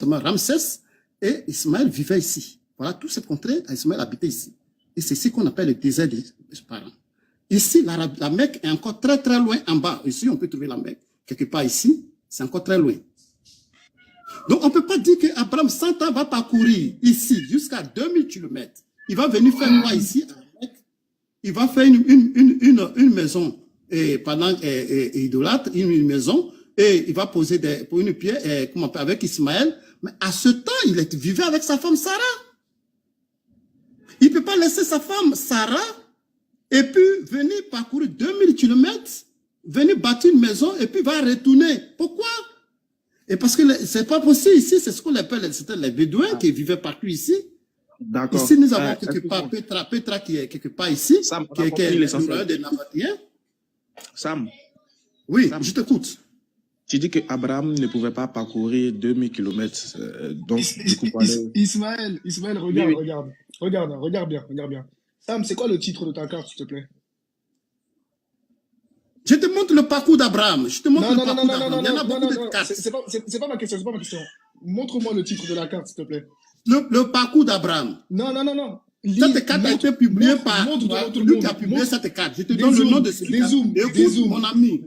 Ramsès et Ismaël vivaient ici. Voilà, tout ce contrée, Ismaël habitait ici. Et c'est ce qu'on appelle le désert des parents. Ici, la Mecque est encore très très loin en bas. Ici, on peut trouver la Mecque. Quelque part ici, c'est encore très loin. Donc, on ne peut pas dire qu'Abraham, 100 ans, va parcourir ici jusqu'à 2000 km. Il va venir faire quoi ici à la Mecque? Il va faire une maison pendant idolâtre, une maison, et il va poser pour une pierre avec Ismaël. Mais à ce temps, il vivait avec sa femme Sarah. Il ne peut pas laisser sa femme Sarah et puis venir parcourir 2000 km, venir bâtir une maison et puis va retourner. Pourquoi? Et parce que c'est pas possible ici, c'est ce qu'on appelle, c'était les Bédouins qui vivaient partout ici. D'accord. Ici, nous avons quelque part Petra qui est quelque part ici, Sam, qui est le des Nabatéens. Sam. Oui, Sam. je t'écoute. Tu dis qu'Abraham ne pouvait pas parcourir 2000 km. Donc, du coup, Ismaël, regarde bien. Sam, c'est quoi le titre de ta carte, s'il te plaît? Je te montre le parcours d'Abraham. Je te montre le parcours d'Abraham. Il y en a beaucoup de cartes. C'est pas ma question, Montre-moi le titre de la carte, s'il te plaît. Le parcours d'Abraham. Non. Cette carte a été publiée par lui qui a publié cette carte. Je te donne le nom de celui qui a mon ami.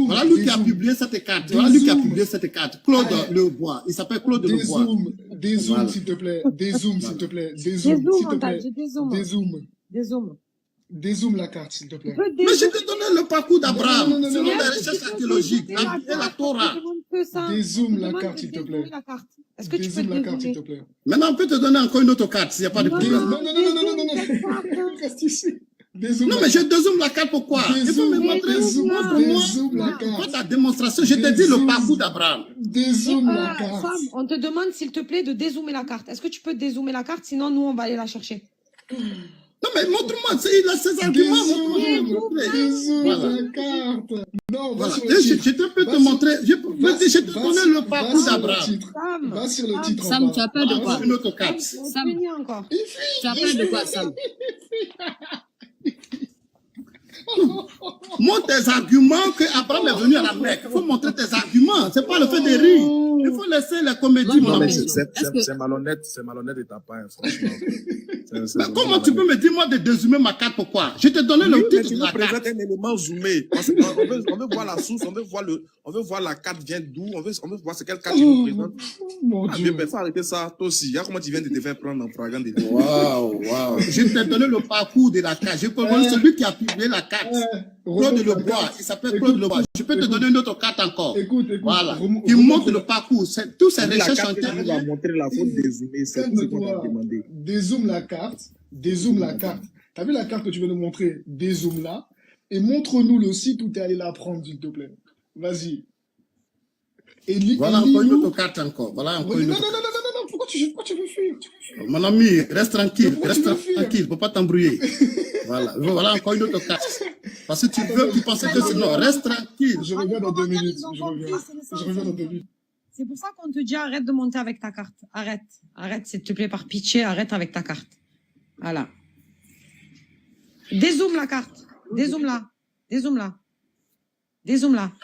Voilà lui qui a publié cette carte. Voilà lui qui a publié cette carte. Claude Lebois. Il s'appelle Claude Lebois. Dézoom, s'il te plaît. Dézoom, s'il te plaît. Dézoom la carte, s'il te plaît. Mais je te donne le parcours d'Abraham, selon les recherches archéologiques, et la Torah. Dézoom la carte, s'il te plaît. Est-ce que tu peux la carte, s'il te plaît. Maintenant, on peut te donner encore une autre carte, s'il n'y a pas de problème. Non. Reste ici. Non, mais je dézoome la carte, pourquoi? Il faut me montrer. Dézoom la carte. Pour ta démonstration, je te dis le parcours d'Abraham. Dézoom la carte. Sam, on te demande, s'il te plaît, de dézoomer la carte. Est-ce que tu peux dézoomer la carte? Sinon, nous, on va aller la chercher. Non, mais montre-moi, il a ses arguments. Dézoom la carte. Non, voilà. Je peux te montrer. Je te donne le parcours d'Abraham. Va sur le titre. Sam, tu as peur de quoi? Une autre carte. Sam, tu as peur de quoi, Sam? Montre tes arguments que Abraham est venu à la Mecque. Il faut montrer tes arguments. C'est pas le fait de rire. Il faut laisser la comédie. Non, mais c'est malhonnête de ta part, franchement. Mais comment tu peux me dire, moi, de dézoomer ma carte, pourquoi? Je te donne le titre de la carte. présente un élément zoomé. On veut voir la source, on veut voir la carte vient d'où, on veut voir c'est quelle carte tu nous présentes. Mon Dieu. Mais faut arrêter ça, toi aussi. Regarde comment tu viens de te faire prendre en flagrant délit. Waouh. Je t'ai donné le parcours de la carte. Je peux voir celui qui a publié la carte. Claude Lebois. Il s'appelle Claude Lebois. Je peux te donner une autre carte encore. Écoute. Voilà. Il montre le parcours. Tous ces recherches ont été faites. Il va montrer la faute dézoomée. C'est ce qu'on t'a demandé. Dézoome la carte. T'as vu la carte que tu veux nous montrer? Dézoome là. Et montre-nous le site où tu es allé la prendre, s'il te plaît. Vas-y. Voilà encore une autre carte encore. Voilà encore une autre. Non. Pourquoi tu veux fuir? Mon ami, reste tranquille. Il ne faut pas t'embrouiller. Voilà encore une autre carte. Parce que tu pensais que c'est non. Reste tranquille. Je reviens dans 2 minutes. Je reviens dans 2 minutes. C'est pour ça qu'on te dit arrête de monter avec ta carte. Arrête, s'il te plaît, par pitié, arrête avec ta carte. Voilà. Dézoome la carte. Dézoome là.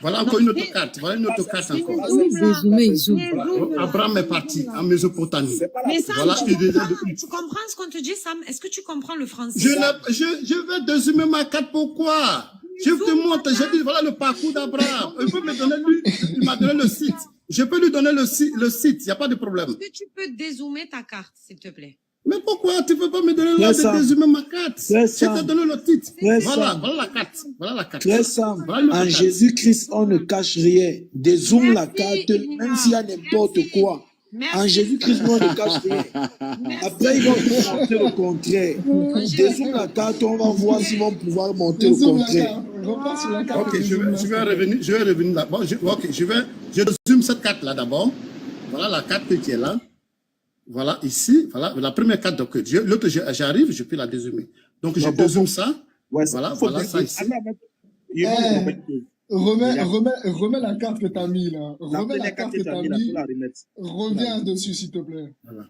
Voilà encore une autre carte. Voilà une autre carte encore. Abraham est parti en Mésopotamie. Mais Sam, voilà, tu comprends ce qu'on te dit, Sam? Est-ce que tu comprends le français? Je vais dézoomer ma carte. Pourquoi? Je te montre. Je dis voilà le parcours d'Abraham. Il peut me donner il m'a donné le site. Je peux lui donner le site. Il n'y a pas de problème. Est-ce que tu peux dézoomer ta carte, s'il te plaît? Mais pourquoi tu ne peux pas me donner le de dézoomer ma carte? Je te donne le titre. Voilà la carte. Très simple. En Jésus-Christ, on ne cache rien. Dézoome la carte, même s'il y a n'importe quoi. En Jésus-Christ, on ne cache rien. Après, ils vont montrer le contraire. Dézoome la carte, on va voir s'ils vont pouvoir monter le contraire. Ok, je vais revenir là. Bon, je dézoome cette carte-là d'abord. Voilà la carte qui est là. Voilà, ici, voilà, la première carte. Donc, l'autre, j'arrive, je peux la dézoomer. Donc, je dézoome ça. Ouais, voilà ça ici. Remets la carte que tu as mis là. Remets la carte que tu as mis. Reviens dessus, s'il te plaît. Voilà.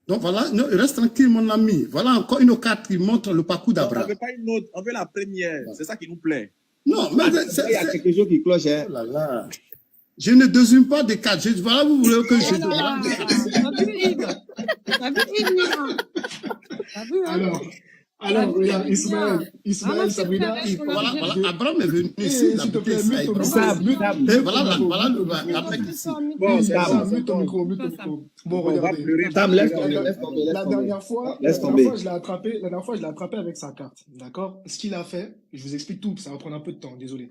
Donc, voilà, reste tranquille, mon ami. Voilà encore une autre carte qui montre le parcours d'Abraham. On ne veut pas une autre, on veut la première. C'est ça qui nous plaît. Non, mais il y a quelque chose qui cloche. Hein. Oh là là. Je ne désigne pas des cartes. Voilà, vous voulez que je Voilà. demande des cartes. T'as vu, Yves? T'as vu, Yves, Mira? T'as vu, hein? Alors, regarde, Ismaël, Maman, Sabrina, s'il te plaît, Voilà, sur le voilà. Abraham est venu ici, il a s'il te habité plaît, ici à mute ton Abraham. micro. Et voilà, la mec ici. Bon, Sam, Sam, mute ton micro. Bon, regardez. Sam, laisse La, tomber, la- laisse tomber, laisse la tomber. dernière fois, Laisse tomber. la dernière fois, je l'ai attrapé avec sa carte. D'accord? Ce qu'il a fait, je vous explique tout, ça va prendre un peu de temps, désolé.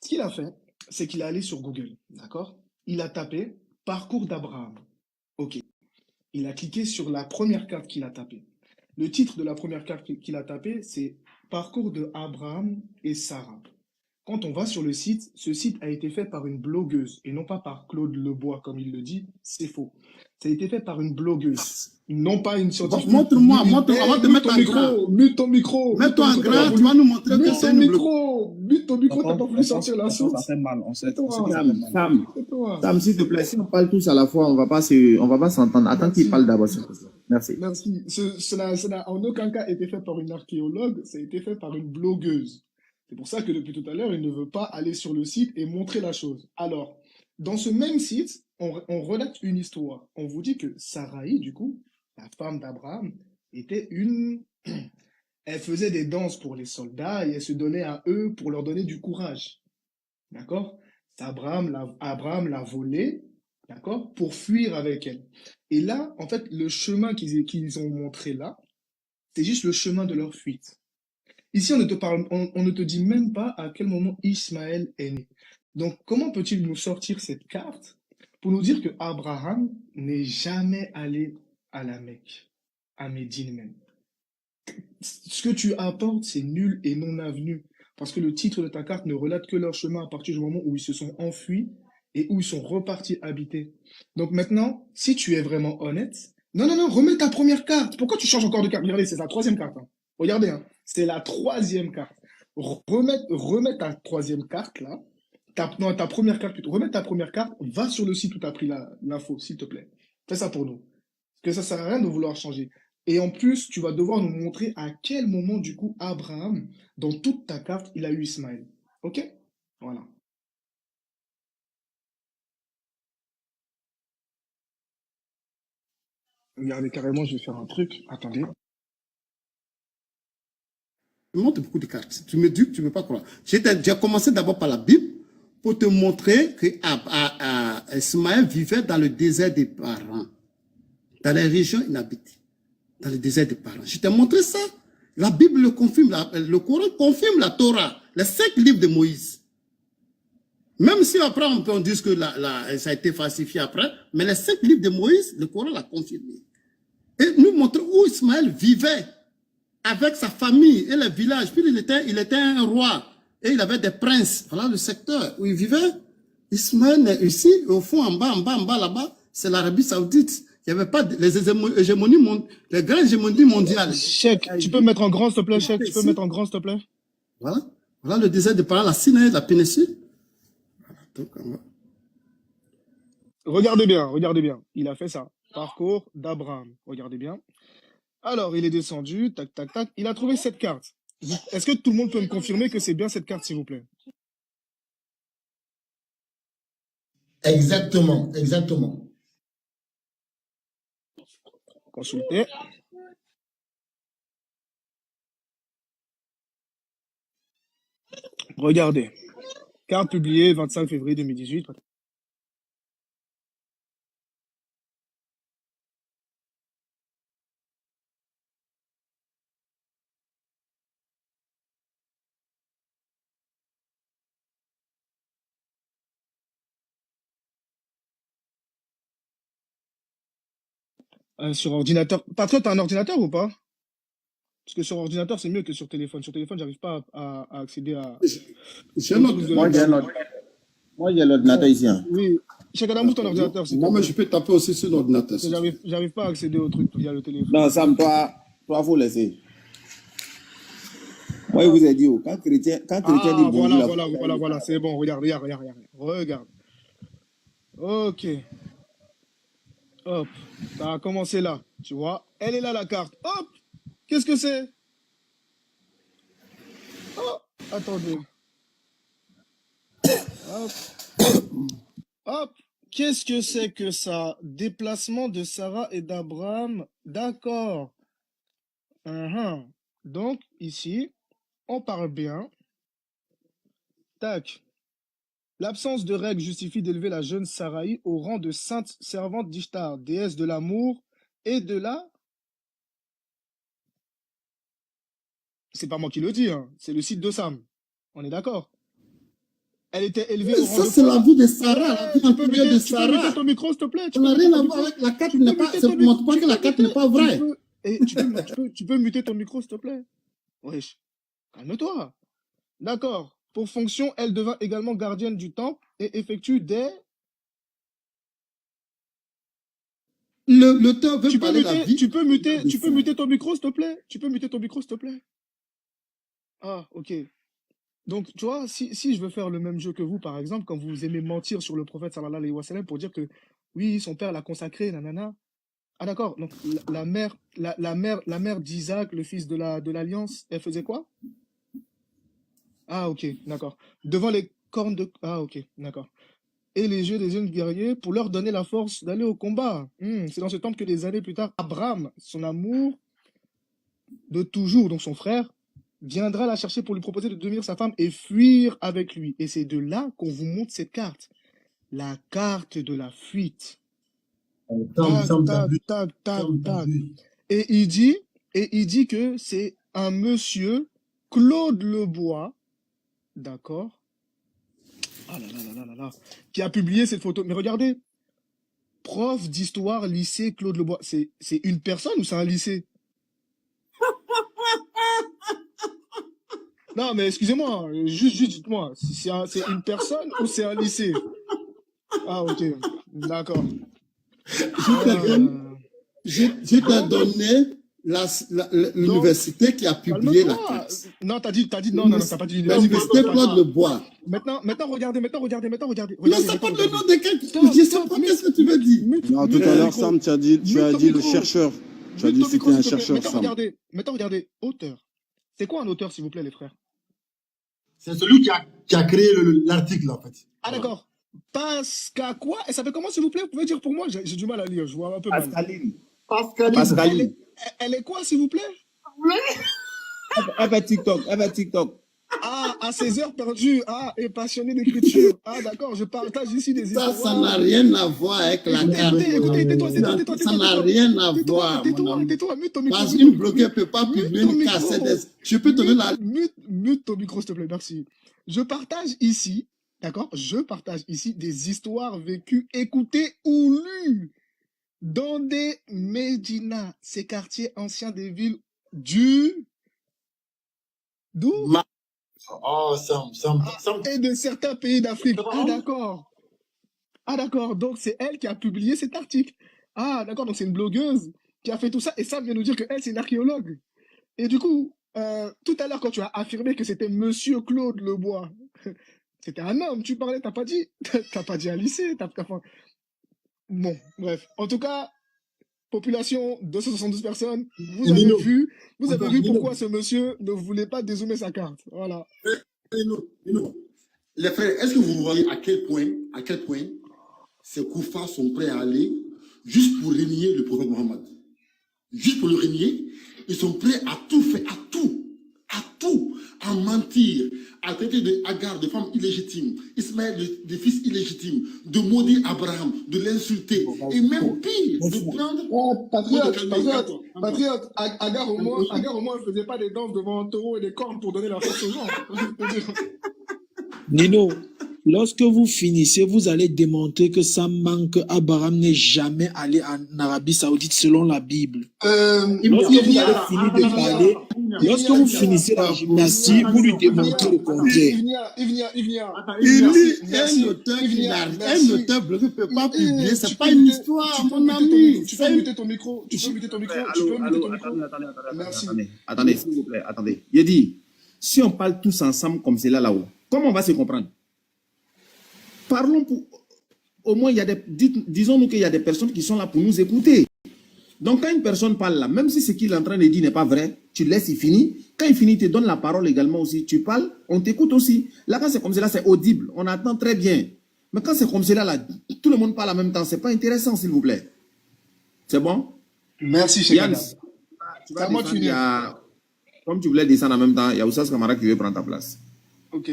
Ce qu'il a fait, c'est qu'il est allé sur Google. D'accord? Il a tapé parcours d'Abraham. OK. Il a cliqué sur la première carte qu'il a tapée. Le titre de la première carte qu'il a tapée, c'est Parcours de Abraham et Sarah. Quand on va sur le site, ce site a été fait par une blogueuse et non pas par Claude Lebois, comme il le dit. C'est faux. Ça a été fait par une blogueuse, non pas une scientifique. Montre-moi, avant de mettre un grand. Mute ton micro. Mets-toi en grand, tu vas nous montrer que Mute c'est ton une blogueuse. micro. Mute ton micro, t'as pas voulu sortir la Ça source. fait mal, on sait. Sam, Tais-toi. Sam, s'il te plaît, si on parle tous à la fois, on va pas s'entendre. Attends qu'il parle d'abord, s'il te plaît. Merci. Merci. Ça n'a en aucun cas été fait par une archéologue, ça a été fait par une blogueuse. C'est pour ça que depuis tout à l'heure, il ne veut pas aller sur le site et montrer la chose. Alors, dans ce même site, on relate une histoire. On vous dit que Sarai, du coup, la femme d'Abraham, était une... Elle faisait des danses pour les soldats et elle se donnait à eux pour leur donner du courage. D'accord? Abraham l'a volée, d'accord, pour fuir avec elle. Et là, en fait, le chemin qu'ils ont montré là, c'est juste le chemin de leur fuite. Ici, on ne te dit même pas à quel moment Ismaël est né. Donc, comment peut-il nous sortir cette carte pour nous dire que Abraham n'est jamais allé à la Mecque, à Médine même? Ce que tu apportes, c'est nul et non avenu. Parce que le titre de ta carte ne relate que leur chemin à partir du moment où ils se sont enfuis et où ils sont repartis habiter. Donc maintenant, si tu es vraiment honnête, non, remets ta première carte. Pourquoi tu changes encore de carte? Regardez, c'est la troisième carte. Hein. Regardez, hein. C'est la troisième carte. Remets ta troisième carte là. Ta première carte plutôt. Remets ta première carte. Va sur le site où tu as pris l'info, s'il te plaît. Fais ça pour nous. Parce que ça sert à rien de vouloir changer. Et en plus, tu vas devoir nous montrer à quel moment, du coup, Abraham, dans toute ta carte, il a eu Ismaël. OK? Voilà. Regardez, carrément, je vais faire un truc. Attendez. Tu montres beaucoup de cartes. Tu me dis que tu ne veux pas croire. J'ai commencé d'abord par la Bible pour te montrer que Ismaël vivait dans le désert des parents, dans les régions inhabitées. Dans le désert des parents. Je t'ai montré ça. La Bible le confirme, le Coran confirme la Torah, les 5 livres de Moïse. Même si après on peut dire que ça a été falsifié après, mais les 5 livres de Moïse, le Coran l'a confirmé. Et nous montre où Ismaël vivait avec sa famille et le village. Puis il était un roi et il avait des princes. Voilà le secteur où il vivait. Ismaël ici, au fond, en bas, là-bas, c'est l'Arabie Saoudite. Il n'y avait pas les hégémonies, les grandes hégémonies mondiales. Cheikh, tu peux mettre en grand, s'il te plaît, Cheikh, tu peux mettre en grand, s'il te plaît. Voilà. Voilà le désert de parents, la Sinaï, la péninsule. Voilà. Donc, Regardez bien. Il a fait ça. Parcours d'Abraham. Regardez bien. Alors, il est descendu, tac, tac, tac. Il a trouvé cette carte. Est-ce que tout le monde peut me confirmer que c'est bien cette carte, s'il vous plaît? Exactement. Consulter. Regardez. Carte publiée 25 février 2018. Sur ordinateur. Patriot, t'as un ordinateur ou pas? Parce que sur ordinateur, c'est mieux que sur téléphone. Sur téléphone, j'arrive pas à accéder à... j'ai un autre. Moi, j'ai l'ordinateur ici. Hein. Oui. Cheikh Adamou, ton ordinateur, c'est Moi, mais je peux taper aussi sur l'ordinateur. J'arrive pas à accéder au truc via le téléphone. Non, Sam, toi, faut laisser. Moi, je vous ai dit, quand chrétien dit bonjour... Voilà, c'est bon, regarde. Regarde. Ok. Hop, ça a commencé là, tu vois. Elle est là, la carte. Hop, qu'est-ce que c'est? Oh, attendez. Hop. Hop. Qu'est-ce que c'est que ça? Déplacement de Sarah et d'Abraham. D'accord. Donc, ici, on parle bien. Tac. L'absence de règles justifie d'élever la jeune Saraï au rang de sainte servante d'Ishtar, déesse de l'amour et de la... C'est pas moi qui le dis, hein. C'est le site de Sam. On est d'accord? Elle était élevée Mais au rang ça, de c'est la quoi? vie de Sarah, la vie Tu peux antérieure de muter Sarah. ton micro, s'il te plaît. Ça n'a rien à voir avec la carte, n'est pas, ça ne montre pas que la carte n'est pas vraie. Tu peux muter ton micro, s'il te plaît. Wesh, calme-toi. D'accord. Pour fonction, elle devint également gardienne du temple et effectue des... L'auteur veut parler de la vie. Tu peux muter ton micro, s'il te plaît. Tu peux muter ton micro, s'il te plaît. Ah, ok. Donc, tu vois, si je veux faire le même jeu que vous, par exemple, quand vous aimez mentir sur le prophète sallallahu alayhi wa sallam pour dire que, oui, son père l'a consacré, nanana. Ah, d'accord. Donc, la mère d'Isaac, le fils de l'alliance, elle faisait quoi? Ah, ok, d'accord. Devant les cornes de... Ah, ok, d'accord. Et les yeux des jeunes guerriers pour leur donner la force d'aller au combat. C'est dans ce temple que des années plus tard, Abraham, son amour de toujours, donc son frère, viendra la chercher pour lui proposer de devenir sa femme et fuir avec lui. Et c'est de là qu'on vous montre cette carte. La carte de la fuite. Tac. Et il dit que c'est un monsieur, Claude Lebois, d'accord, ah là, qui a publié cette photo. Mais regardez, prof d'histoire, lycée, Claude Lebois. C'est une personne ou c'est un lycée? Non, mais excusez-moi, juste dites-moi, si c'est une personne ou c'est un lycée? Ah, ok, d'accord. Je t'ai donné l'université qui a publié la carte. Non, t'as dit, non, t'as pas dit l'université. L'université Claude Lebois. Maintenant, regardez. Mais ça porte le nom de quelqu'un. Je sais pas qu'est-ce que tu veux dire. Non, tout à l'heure, Sam, tu as dit le chercheur. Tu as dit que c'était un chercheur, Sam. Maintenant, regardez, auteur. C'est quoi un auteur, s'il vous plaît, les frères? C'est celui qui a créé l'article, en fait. Ah, d'accord. Pascal quoi? Et ça fait comment, s'il vous plaît? Vous pouvez dire pour moi? J'ai du mal à lire, je vois un peu mal. Pascaline. Elle est quoi, s'il vous plaît? Elle va TikTok. Ah, à ses heures perdues. Ah, et passionné d'écriture. Ah, d'accord, je partage ici des histoires. Ça n'a rien à voir avec la carte. Écoutez, tais-toi. Ça n'a rien à voir. Tais-toi, mute ton micro. Parce qu'une blogueur ne peut pas publier une cassette. Je peux te donner la... Mute ton micro, s'il te plaît, merci. Je partage ici, d'accord? Des histoires vécues, écoutées ou lues dans des médinas, ces quartiers anciens des villes d'où? Oh, Sam. Et de certains pays d'Afrique. Ah, d'accord. Donc, c'est elle qui a publié cet article. Ah, d'accord. Donc, c'est une blogueuse qui a fait tout ça. Et Sam vient nous dire qu'elle, c'est une archéologue. Et du coup, tout à l'heure, quand tu as affirmé que c'était Monsieur Claude Lebois, c'était un homme, tu parlais, t'as pas dit un lycée. Bon, bref. En tout cas, population 272 personnes, vous avez vu pourquoi ce monsieur ne voulait pas dézoomer sa carte. Voilà. Les frères, est-ce que vous voyez à quel point ces koufars sont prêts à aller juste pour renier le prophète Mohammed? Juste pour le renier, ils sont prêts à tout faire, à mentir, à traiter de Agar, de femme illégitime, Ismaël de fils illégitime, de maudire Abraham, de l'insulter, et même pire, de prendre... Patriote, Agar au moins, elle faisait pas des danses devant un taureau et des cornes pour donner la force aux gens. Nino, lorsque vous finissez, vous allez démontrer que ça manque. Abraham n'est jamais allé en Arabie Saoudite selon la Bible. Lorsque vous finissez la gymnastique, vous lui démontrez le contraire. Un auteur blogué ne peut pas publier, c'est pas une histoire, mon ami. Tu peux muter ton micro. Merci. Attendez, s'il vous plaît, attendez. Il dit, si on parle tous ensemble comme c'est là-haut, comment on va se comprendre? Parlons pour... Au moins, disons-nous qu'il y a des personnes qui sont là pour nous écouter. Donc, quand une personne parle là, même si ce qu'il est en train de dire n'est pas vrai, tu laisses, il finit. Quand il finit, il te donne la parole également aussi. Tu parles, on t'écoute aussi. Là, quand c'est comme cela, c'est audible. On attend très bien. Mais quand c'est comme cela, là, tout le monde parle en même temps. C'est pas intéressant, s'il vous plaît. C'est bon? Merci, Cheikh Yann, Adam. tu C'est vas à moi de descendre. Il y finir. a... Comme tu voulais descendre en même temps, il y a Oussas Kamara qui veut prendre ta place. Ok,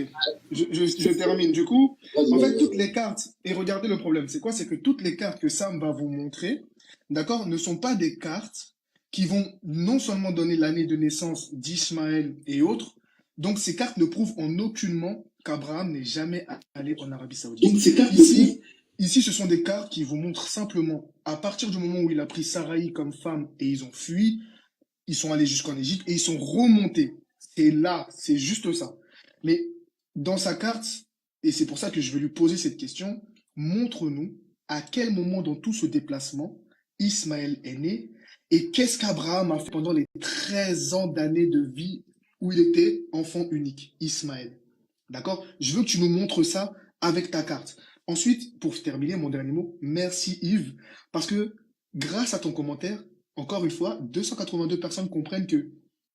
je termine. Du coup, en fait, toutes les cartes, et regardez le problème, c'est quoi? C'est que toutes les cartes que Sam va vous montrer, d'accord, ne sont pas des cartes qui vont non seulement donner l'année de naissance d'Ismaël et autres, donc ces cartes ne prouvent en aucunement qu'Abraham n'est jamais allé en Arabie Saoudite. Donc, ces cartes Ici, ce sont des cartes qui vous montrent simplement, à partir du moment où il a pris Saraï comme femme et ils ont fui, ils sont allés jusqu'en Égypte et ils sont remontés. C'est là, c'est juste ça. Mais dans sa carte, et c'est pour ça que je vais lui poser cette question, montre-nous à quel moment dans tout ce déplacement Ismaël est né et qu'est-ce qu'Abraham a fait pendant les 13 ans d'années de vie où il était enfant unique, Ismaël. D'accord? Je veux que tu nous montres ça avec ta carte. Ensuite, pour terminer, mon dernier mot, merci Yves, parce que grâce à ton commentaire, encore une fois, 282 personnes comprennent que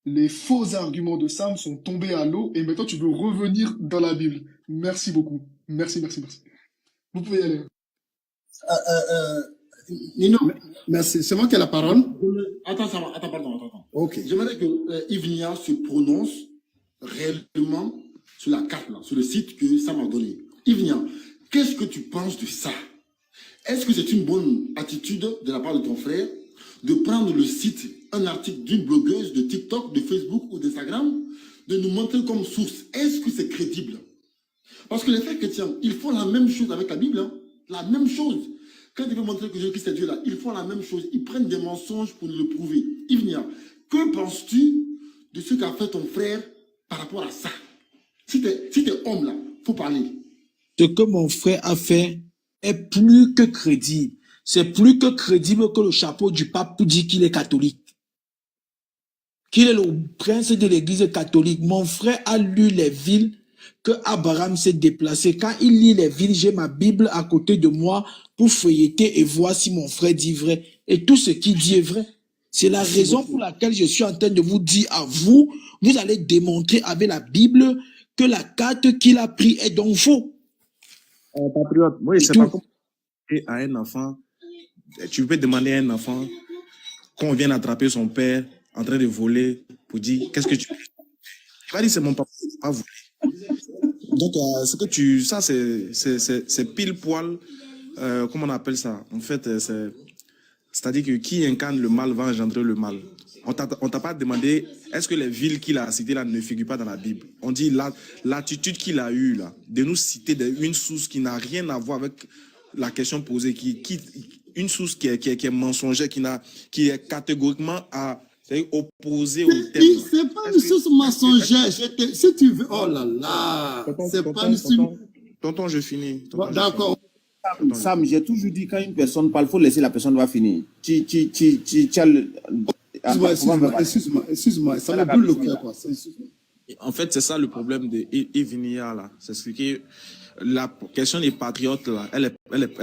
les faux arguments de Sam sont tombés à l'eau et maintenant tu veux revenir dans la Bible. Merci beaucoup. Merci. Vous pouvez y aller. Nino, Merci. C'est moi qui ai la parole. Attends. Ok. J'aimerais que Yves Nia se prononce réellement sur la carte, là, sur le site que Sam a donné. Yves Nia, qu'est-ce que tu penses de ça? Est-ce que c'est une bonne attitude de la part de ton frère de prendre le site, un article d'une blogueuse de TikTok, de Facebook ou d'Instagram, de nous montrer comme source? Est-ce que c'est crédible? Parce que les frères chrétiens, ils font la même chose avec la Bible, hein, la même chose. Quand ils veulent montrer que Jésus-Christ est Dieu là, ils font la même chose. Ils prennent des mensonges pour nous le prouver. Yves Nia, que penses-tu de ce qu'a fait ton frère par rapport à ça? Si t'es homme là, faut parler. Ce que mon frère a fait est plus que crédible. C'est plus que crédible que le chapeau du pape pour dire qu'il est catholique. Qu'il est le prince de l'église catholique. Mon frère a lu les villes que Abraham s'est déplacé. Quand il lit les villes, j'ai ma Bible à côté de moi pour feuilleter et voir si mon frère dit vrai. Et tout ce qu'il dit est vrai. C'est la raison pour laquelle je suis en train de vous dire à vous, vous allez démontrer avec la Bible que la carte qu'il a prise est donc faux. Patriote, oui, c'est Tout. pas comme à un enfant. Tu peux demander à un enfant, quand on vient attraper son père en train de voler, pour dire qu'est-ce que tu fais? Il va dire c'est mon papa, pas voler. Donc, ce que tu. Ça, c'est pile poil. Comment on appelle ça? En fait, c'est-à-dire que qui incarne le mal va engendrer le mal. On t'a pas demandé, est-ce que les villes qu'il a citées là ne figurent pas dans la Bible? On dit l'attitude qu'il a eue là, de nous citer une source qui n'a rien à voir avec la question posée, une source qui est mensongère, qui est catégoriquement opposée au thème. C'est pas une source mensongère. Si tu veux, oh là là, c'est pas une source. Tonton, je finis. D'accord. Sam, j'ai toujours dit quand une personne parle, il faut laisser la personne va finir. Excuse-moi, ça me brûle le cœur, quoi. En fait, c'est ça le problème de Yves Nia, là. C'est ce que la question des patriotes, là, elle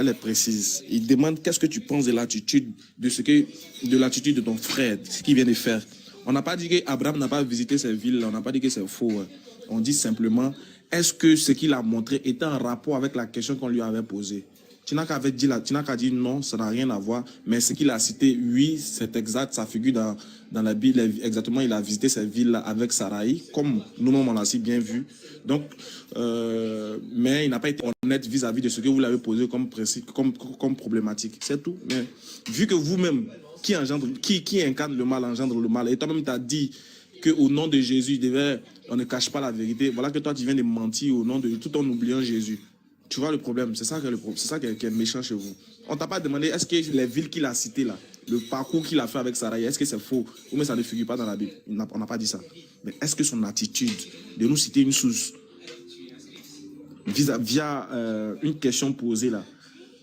est précise. Il demande qu'est-ce que tu penses de l'attitude de ton frère, ce qu'il vient de faire. On n'a pas dit qu'Abraham n'a pas visité ces villes, on n'a pas dit que c'est faux. Hein. On dit simplement, est-ce que ce qu'il a montré était en rapport avec la question qu'on lui avait posée? Tu n'as qu'à dire non, ça n'a rien à voir, mais ce qu'il a cité, oui, c'est exact, ça figure dans la Bible, exactement, il a visité ces villes-là avec Saraï, comme nous-mêmes on l'a si bien vu. Donc, mais il n'a pas été honnête vis-à-vis de ce que vous l'avez posé comme problématique, c'est tout. Mais vu que vous-même, qui incarne le mal engendre le mal, et toi-même tu as dit qu'au nom de Jésus, on ne cache pas la vérité, voilà que toi tu viens de mentir au nom de tout en oubliant Jésus. Tu vois le problème, c'est ça qui est méchant chez vous. On t'a pas demandé, est-ce que les villes qu'il a citées là, le parcours qu'il a fait avec Sarah, est-ce que c'est faux ou mais ça ne figure pas dans la Bible? On n'a pas dit ça. Mais est-ce que son attitude de nous citer une source via une question posée là,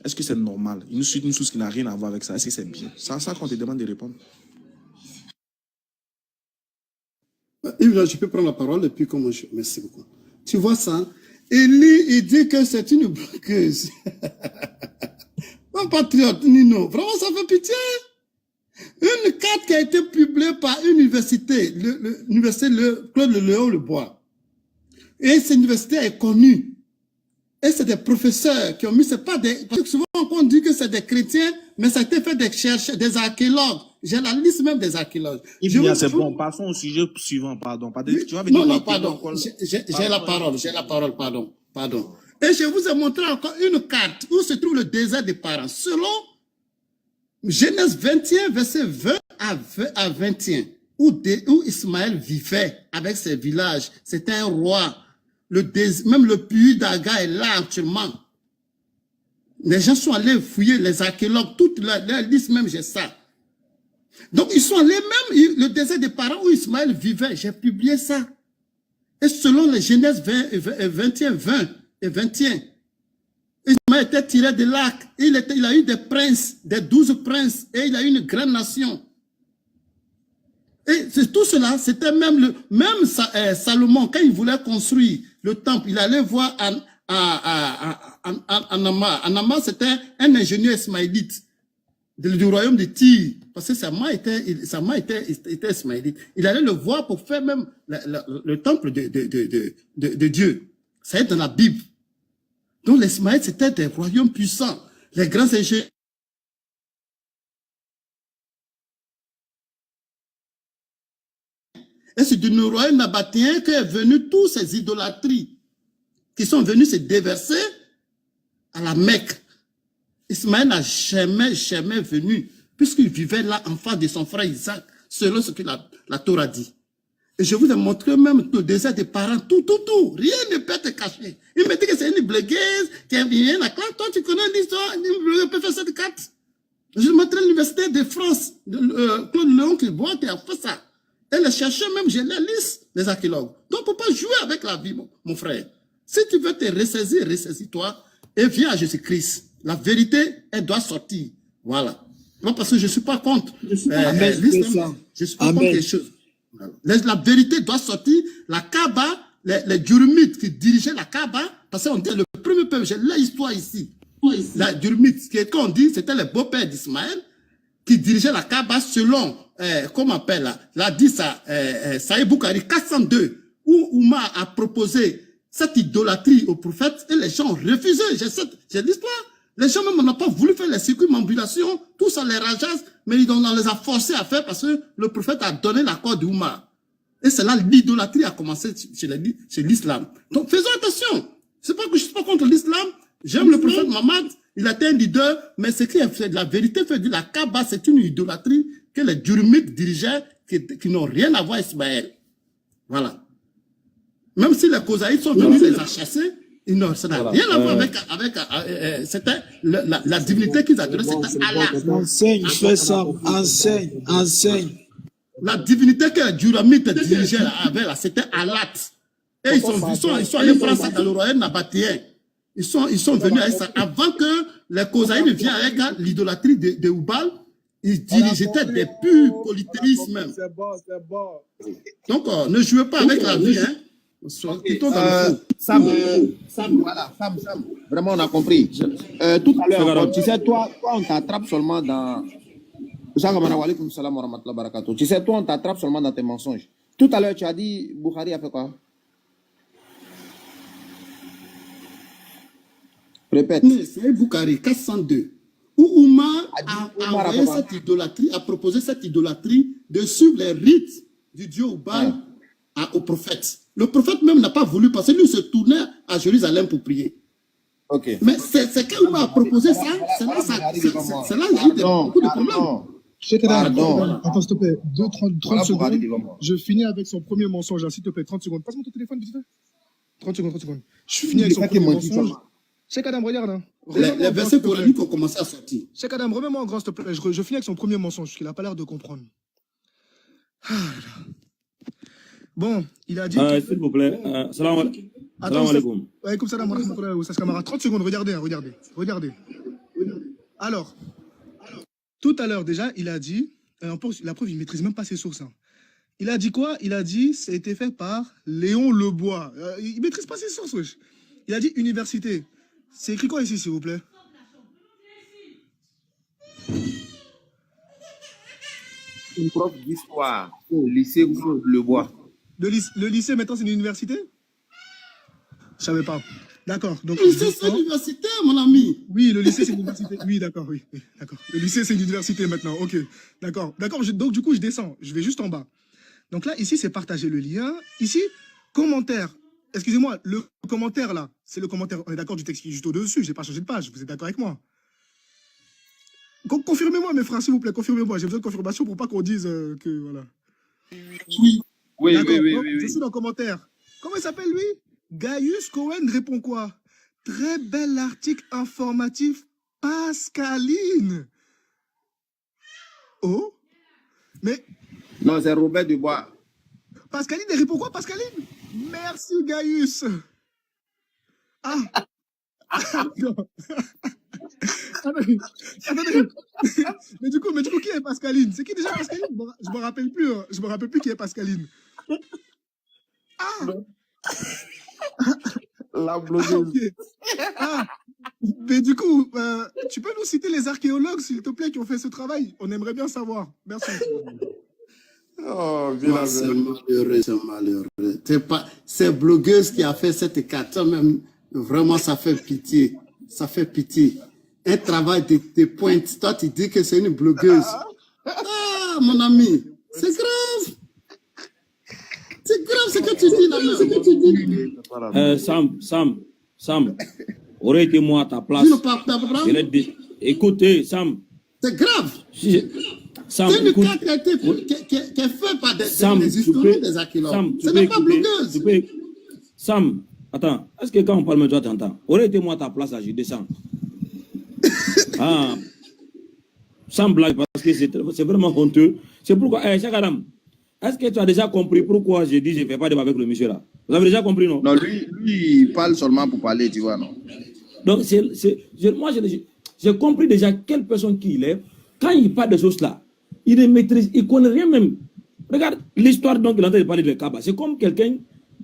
est-ce que c'est normal? Il nous cite une source qui n'a rien à voir avec ça. Est-ce que c'est bien? C'est ça qu'on te demande de répondre. Yves, je peux prendre la parole et puis comment je... Merci beaucoup. Tu vois ça? Il dit que c'est une blogueuse. Un patriote, Nino. Vraiment, ça fait pitié. Une carte qui a été publiée par une université, l'université Claude Léon Le Bois. Et cette université est connue. Et c'est des professeurs qui ont mis, c'est pas des... Parce que souvent on dit que c'est des chrétiens, mais ça a été fait des chercheurs, des archéologues. J'ai la liste même des archéologues. C'est bon, passons au sujet suivant, pardon. Tu vas venir non, pardon. J'ai la parole, pardon. Et je vous ai montré encore une carte où se trouve le désert des parents. Selon Genèse 21, verset 20 à 21, où Ismaël vivait avec ses villages. C'était un roi. Même le puits d'Aga est là actuellement. Les gens sont allés fouiller, les archéologues, toute leur liste même, j'ai ça. Donc, ils sont allés même, le désert des parents où Ismaël vivait, j'ai publié ça. Et selon les Genèse 21, 20 et 21, Ismaël était tiré de l'arc. Il a eu des princes, des 12 princes, et il a eu une grande nation. Et tout cela, c'était même Salomon, quand il voulait construire le temple, il allait voir Anama. Anama, c'était un ingénieur ismaélite du royaume de Tyr, parce que sa main était ismaélite. Il allait le voir pour faire même le temple de Dieu. Ça est dans la Bible. Donc les Ismaélites, c'était des royaumes puissants. Les grands ingénieurs. Et c'est du royaume nabatéen qu'est venu toutes ces idolâtries qui sont venues se déverser à la Mecque. Ismaël n'a jamais venu, puisqu'il vivait là en face de son frère Isaac, selon ce que la Torah dit. Et je vous ai montré même le désert des parents, tout. Rien ne peut te cacher. Il me dit que c'est une blogueuse qui vient à classe. Toi, tu connais l'histoire, une blogueuse peut faire cette carte. Je montrais l'université de France, Claude Léon qui a fait ça. Et les chercheurs même, j'ai la liste des archéologues. Donc, on ne peut pas jouer avec la vie, mon frère. Si tu veux te ressaisir, ressaisis-toi et viens à Jésus-Christ. La vérité, elle doit sortir. Voilà. Non, parce que je ne suis pas contre l'islam. Je suis pas contre les choses. Voilà. La vérité doit sortir. La Kaaba, les Durmites qui dirigeaient la Kaaba, parce qu'on dit le premier peuple, j'ai l'histoire ici. La Durmite, qu'on dit, c'était le beau-père d'Ismaël qui dirigeait la Kaaba selon, comment on appelle là, l'a dit ça, Saïd Boukari 402, où Oumar a proposé cette idolâtrie au prophète et les gens ont refusé. J'ai l'histoire. Les gens même n'ont pas voulu faire les circumambulations, tout ça les rageasse, mais on les a forcés à faire parce que le prophète a donné l'accord d'Oumar. Et c'est là l'idolâtrie a commencé chez l'islam. Donc faisons attention. C'est pas que je suis pas contre l'islam. J'aime le prophète Mohammed. Il a été un leader, mais ce qui est fait de la vérité fait de la Kaaba, c'est une idolâtrie que les Durmites dirigeaient, qui n'ont rien à voir avec Ismaël. Voilà. Même si les Kosaïtes sont venus les chasser, ça n'a rien à voir avec c'était la divinité qu'ils adoraient, c'était Allah. Enseigne, fais ça, enseigne. La divinité que les Durmites dirigeaient c'était Allah. Et ils sont allés prendre ça dans le royaume nabatéen. Ils sont venus avec ça. Avant que les Kosaïtes ne viennent avec l'idolâtrie de Oubal, ils dirigeaient des purs polythéismes même. C'est bon. Donc, ne jouez pas avec la vie, hein. Sam, vraiment on a compris. Tout à l'heure, tu sais, toi on t'attrape seulement dans... Tu sais, toi on t'attrape seulement dans tes mensonges. Tout à l'heure, tu as dit, Bukhari a fait quoi? Répète. C'est Bukhari 402. Où Oumar a envoyé cette idolâtrie, a proposé cette idolâtrie de suivre les rites du dieu Oubal au prophète. Le prophète même n'a pas voulu parce que lui se tournait à Jérusalem pour prier. Okay. Mais c'est quand Oumar a proposé ça, c'est là il y a eu beaucoup de problèmes. Attends, s'il te plaît, 30 secondes. Je finis avec son premier mensonge, s'il te plaît, 30 secondes. Passe-moi ton téléphone, vite fait. 30 secondes. Je finis avec son premier mensonge. Cheikh Adam, regarde. Hein. Les versets coraniques ont commencé à sortir. Cheikh Adam, remets-moi en grand, s'il te plaît. Je finis avec son premier mensonge, qu'il n'a pas l'air de comprendre. Bon, il a dit... S'il vous plaît. Salam alaikum. Alaykoum salam wa rahmatullahi wa barakatuh. 30 secondes, regardez. Alors, tout à l'heure déjà, il a dit... la preuve, il ne maîtrise même pas ses sources. Hein. Il a dit quoi? Il a dit, ça a été fait par Léon Lebois. Il ne maîtrise pas ses sources, wesh. Il a dit université. C'est écrit quoi ici, s'il vous plaît? Une prof d'histoire au lycée Lebois. Le lycée, maintenant, c'est une université? Je ne savais pas. D'accord. Donc, Le lycée, c'est l'université, mon ami. Oui, le lycée, c'est l'université. Oui, d'accord, oui. D'accord. Le lycée, c'est l'université maintenant. OK. D'accord. D'accord. Donc, du coup, je descends. Je vais juste en bas. Donc là, ici, c'est partager le lien. Ici, commentaire. Excusez-moi, le commentaire, là, c'est le commentaire. On est d'accord du texte qui est juste au-dessus. Je n'ai pas changé de page. Vous êtes d'accord avec moi? Confirmez-moi, mes frères, s'il vous plaît. Confirmez-moi. J'ai besoin de confirmation pour pas qu'on dise que, voilà. Oui. Oui, d'accord. oui, oui, Donc, oui, je oui. suis dans le commentaire. Comment il s'appelle, lui? Gaius Cohen répond quoi? Très bel article informatif, Pascaline. Oh? Mais... Non, c'est Robert Dubois. Pascaline, elle répond quoi, Pascaline? Merci, Gaius. Ah. Non. Attendez. Mais du coup, qui est Pascaline? C'est qui déjà Pascaline? Je me rappelle plus. Je me rappelle plus qui est Pascaline. Ah. La blogueuse. Ah, okay. Ah. Mais du coup, tu peux nous citer les archéologues, s'il te plaît, qui ont fait ce travail? On aimerait bien savoir. Merci. Oh, C'est malheureux, c'est malheureux. C'est blogueuse qui a fait cette écart. Même, vraiment, ça fait pitié. Ça fait pitié. Un travail de pointe. Toi, tu dis que c'est une blogueuse. Ah, mon ami, c'est grave. C'est grave ce que tu dis là. Ce que tu dis. Sam, aurait été moi à ta place. Écoutez, Sam. C'est grave. Sam, c'est une carte qui est faite par des historiens, des archéologues. Ce n'est pas blogueuse. Sam, attends, est-ce que quand on parle de toi, tu entends? Aurait été moi à ta place, là, je descends. Ah, sans blague, parce que c'est vraiment honteux. C'est pourquoi, Chakaram, est-ce que tu as déjà compris pourquoi je dis je ne fais pas de débat avec le monsieur là? Vous avez déjà compris, non? Non, lui, il parle seulement pour parler, tu vois, non? Donc, moi, j'ai compris déjà quelle personne qu'il est. Quand il parle de choses là, il ne maîtrise, il ne connaît rien même. Regarde l'histoire dont il est en train de parler de Kaba. C'est comme quelqu'un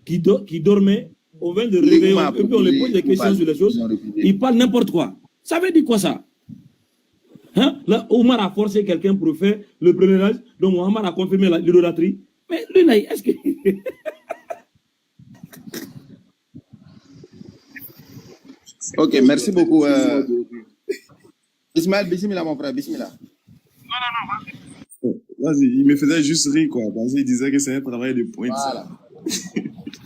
qui dormait, on vient de réveiller, et puis on lui pose des questions sur les choses, il parle n'importe quoi. Ça veut dire quoi ça? Hein? Là, Omar a forcé quelqu'un pour faire le premier âge, donc Mohamed a confirmé l'idolâtrie. Mais lui, là, est-ce que... Ok, merci beaucoup. Ismaël, bismillah, mon frère, bismillah. Non, vas-y, il me faisait juste rire, quoi, parce qu'il disait que c'est un travail de pointe. Voilà.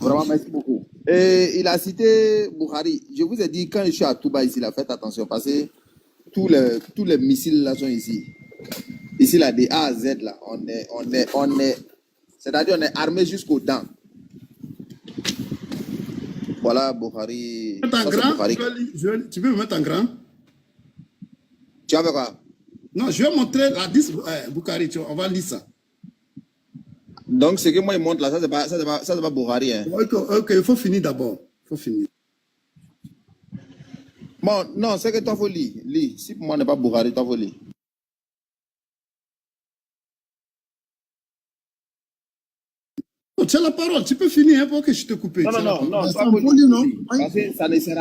Vraiment, merci beaucoup. Et il a cité Bukhari. Je vous ai dit, quand je suis à Touba ici, là, faites attention, parce que tous les missiles là sont ici. Ici, là, des A à Z, là, on est, c'est-à-dire on est armé jusqu'aux dents. Voilà, Bukhari. Tu peux me mettre en grand? Tu as quoi? Non, je vais montrer la 10 Bukhari, on va lire ça. Donc, ce que moi, il montre là, ça, c'est pas Bukhari. Hein. Ok, il faut finir d'abord. Il faut finir. Bon, non, c'est que toi, il faut lire. Si pour moi, n'est pas Bukhari, toi, il faut lire. Tu as la parole, tu peux finir hein, pour que je te coupe. Non, parce que ça ne sert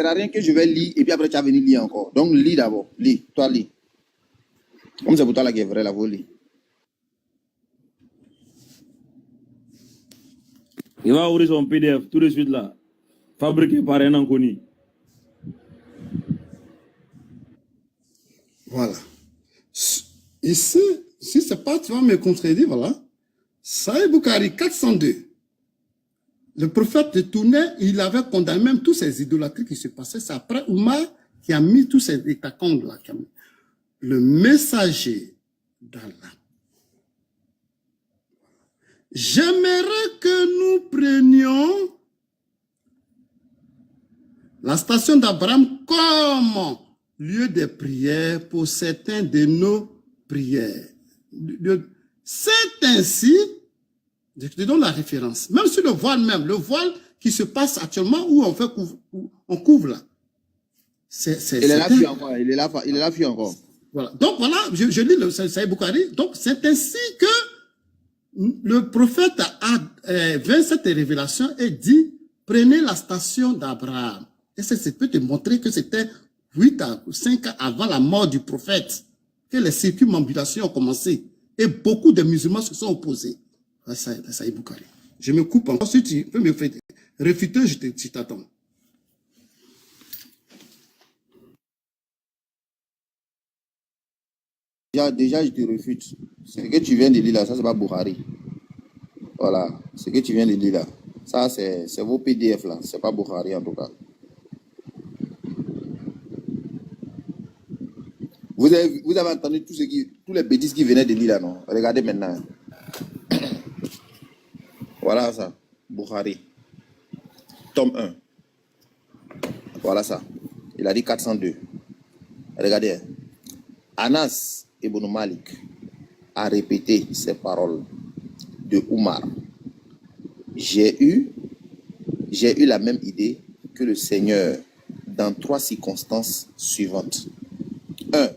à rien que je vais lire et puis après tu vas venir lire encore. Donc lis d'abord, toi lis. Comme c'est pour toi là qui est vrai, là, vous lire. Il va ouvrir son PDF tout de suite là, fabriqué par un inconnu. Voilà. Ici, si c'est pas, tu vas me contredire, voilà. Sahih Bukhari 402. Le prophète détournait, il avait condamné même tous ces idolâtries qui se passaient. C'est après Oumar qui a mis tous ces hécatombe là. Le messager d'Allah. J'aimerais que nous prenions la station d'Abraham comme lieu de prière pour certains de nos prières. C'est ainsi, je te donne la référence, même sur le voile qui se passe actuellement où on couvre là. Il est là, fille encore. Il est là, fille encore. Voilà. Donc voilà, je lis le Sahih Bukhari. Donc c'est ainsi que le prophète a fait cette révélation et dit, prenez la station d'Abraham. Et ça peut te montrer que c'était 8 à 5 ans avant la mort du prophète que les circumambulations ont commencé. Et beaucoup de musulmans se sont opposés à Sahih Bukhari. Je me coupe encore. Si tu peux me faire réfuter, je t'attends. Déjà, je te refute. Ce que tu viens de lire là, ça, c'est pas Bukhari. Voilà. Ce que tu viens de lire là, ça, c'est vos PDF là. C'est pas Bukhari en tout cas. Vous avez entendu tous les bêtises qui venaient de lire là, non? Regardez maintenant. Voilà ça. Bukhari. Tome 1. Voilà ça. Il a dit 402. Regardez. Anas ibn Malik a répété ces paroles de Omar. J'ai eu la même idée que le Seigneur dans 3 circonstances suivantes. 1.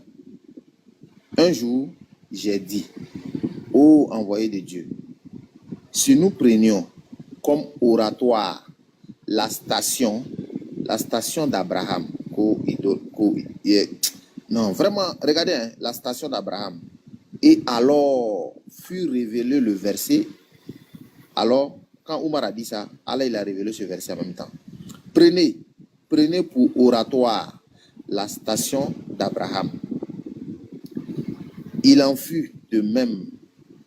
Un jour, j'ai dit, ô envoyé de Dieu, si nous prenions comme oratoire la station d'Abraham, non, vraiment, regardez, hein, la station d'Abraham, et alors fut révélé le verset. Alors, quand Omar a dit ça, Allah il a révélé ce verset en même temps. Prenez pour oratoire la station d'Abraham. Il en fut de même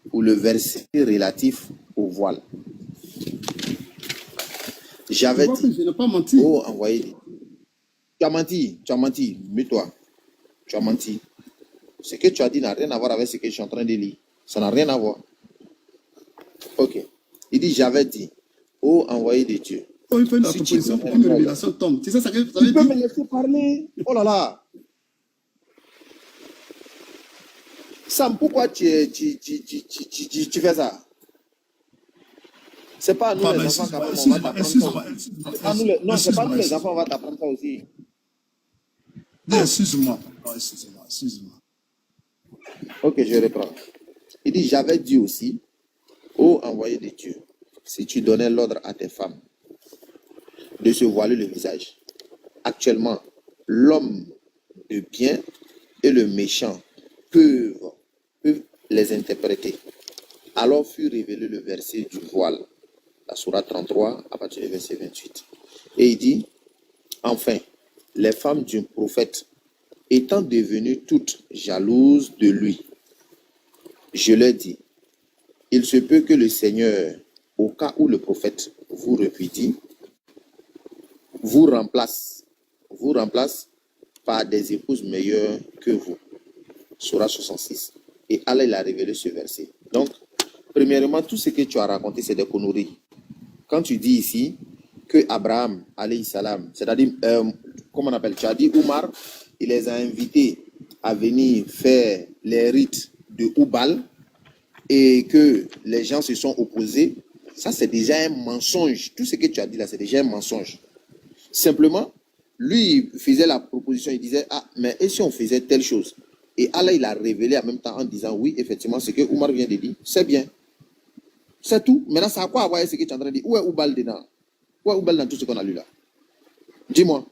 pour le verset relatif au voile. J'avais dit, je n'ai pas menti. Oh, envoyé. Tu as menti, mets-toi. Tu as menti. Ce que tu as dit n'a rien à voir avec ce que je suis en train de lire. Ça n'a rien à voir. Ok. Il dit, j'avais dit, oh, envoyé de Dieu. Oh, il faut une proposition pour qu'une révélation tombe. C'est ça que vous avez dit. Tu peux me laisser parler. Oh là là. Sam, pourquoi tu fais ça? C'est pas à nous les enfants qu'on va t'apprendre ça. Non, c'est pas nous les enfants qu'on va t'apprendre ça aussi. Excuse-moi. Ok, je reprends. Il dit, j'avais dit aussi, ô envoyé de Dieu, si tu donnais l'ordre à tes femmes de se voiler le visage. Actuellement, l'homme de bien et le méchant peuvent les interpréter. Alors fut révélé le verset du voile, la sourate 33, à partir du verset 28. Et il dit, enfin, les femmes du prophète, étant devenues toutes jalouses de lui, je leur dis, il se peut que le Seigneur, au cas où le prophète vous répudie, vous remplace par des épouses meilleures que vous. Sourate 66. Et Allah il a révélé ce verset. Donc, premièrement, tout ce que tu as raconté, c'est des conneries. Quand tu dis ici que Abraham, alayhi salam, c'est-à-dire, comment on appelle, tu as dit Omar, il les a invités à venir faire les rites de Oubal et que les gens se sont opposés. Ça, c'est déjà un mensonge. Tout ce que tu as dit là, c'est déjà un mensonge. Simplement, lui, il faisait la proposition, il disait, ah, mais et si on faisait telle chose? Et Allah, il a révélé en même temps en disant, oui, effectivement, ce que Omar vient de dire, c'est bien. C'est tout. Maintenant, ça a quoi à voir avec ce que tu es en train de dire? Où est Oubal dedans? Où est Oubal dans tout ce qu'on a lu là? Dis-moi.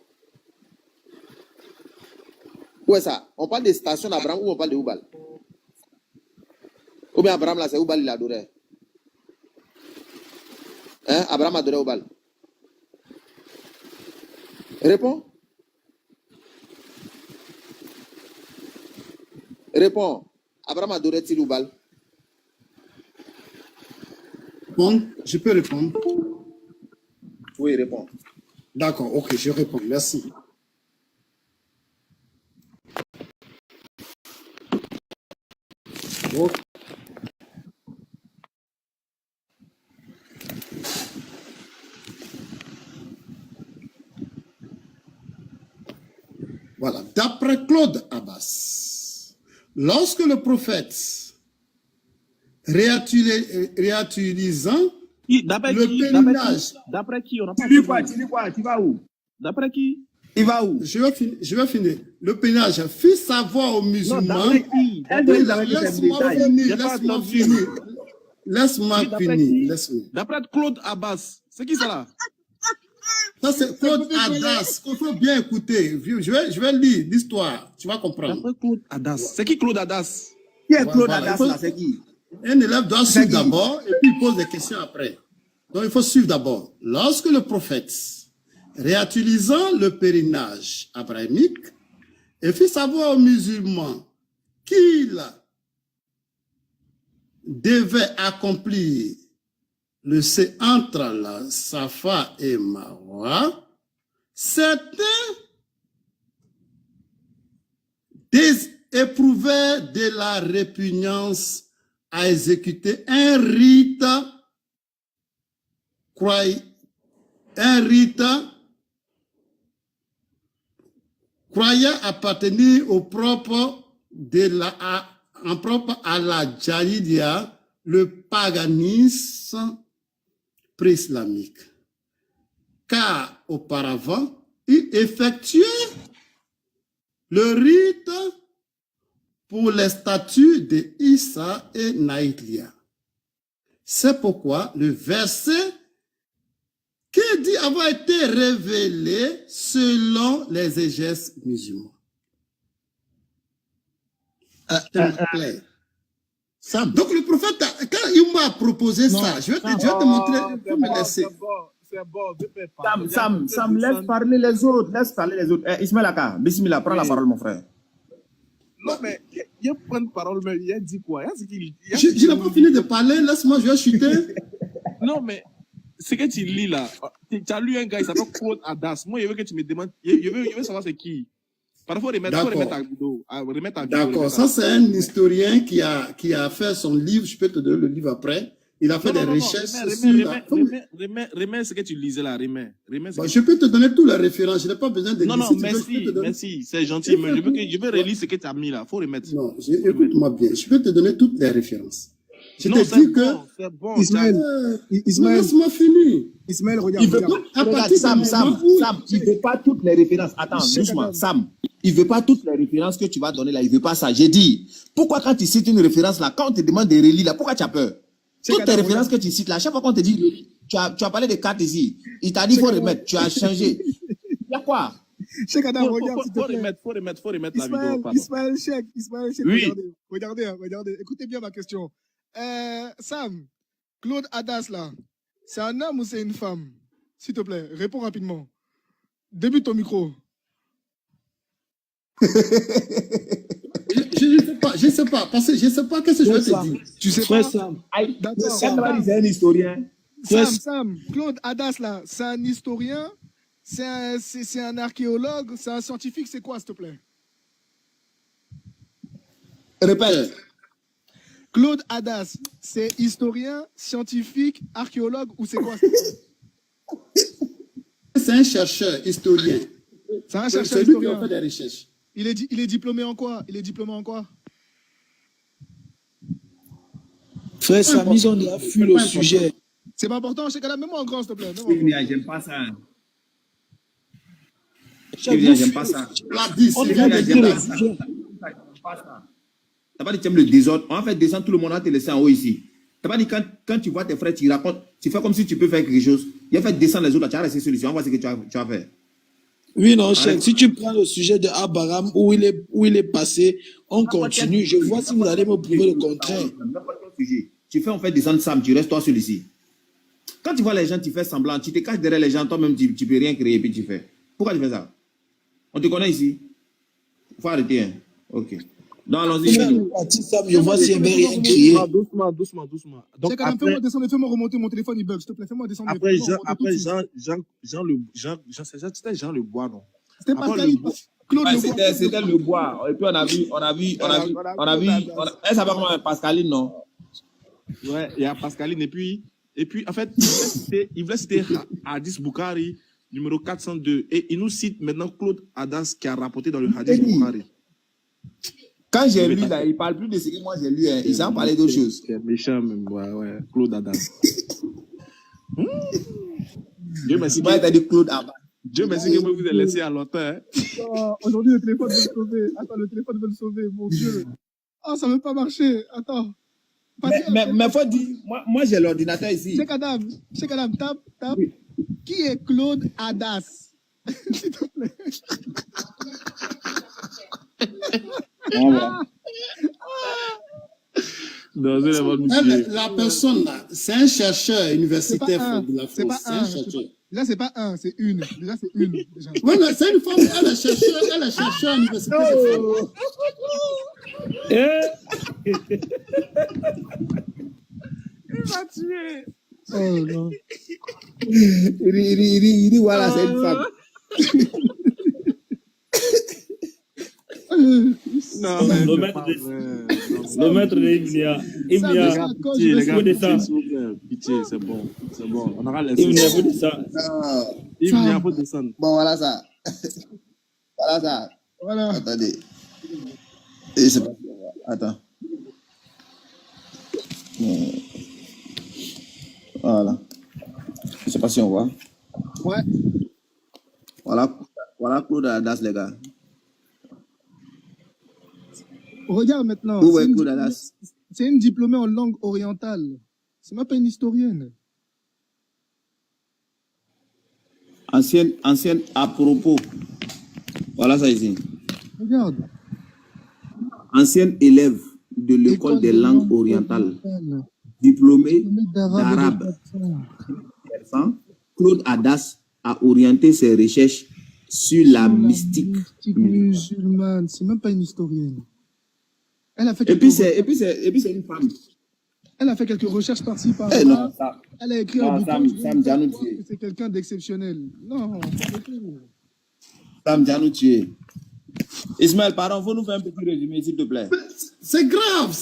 Où est ça? On parle des stations d'Abraham ou on parle de Oubal? Ou bien Abraham là, c'est Oubal, il adorait. Hein? Abraham adorait Oubal. Réponds. Réponds. Abraham adorait-il Oubal? Bon, je peux répondre. Oui, réponds. D'accord, ok, je réponds. Merci. Ok. Voilà, d'après Claude Abbas, lorsque le prophète réutilisant le pèlerinage... D'après qui? On n'a pas Tu dis quoi? Tu vas où? D'après qui? Il va où? Je vais finir. Le pèlerinage fit savoir aux musulmans... Laisse-moi finir. D'après Claude Abbas, c'est qui ça là? Ça, c'est Claude Adas. Il faut bien écouter. Je vais lire l'histoire. Tu vas comprendre. D'après Claude Adas. C'est qui Claude Adas? Qui est Claude Adas là? C'est qui? Un élève doit suivre d'abord et puis il pose des questions après. Donc, il faut suivre d'abord. Lorsque le prophète, réutilisant le pèlerinage abrahamique, et fit savoir aux musulmans qu'il devait accomplir le C entre la Safa et Marwa, certains éprouvaient de la répugnance à exécuter un rite croyant appartenir au propre en propre à la Jahiliya, le paganisme pré-islamique. Car auparavant, il effectuait le rite pour les statues de Issa et Naïlia. C'est pourquoi le verset qui dit avoir été révélé selon les exégètes musulmans. Donc le prophète, quand il m'a proposé ça, je vais te montrer, je vais me laisser. C'est bon, Sam, laisse parler les autres, Ismaël Aka, bismillah, prends la parole, mon frère. Non, mais il prend une parole, mais il a dit quoi? Je n'ai pas fini de parler, laisse-moi, je vais chuter. Non, mais ce que tu lis là, tu as lu un gars, il s'appelle Claude Adas. Moi, je veux que tu me demandes, je veux savoir c'est qui. Parfois, il faut remettre ta vidéo. D'accord, ça c'est un historien qui a fait son livre, je peux te donner le livre après. Il a fait des recherches remets ce que tu lisais là, remets. Je peux te donner toutes les références, je n'ai pas besoin de lire. Non, merci, c'est gentil, mais je veux relire ce que tu as mis là, il faut remettre. Non, écoute-moi bien, je peux te donner toutes les références. Je te dis que... C'est bon. Ismaël, laisse-moi finir. Ismaël, regarde. Sam, il ne veut pas toutes les références. Attends, doucement, Sam. Il ne veut pas toutes les références que tu vas donner là, il ne veut pas ça. J'ai dit, pourquoi quand tu cites une référence là, quand on te demande de relire là, pourquoi tu as peur? Toutes les références que tu cites là, chaque fois qu'on te dit, tu as parlé de cartes ici, il t'a dit qu'il faut remettre, tu as changé. Il y a quoi? Faut remettre la vidéo. Ismaël Cheikh, oui. regardez, écoutez bien ma question. Sam, Claude Adas là, c'est un homme ou c'est une femme? S'il te plaît, réponds rapidement. Débute ton micro. Je sais pas, parce que je sais pas qu'est-ce que je vais te dire. Tu sais pas? Sam. D'accord. C'est un historien. Sam, Claude Adas là, c'est un historien, c'est un archéologue, c'est un scientifique, c'est quoi s'il te plaît? Répète. Claude Adas, c'est historien, scientifique, archéologue ou c'est quoi? C'est un chercheur, historien. C'est un chercheur, c'est lui qui historien. a fait des recherches. Il est diplômé en quoi? Frère Samy, on a fui le sujet. C'est pas important, Cheikh Adam, mets-moi en grand, s'il te plaît. J'aime pas ça. J'aime pas ça. T'as pas dit tu aimes le désordre. On va faire descendre tout le monde, on va te laisser en haut ici. T'as pas dit quand tu vois tes frères, tu racontes, tu fais comme si tu peux faire quelque chose. Il a fait descendre les autres, tu as resté solution. On va voir ce que tu vas faire. Oui, non, chef. Si tu prends le sujet de Abraham, où il est passé, on continue. Je vois si vous allez me prouver le contraire. Tu fais, on fait descendre Sam, tu restes toi celui-ci. Quand tu vois les gens, tu fais semblant, tu te caches derrière les gens, toi-même, tu peux rien créer, puis tu fais. Pourquoi tu fais ça? On te connaît ici? Il faut arrêter, hein. Ok. Non, allons-y. Je vois s'il y avait rien crié. Doucement. Donc, après... Fais-moi remonter mon téléphone, il bug, s'il te plaît. Fais-moi descendre. Après, Jean Lebois, non? C'était Pascal. Claude Lebois. C'était Lebois. Et puis, on a vu. Elle s'appelle comment? Pascaline, non? Ouais, il y a Pascaline. Et puis en fait, il voulait citer Hadith Bukhari, numéro 402. Et il nous cite maintenant Claude Adas qui a rapporté dans le Hadith Bukhari. Quand j'ai lu là, il ne parle plus de ce que moi j'ai lu. Hein. Il s'en parlait d'autres choses. C'est méchant, même. Ouais, Claude Adas. Dieu merci. Moi, t'as dit Claude Adas. Dieu merci que vous avez laissé à longtemps. Hein. Aujourd'hui, le téléphone veut le sauver. Attends, le téléphone veut le sauver, mon Dieu. Oh, ça ne veut pas marcher. Attends. Mais faut dire, moi j'ai l'ordinateur ici. Cheikh Adam, tape. Oui. Qui est Claude Adas? S'il te plaît. La personne là, c'est un chercheur universitaire de la France. C'est un chercheur. Là, c'est pas un, c'est une. Déjà, c'est une. Oui, c'est une femme, elle est chercheur universitaire de France. Il m'a tué. Oh non. Il dit, voilà, c'est une femme. Non, mais le maître de Ivnia. Ivnia, les gars, vous descendez. pitié, c'est bon. C'est bon. On aura laissé. Ivnia, vous descendez. Ivnia, faut descendre. Bon, voilà ça. Voilà ça. Voilà. Attendez. Et c'est pas... Attends. Voilà. Je sais pas si on voit. Ouais. Voilà Claude Adas, les gars. Regarde maintenant. Où est Claude Adas? C'est une diplômée en langue orientale. C'est même pas une historienne. Ancienne à propos. Voilà ça ici. Regarde. Ancienne élève de l'école des langues orientales. Diplômée d'arabe. Claude Adas a orienté ses recherches sur la mystique musulmane. C'est même pas une historienne. Elle a fait et puis c'est une femme. Elle a fait quelques recherches par-ci par-là. Elle a écrit un bouquin. C'est quelqu'un d'exceptionnel. Non, Sam Janouchi. Ismaël, pardon, faut nous faire un petit résumé, s'il te plaît. C'est grave,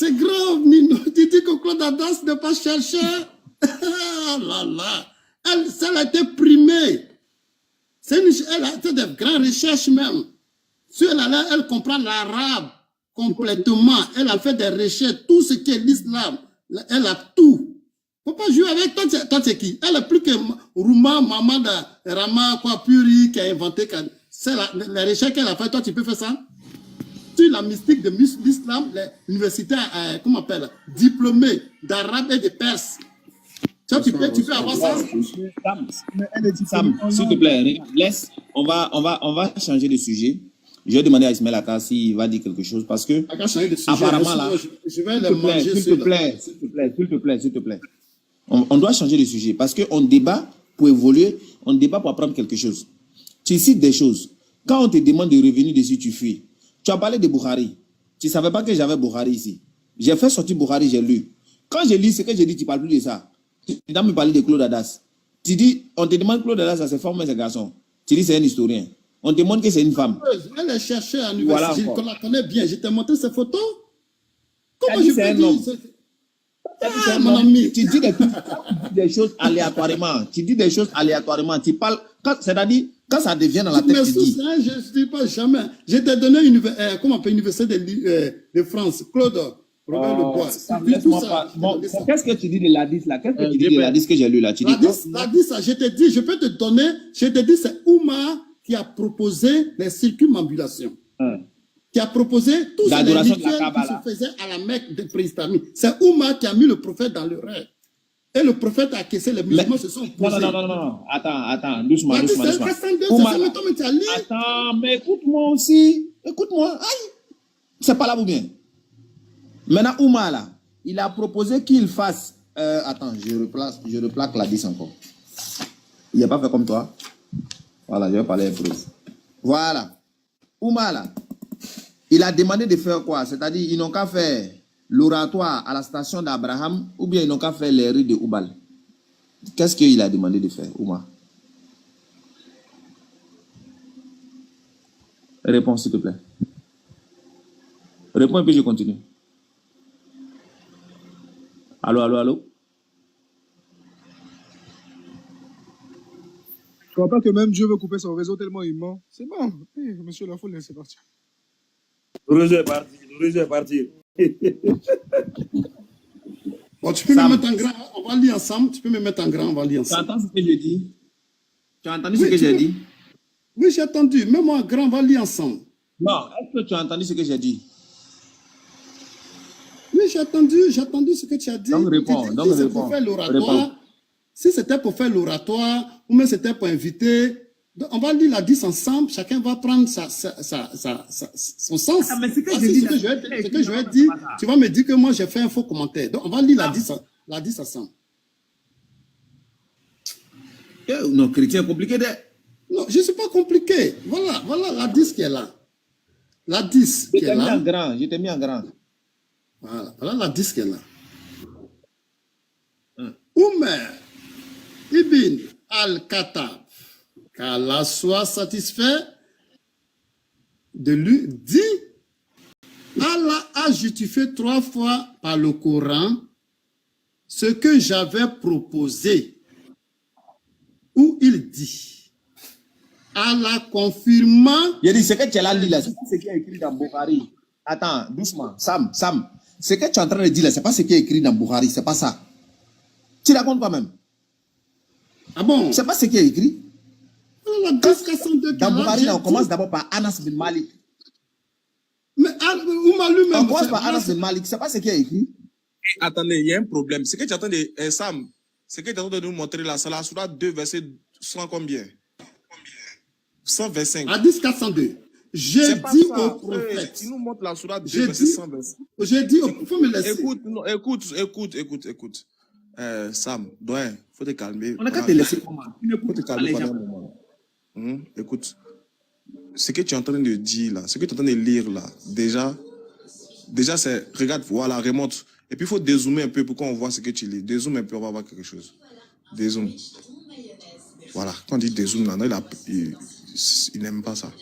Nino. Tu dis que Claude Adas n'est pas chercheur. Ah là là. Elle a été primée. Elle a fait de grandes recherches même. Si elle comprend l'arabe complètement. Elle a fait des recherches. Tout ce qui est l'islam. Elle a tout. Faut pas jouer avec toi. Toi, c'est qui? Elle est plus que Rouma, Mamad, Rama, Puri, qui a inventé. C'est la recherche qu'elle a fait. Toi, tu peux faire ça? Sur la mystique de l'islam, l'université, comment on appelle, diplômée d'arabe et de perse. Tu peux avoir ça? Sam, s'il te plaît, laisse. On va changer de sujet. Je vais demander à Ismaël Aka s'il va dire quelque chose parce que apparemment là, je vais le manger. S'il te plaît. On doit changer de sujet parce qu'on débat pour évoluer, on débat pour apprendre quelque chose. Tu cites des choses. Quand on te demande de revenir dessus, tu fuis. Tu as parlé de Bukhari. Tu ne savais pas que j'avais Bukhari ici. J'ai fait sortir Bukhari, j'ai lu. Quand j'ai lu ce que j'ai dit, tu ne parles plus de ça. Tu dois me parler de Claude Adas. Tu dis, on te demande Claude Adas à ses femmes et ses garçons. Tu dis c'est un historien. On te demande que c'est une femme. Elle est chercheuse à l'université. Voilà, je la connais bien. Je t'ai montré ses photos. Comment je peux dire? Mon ami, tu dis des choses aléatoirement. Tu dis des choses aléatoirement. Tu parles, c'est-à-dire, quand ça devient dans la tête, tu dis. Je ne dis pas jamais. Je t'ai donné l'université de France. Claude Robert Lebois. Bon, qu'est-ce que tu dis de l'Adis là? Qu'est-ce que tu dis de l'Adis que j'ai lu là? Tu dis l'Adis, je te dis, je peux te donner, je te dis, c'est Oumar qui a proposé les circumambulations. Qui a proposé tous les rituels qui se faisaient à la Mecque de préhistorique. C'est Oumar qui a mis le prophète dans le rêve. Et le prophète a caissé, les musulmans se sont opposés. Non. Attends, doucement. Attends, mais écoute-moi aussi. Écoute-moi. Aïe. C'est pas là ou bien. Maintenant, Oumar, là, il a proposé qu'il fasse... attends, je replaque la 10 encore. Il n'a pas fait comme toi. Voilà, je vais parler un peu. Voilà. Oumar, là, il a demandé de faire quoi? C'est-à-dire, ils n'ont qu'à faire l'oratoire à la station d'Abraham ou bien ils n'ont qu'à faire les rues de Oubal. Qu'est-ce qu'il a demandé de faire, Oumar? Réponds, s'il te plaît. Réponds et puis je continue. Allô? Je crois pas que même Dieu veut couper son réseau tellement il ment. C'est bon. Monsieur Lafoule, laissez partir. Le réseau est parti. Bon, tu peux me mettre en grand, on va lire ensemble. Tu peux me mettre en grand, on va lire ensemble. Tu entends ce que je dis? Tu as entendu ce que j'ai dit? Oui, j'ai entendu. Mets-moi en grand, on va lire ensemble. Non, est-ce que tu as entendu ce que j'ai dit? Oui, j'ai entendu ce que tu as dit. Donc réponds. Si c'était pour faire l'oratoire, ou même c'était pour inviter, on va lire la 10 ensemble, chacun va prendre son sens. Mais ce que je vais dire, tu vas me dire que moi j'ai fait un faux commentaire. Donc on va lire la 10 ensemble. Non, chrétien compliqué de... Non, je ne suis pas compliqué. Voilà la 10 qui est là. La 10 qui est là. Je t'ai mis en grand. Voilà la disque là. Oumer Ibn Al-Khattab, qu'Allah soit satisfait de lui, dit: Allah a justifié 3 fois par le Coran ce que j'avais proposé, où il dit, Allah confirmant. Il dit: ce que tu as lu là, c'est pas ce qui est écrit dans Bukhari. Attends, doucement, Sam. Ce que tu es en train de dire là, c'est pas ce qui est écrit dans Bukhari, c'est pas ça. Tu racontes pas même. Ah bon? C'est pas ce qui est écrit. Dans Bukhari, on commence d'abord par Anas bin Malik. Mais lui-même, on commence par Anas bin Malik, c'est pas ce qui est écrit. Attendez, il y a un problème. Ce que tu attends de Sam, ce que tu attends de nous montrer là, c'est la Sourate 2, verset 100 combien? 125. Hadith 402. J'ai dit au prophète. Il nous montre la Sourate 2, verset 125. J'ai dit, il faut me laisser. Écoute. Sam, il faut te calmer. On n'a qu'à te laisser comment? Faut te calmer pendant un moment. Écoute, ce que tu es en train de dire là, ce que tu es en train de lire là, déjà c'est, regarde, voilà, remonte. Et puis il faut dézoomer un peu pour qu'on voit ce que tu lis. Dézoome un peu, on va voir quelque chose. Dézoome. Voilà, quand on dit dézoome là, il n'aime pas ça.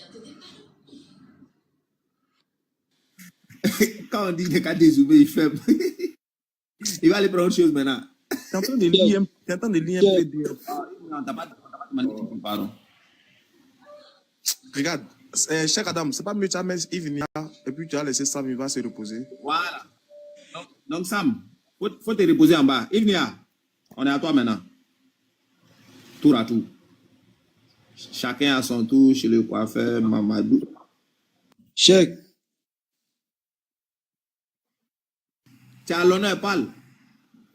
Quand on dit qu'il a dézoomé, il fait. Il va aller prendre autre chose maintenant. Tu es en train de lire un PDF. Non, t'as pas demandé de pardon. Regarde, cher Adam, c'est pas mieux tu as mis Yves et puis tu as laissé Sam, il va se reposer. Voilà. Donc Sam, faut te reposer en bas. Yves, on est à toi maintenant. Tour à tour. Chacun à son tour, chez le coiffeur, Mamadou. Cheikh. Tu as l'honneur, parle.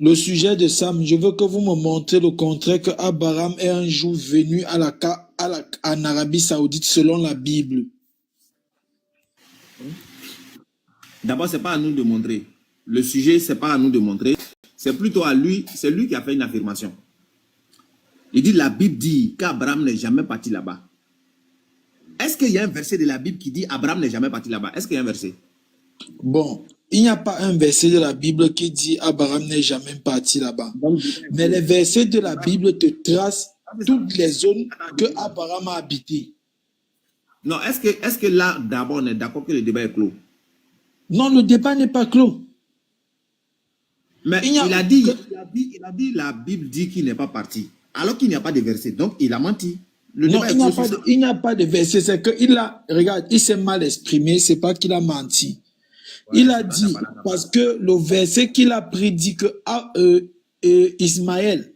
Le sujet de Sam, je veux que vous me montrez le contraire, que Abraham est un jour venu en Arabie Saoudite selon la Bible. D'abord, ce n'est pas à nous de montrer. Le sujet, ce n'est pas à nous de montrer. C'est plutôt à lui, c'est lui qui a fait une affirmation. Il dit, la Bible dit qu'Abraham n'est jamais parti là-bas. Est-ce qu'il y a un verset de la Bible qui dit Abraham n'est jamais parti là-bas? Est-ce qu'il y a un verset? Bon, il n'y a pas un verset de la Bible qui dit Abraham n'est jamais parti là-bas. Mais les versets de la Bible te tracent toutes les zones que Abraham a habitées. Non, est-ce que là, d'abord, on est d'accord que le débat est clos? Non, le débat n'est pas clos. Mais il a dit, la Bible dit qu'il n'est pas parti, alors qu'il n'y a pas de verset. Donc, il a menti. Non, il n'y a pas de verset. C'est qu'il a, regarde, il s'est mal exprimé, c'est pas qu'il a menti. Ouais, il a dit, parce que le verset qu'il a pris dit que Ismaël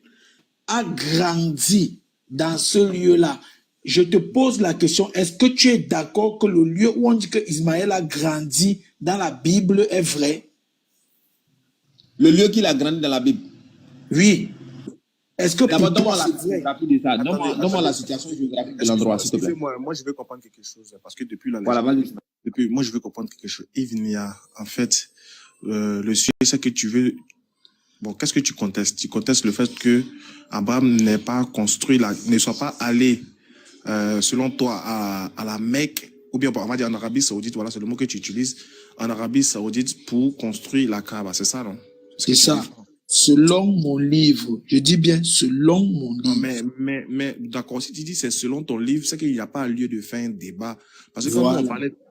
a grandi dans ce lieu-là. Je te pose la question, est-ce que tu es d'accord que le lieu où on dit que Ismaël a grandi dans la Bible est vrai? Le lieu qu'il a grandi dans la Bible? Oui. Est-ce que d'abord, donne-moi la situation géographique de l'endroit, s'il te plaît. Moi, je veux comprendre quelque chose, parce que depuis la voilà, moi, je veux comprendre quelque chose. Yves Nia, en fait, le sujet, c'est que tu veux... Bon, qu'est-ce que tu contestes? Tu contestes le fait que Abraham n'ait pas construit, ne soit pas allé, selon toi, à la Mecque, ou bien, on va dire en Arabie Saoudite, voilà, c'est le mot que tu utilises, en Arabie Saoudite pour construire la Kaaba, c'est ça, non? C'est ça. Selon mon livre, je dis bien selon mon livre. Non, mais d'accord, si tu dis c'est selon ton livre, c'est qu'il n'y a pas lieu de faire un débat. Parce que, voilà.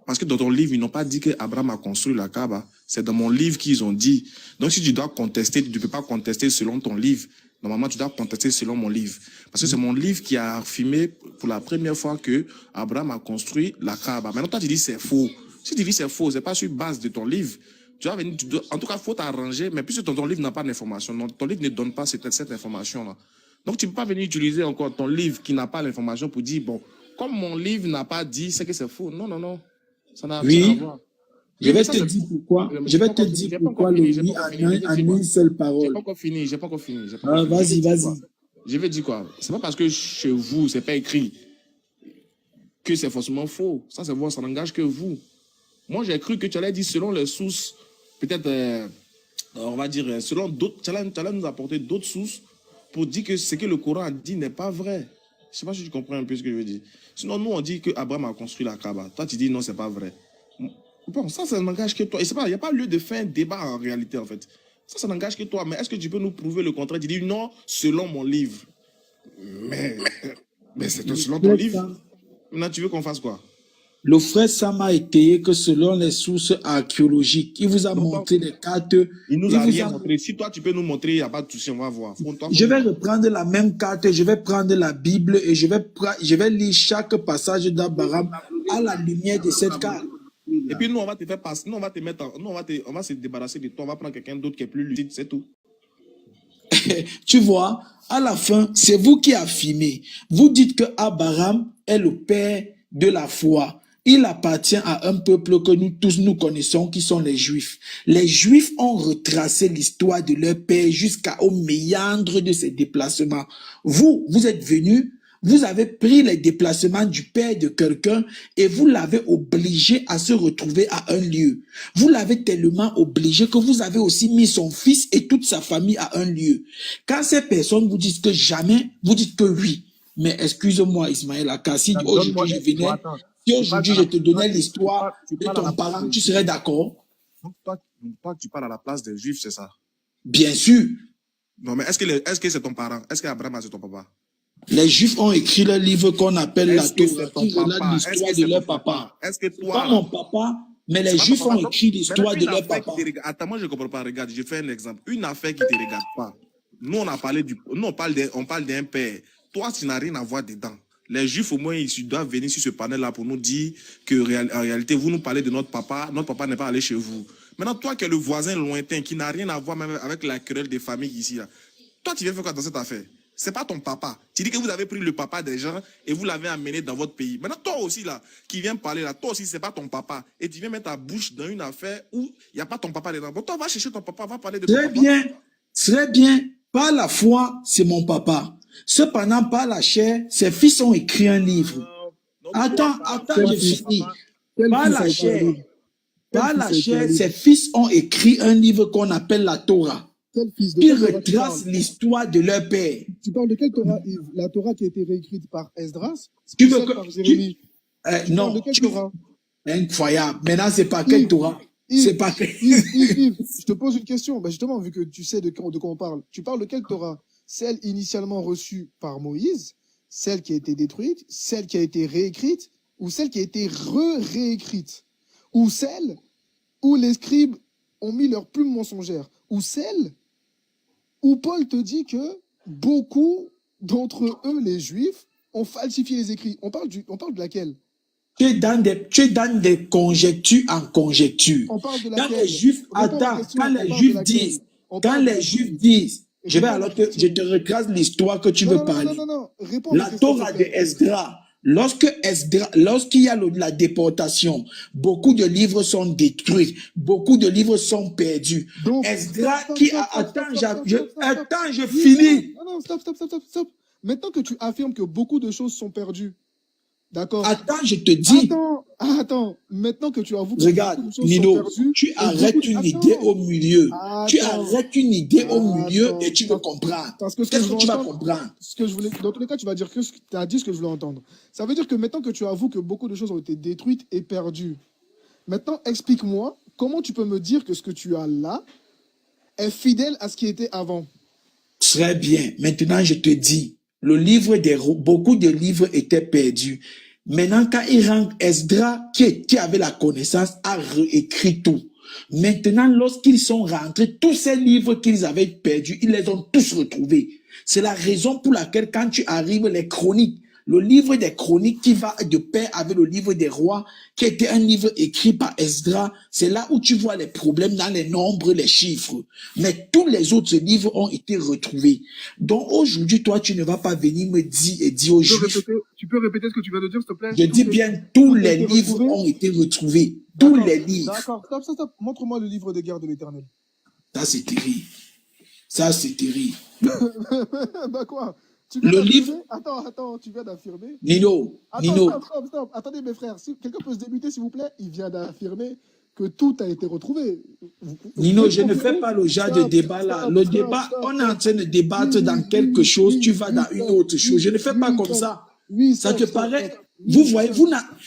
Parce que dans ton livre, ils n'ont pas dit qu'Abraham a construit la Kaaba. C'est dans mon livre qu'ils ont dit. Donc si tu dois contester, tu ne peux pas contester selon ton livre. Normalement, tu dois contester selon mon livre. Parce que c'est mon livre qui a affirmé pour la première fois que Abraham a construit la Kaaba. Maintenant, toi, tu dis c'est faux. Si tu dis c'est faux, c'est pas sur base de ton livre. En tout cas, il faut t'arranger, mais puisque ton livre n'a pas d'information, ton livre ne donne pas cette information-là. Donc, tu ne peux pas venir utiliser encore ton livre qui n'a pas l'information pour dire, bon, comme mon livre n'a pas dit, c'est que c'est faux. Non. Ça n'a rien à voir. Je vais te dire pourquoi. Je vais te dire pourquoi le oui en une seule parole. J'ai pas encore fini. Vas-y. Je vais dire quoi? C'est pas parce que chez vous, c'est pas écrit que c'est forcément faux. Ça n'engage que vous. Moi, j'ai cru que tu allais dire selon les sources, peut-être, on va dire, selon d'autres, tu allais nous apporter d'autres sources pour dire que ce que le Coran a dit n'est pas vrai. Je ne sais pas si tu comprends un peu ce que je veux dire. Sinon, nous, on dit qu'Abraham a construit la Kaaba. Toi, tu dis non, ce n'est pas vrai. Bon, ça n'engage que toi. Et c'est pas, il n'y a pas lieu de faire un débat en réalité, en fait. Ça n'engage que toi. Mais est-ce que tu peux nous prouver le contraire? Tu dis non, selon mon livre. Mais c'est selon ton livre. Maintenant, tu veux qu'on fasse quoi? Le frère Sam a étayé que selon les sources archéologiques, il vous a montré les cartes. Il nous a rien montré. Si toi, tu peux nous montrer, il n'y a pas de souci, on va voir. Je vais reprendre la même carte, je vais prendre la Bible et je vais lire chaque passage d'Abraham à la lumière de cette carte. Et puis nous, on va te faire passer, nous, on va te mettre, on va se débarrasser de toi, on va prendre quelqu'un d'autre qui est plus lucide, c'est tout. Tu vois, à la fin, c'est vous qui affirmez. Vous dites que Abraham est le père de la foi. Il appartient à un peuple que nous tous nous connaissons, qui sont les Juifs. Les Juifs ont retracé l'histoire de leur père jusqu'au méandre de ses déplacements. Vous êtes venus, vous avez pris les déplacements du père de quelqu'un et vous l'avez obligé à se retrouver à un lieu. Vous l'avez tellement obligé que vous avez aussi mis son fils et toute sa famille à un lieu. Quand ces personnes vous disent que jamais, vous dites que oui. Mais excuse-moi, Ismaël Aka, si aujourd'hui je venais... Si aujourd'hui je te donnais l'histoire de ton parent, tu serais d'accord? Donc toi, tu parles à la place des Juifs, c'est ça? Bien sûr. Non, mais est-ce que c'est ton parent? Est-ce qu'Abraham c'est ton papa? Les Juifs ont écrit le livre qu'on appelle la Torah, qui relate l'histoire de leur papa. Est-ce que toi... Pas mon papa, mais les Juifs ont écrit l'histoire de leur papa. Attends, moi je ne comprends pas. Regarde, je fais un exemple. Une affaire qui ne te regarde pas. Nous, on parle d'un père. Toi, tu n'as rien à voir dedans. Les Juifs, au moins, ils doivent venir sur ce panel-là pour nous dire que, en réalité, vous nous parlez de notre papa n'est pas allé chez vous. Maintenant, toi qui es le voisin lointain, qui n'a rien à voir même avec la querelle des familles ici, là, toi, tu viens faire quoi dans cette affaire? C'est pas ton papa. Tu dis que vous avez pris le papa des gens et vous l'avez amené dans votre pays. Maintenant, toi aussi, là, qui viens parler là, toi aussi, c'est pas ton papa. Et tu viens mettre ta bouche dans une affaire où il n'y a pas ton papa dedans. Bon, toi, va chercher ton papa, va parler de ton papa. Très bien. Par la foi, c'est mon papa. Cependant, par la chair, ses fils ont écrit un livre. Attends, je finis. Par la chair, ses fils ont écrit un livre qu'on appelle la Torah. Qui retrace l'histoire de leur père. Tu parles de quelle Torah, Yves? La Torah qui a été réécrite par Esdras? Tu veux que... par Jérémie? Non. De quelle Torah? Incroyable. Maintenant, c'est pas quelle Torah. C'est pas quelle... Yves, je te pose une question. Ben justement, vu que tu sais de quoi on parle, tu parles de quelle Torah? Celle initialement reçue par Moïse, celle qui a été détruite, celle qui a été réécrite, ou celle qui a été réécrite, ou celle où les scribes ont mis leurs plumes mensongères, ou celle où Paul te dit que beaucoup d'entre eux, les Juifs, ont falsifié les écrits. On parle de laquelle? Tu es dans des conjectures en conjecture. On parle de Quand laquelle? les Juifs, attends, quand les Juifs disent, je te retrace l'histoire que tu veux parler. La Torah de Esdras, lorsqu'il y a la déportation, beaucoup de livres sont détruits, beaucoup de livres sont perdus. Esdras qui a... Attends, je finis. Non, stop. Maintenant que tu affirmes que beaucoup de choses sont perdues, d'accord? Attends, je te dis. Attends. Maintenant que tu avoues que regarde, beaucoup de choses Nino, sont perdues, tu arrêtes une idée au milieu. Tu arrêtes une idée au milieu et tu veux comprendre. Qu'est-ce que tu vas comprendre? Dans tous les cas, tu vas dire que tu as dit ce que je voulais entendre. Ça veut dire que maintenant que tu avoues que beaucoup de choses ont été détruites et perdues, maintenant, explique-moi comment tu peux me dire que ce que tu as là est fidèle à ce qui était avant. Très bien. Maintenant, je te dis, beaucoup de livres étaient perdus. Maintenant, quand il rentre, Esdras, qui avait la connaissance, a réécrit tout. Maintenant, lorsqu'ils sont rentrés, tous ces livres qu'ils avaient perdus, ils les ont tous retrouvés. C'est la raison pour laquelle, quand tu arrives, les chroniques, le livre des chroniques qui va de pair avec le livre des rois, qui était un livre écrit par Esdras, c'est là où tu vois les problèmes dans les nombres, les chiffres. Mais tous les autres livres ont été retrouvés. Donc aujourd'hui, toi, tu ne vas pas venir me dire aux Juifs. Tu peux répéter ce que tu viens de dire, s'il te plaît? Je dis bien, tous les livres ont été retrouvés. Tous les livres. D'accord, stop. Montre-moi le livre des guerres de l'Éternel. Ça, c'est terrible. Ça, c'est terrible. Bah quoi? Le livre... Attends, tu viens d'affirmer... Nino. Stop. Attendez, mes frères, si quelqu'un peut se débuter, s'il vous plaît. Il vient d'affirmer que tout a été retrouvé. Nino, je ne fais pas le genre de débat là. Le débat, on est en train de débattre dans quelque chose, tu vas dans une autre chose. Je ne fais pas comme ça. Ça te paraît... Vous voyez,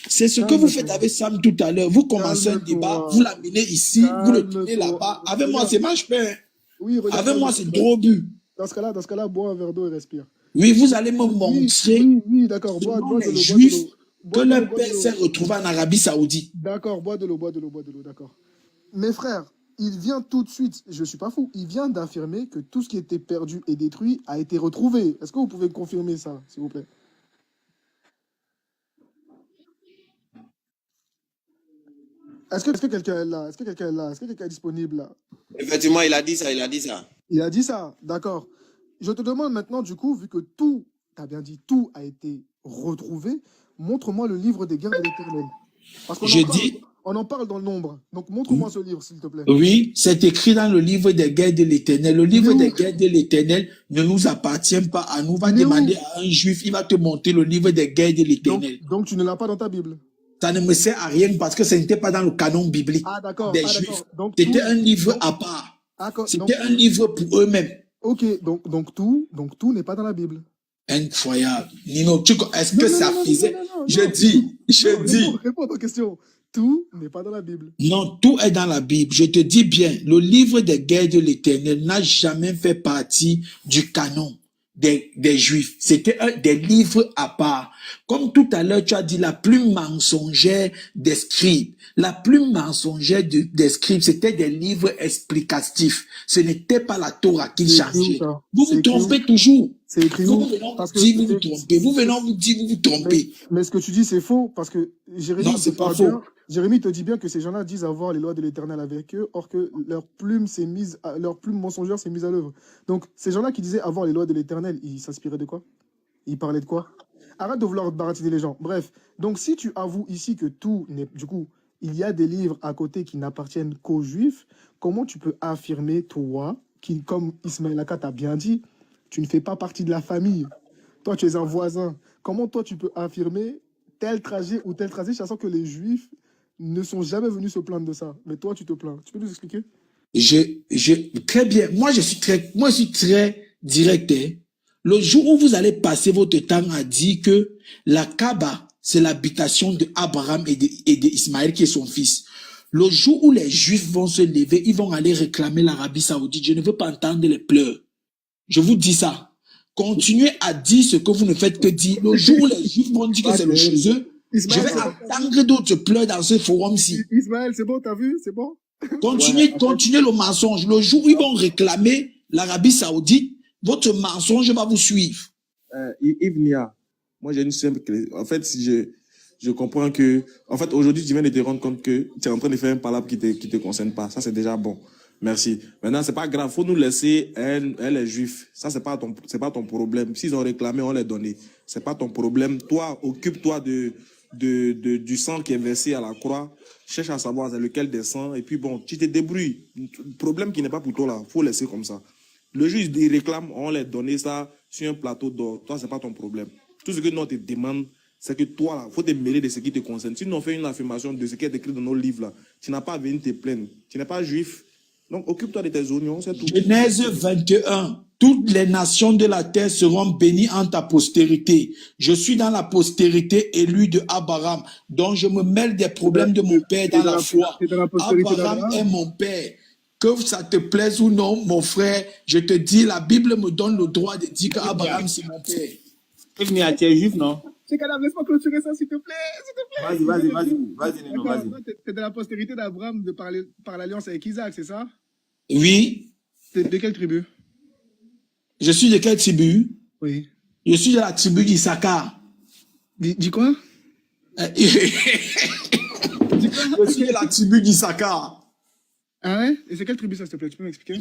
c'est ce que vous faites avec Sam tout à l'heure. Vous commencez un débat, vous l'amenez ici, vous le tenez là-bas. Avec moi, c'est marche pain. Oui, regarde, avec moi, c'est gros but. Dans ce cas-là, bois un verre d'eau et respire. Oui, vous allez me montrer oui, d'accord. Bois les de l'eau, Juifs que bois de leur l'eau, père s'est retrouvé en Arabie Saoudite. D'accord, bois de l'eau, d'accord. Mes frères, il vient tout de suite, je ne suis pas fou, il vient d'affirmer que tout ce qui était perdu et détruit a été retrouvé. Est-ce que vous pouvez confirmer ça, s'il vous plaît? Est-ce que quelqu'un est là? Est-ce que quelqu'un est disponible là? Effectivement, il a dit ça. Il a dit ça, d'accord. Je te demande maintenant, du coup, vu que tout, tu as bien dit, tout a été retrouvé, montre-moi le livre des guerres de l'Éternel. Parce qu'on on en parle dans le nombre. Donc, montre-moi ce livre, s'il te plaît. Oui, c'est écrit dans le livre des guerres de l'Éternel. Le livre des guerres de l'Éternel ne nous appartient pas à nous. Va demander à un juif, il va te montrer le livre des guerres de l'Éternel. Donc, tu ne l'as pas dans ta Bible? Ça ne me sert à rien parce que ce n'était pas dans le canon biblique des Juifs. C'était un livre à part. C'était un livre pour eux-mêmes. Ok, donc tout n'est pas dans la Bible. Incroyable. Nino, est-ce que ça faisait... Je dis. Réponds à ta question. Tout n'est pas dans la Bible. Non, tout est dans la Bible. Je te dis bien, le livre des guerres de l'Éternel n'a jamais fait partie du canon des Juifs. C'était des livres à part. Comme tout à l'heure, tu as dit la plus mensongère des scribes. La plus mensongère des scribes, c'était des livres explicatifs. Ce n'était pas la Torah qu'ils changeaient. Vous vous trompez toujours. C'est écrit où? Parce que vous vous trompez. Vous venez vous dire vous vous trompez. Mais ce que tu dis, c'est faux. Parce que non, c'est pas faux. Jérémie te dit bien que ces gens-là disent avoir les lois de l'Éternel avec eux, or que leur plume mensongère s'est mise à l'œuvre. Donc, ces gens-là qui disaient avoir les lois de l'Éternel, ils s'inspiraient de quoi? Ils parlaient de quoi? Arrête de vouloir baratiner les gens. Bref, donc si tu avoues ici que tout n'est... Du coup, il y a des livres à côté qui n'appartiennent qu'aux Juifs, comment tu peux affirmer, toi, qui, comme Ismaël Aka t'a bien dit, tu ne fais pas partie de la famille. Toi, tu es un voisin. Comment toi, tu peux affirmer tel trajet ou tel trajet, sachant que les Juifs ne sont jamais venus se plaindre de ça? Mais toi, tu te plains. Tu peux nous expliquer? Très bien. Moi, je suis très direct. Hein. Le jour où vous allez passer votre temps à dire que la Kaaba, c'est l'habitation d'Abraham et d'Ismaël qui est son fils. Le jour où les Juifs vont se lever, ils vont aller réclamer l'Arabie Saoudite. Je ne veux pas entendre les pleurs. Je vous dis ça. Continuez à dire ce que vous ne faites que dire. Le jour où les Juifs vont dire que c'est le chez eux, je vais entendre d'autres pleurs dans ce forum-ci. Ismaël, c'est bon, t'as vu? C'est bon? Continuez le mensonge. Le jour où ils vont réclamer l'Arabie Saoudite, votre mensonge va vous suivre. Yves Nia, moi j'ai une simple question. En fait, si je comprends que... En fait, aujourd'hui, tu viens de te rendre compte que tu es en train de faire un palabre qui te concerne pas. Ça, c'est déjà bon. Merci. Maintenant, c'est pas grave. Faut nous laisser les Juifs. Ça, c'est pas ton problème. S'ils ont réclamé, on les donné. C'est pas ton problème. Toi, occupe-toi du sang qui est versé à la croix. Cherche à savoir c'est lequel des sangs. Et puis bon, tu te débrouilles. Le problème qui n'est pas pour toi là, faut laisser comme ça. Le juge, il réclame, on les donné ça sur un plateau d'or. Toi, c'est pas ton problème. Tout ce que nous, on te demande, c'est que toi, là, faut te mêler de ce qui te concerne. Si nous, on fait une affirmation de ce qui est écrit dans nos livres, là, tu n'as pas à venir te plaindre. Tu n'es pas juif. Donc, occupe-toi de tes oignons, c'est tout. Genèse 21. Toutes les nations de la terre seront bénies en ta postérité. Je suis dans la postérité élue de Abraham, dont je me mêle des problèmes de mon père dans la foi. Abraham est mon père. Que ça te plaise ou non, mon frère, je te dis, la Bible me donne le droit de dire qu'Abraham, c'est mon père. Tu es juif, non? C'est qu'elle laisse-moi clôturer ça, s'il te plaît. Vas-y, Nino, vas-y. T'es de la postérité d'Abraham par l'alliance avec Isaac, c'est ça? Oui. T'es de quelle tribu? Je suis de quelle tribu? Oui. Je suis de la tribu d'Issachar. Dis quoi? Je suis de la tribu d'Issachar. Ah ouais? Et c'est quelle tribu ça, s'il te plaît? Tu peux m'expliquer?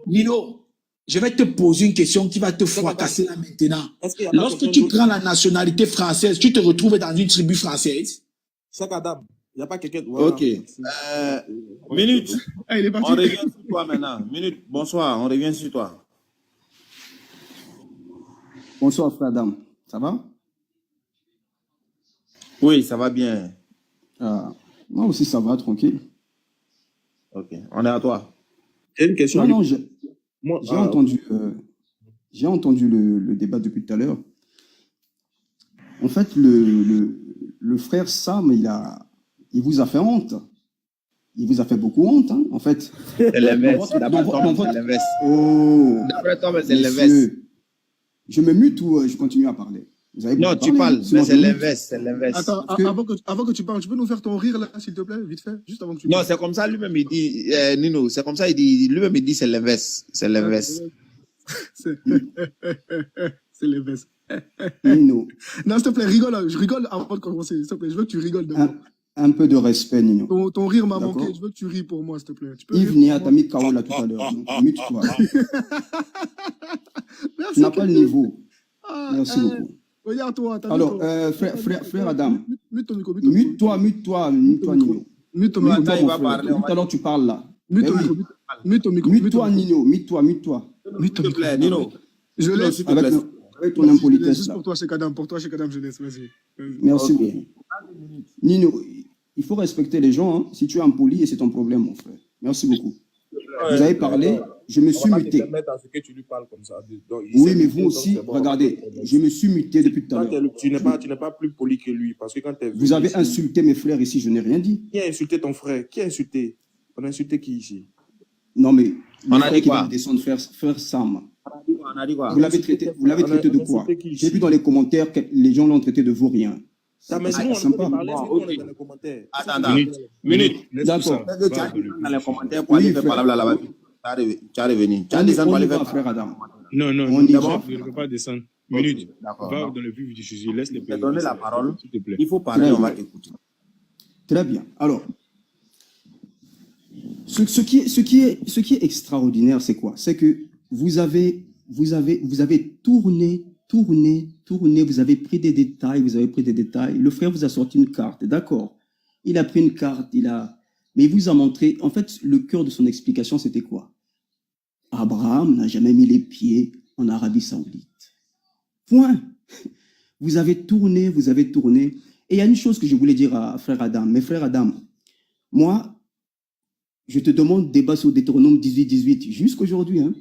Nino, je vais te poser une question qui va te fracasser là maintenant. Lorsque tu prends la nationalité française, tu te retrouves dans une tribu française? Chaque Adam, il n'y a pas quelqu'un... Voilà. Ok. Minute. Ah, il est parti. On revient sur toi maintenant. Minute. Bonsoir, on revient sur toi. Bonsoir, frère Adam. Ça va? Oui, ça va bien. Moi aussi, ça va, tranquille. Ok, on est à toi. J'ai une question. Non, j'ai entendu le débat depuis tout à l'heure. En fait, le frère Sam, il vous a fait honte. Il vous a fait beaucoup honte, hein, en fait. C'est l'inverse. D'après Tom, c'est l'inverse. Oh, D'après Tom, c'est messieurs, l'inverse. je me mute ou je continue à parler? Vous avez Non, beaucoup tu parlé, parles, sinon mais je c'est me mute. l'inverse, c'est l'inverse. Attends, Parce que- avant que tu parles, tu peux nous faire ton rire là, s'il te plaît, vite fait, juste avant que tu Non, parles. c'est comme ça, lui-même, il dit, Nino, c'est comme ça, il dit, lui-même, il dit, c'est l'inverse. C'est l'inverse. C'est c'est les vestes. Nino, Non, s'il te plaît, rigole. Je rigole avant de commencer. S'il te plaît, je veux que tu rigoles d'abord. un peu de respect, Nino. Ton rire m'a D'accord. manqué. Je veux que tu ris pour moi, s'il te plaît. Tu peux Yves rire Nia pour t'a moi? mis KO là tout à l'heure. Donc, mute-toi. Tu Merci. n'as pas le niveau. Ah, Merci beaucoup. regarde-toi. t'as mis Alors, ton- frère Adam, Mute ton micro. Mute ton micro. mute-toi, Nino. Mute ton Mute-toi, micro. Attends, il mon va frère. parler, on Tout va à l'heure, tu parles là. Mute Eh ton oui. micro. Mute ton micro. Mute-toi, Nino. Mute-toi. Mute ton S'il te micro. plaît, Nino. Je Nino, laisse. s'il te plaît. Avec ton Vas-y, je laisse impolitesse juste là. pour toi, chez Kadam. Pour toi, chez Kadam, je laisse. Vas-y. Vas-y. Merci Ok. beaucoup. Nino, il faut respecter les gens. Hein. Si tu es impoli, c'est ton problème, mon frère. Merci beaucoup. Vous avez parlé, je me suis On va te muté. permettre à ce que tu lui parles comme ça. Donc, il Oui, s'est mais muté, vous donc aussi, c'est bon. regardez, je me suis muté depuis tout à Quand l'heure. tu n'es pas plus poli que lui, parce que quand tu es Vous avez insulté mes frères ici, je n'ai rien dit. Qui a insulté ton frère? Qui a insulté? On a insulté qui ici? Non, mais On le a frère dit qui quoi? va descendre, frère Sam. On a dit quoi? Vous l'avez traité de quoi? J'ai vu dans les commentaires que les gens l'ont traité de vaurien. Ça, mais C'est sinon, pas on peut sympa. parler, Bon, sinon on ok. est dans les commentaires. Attends. Minute. D'accord. Tu as dit dans les commentaires pour aller Oui, faire frère. parler là-bas. Tu es revenu. Tu as dit ça pour On y aller va, faire frère Adam. Non, On y va. je ne peux pas descendre. Minute. D'accord. Va non. dans le vif du sujet. Laisse les Je t'ai donné la parole. s'il te plaît. Il faut parler, Très on va bien. t'écouter. Très bien. Alors, ce qui est extraordinaire, c'est quoi? C'est que vous avez tourné, vous avez pris des détails, Le frère vous a sorti une carte, d'accord? Il a pris une carte, mais il vous a montré, en fait, le cœur de son explication, c'était quoi? Abraham n'a jamais mis les pieds en Arabie Saoudite. Point. Vous avez tourné. Et il y a une chose que je voulais dire à frère Adam. Mais frère Adam, moi, je te demande débat sur Deutéronome 18 jusqu'aujourd'hui. Hein.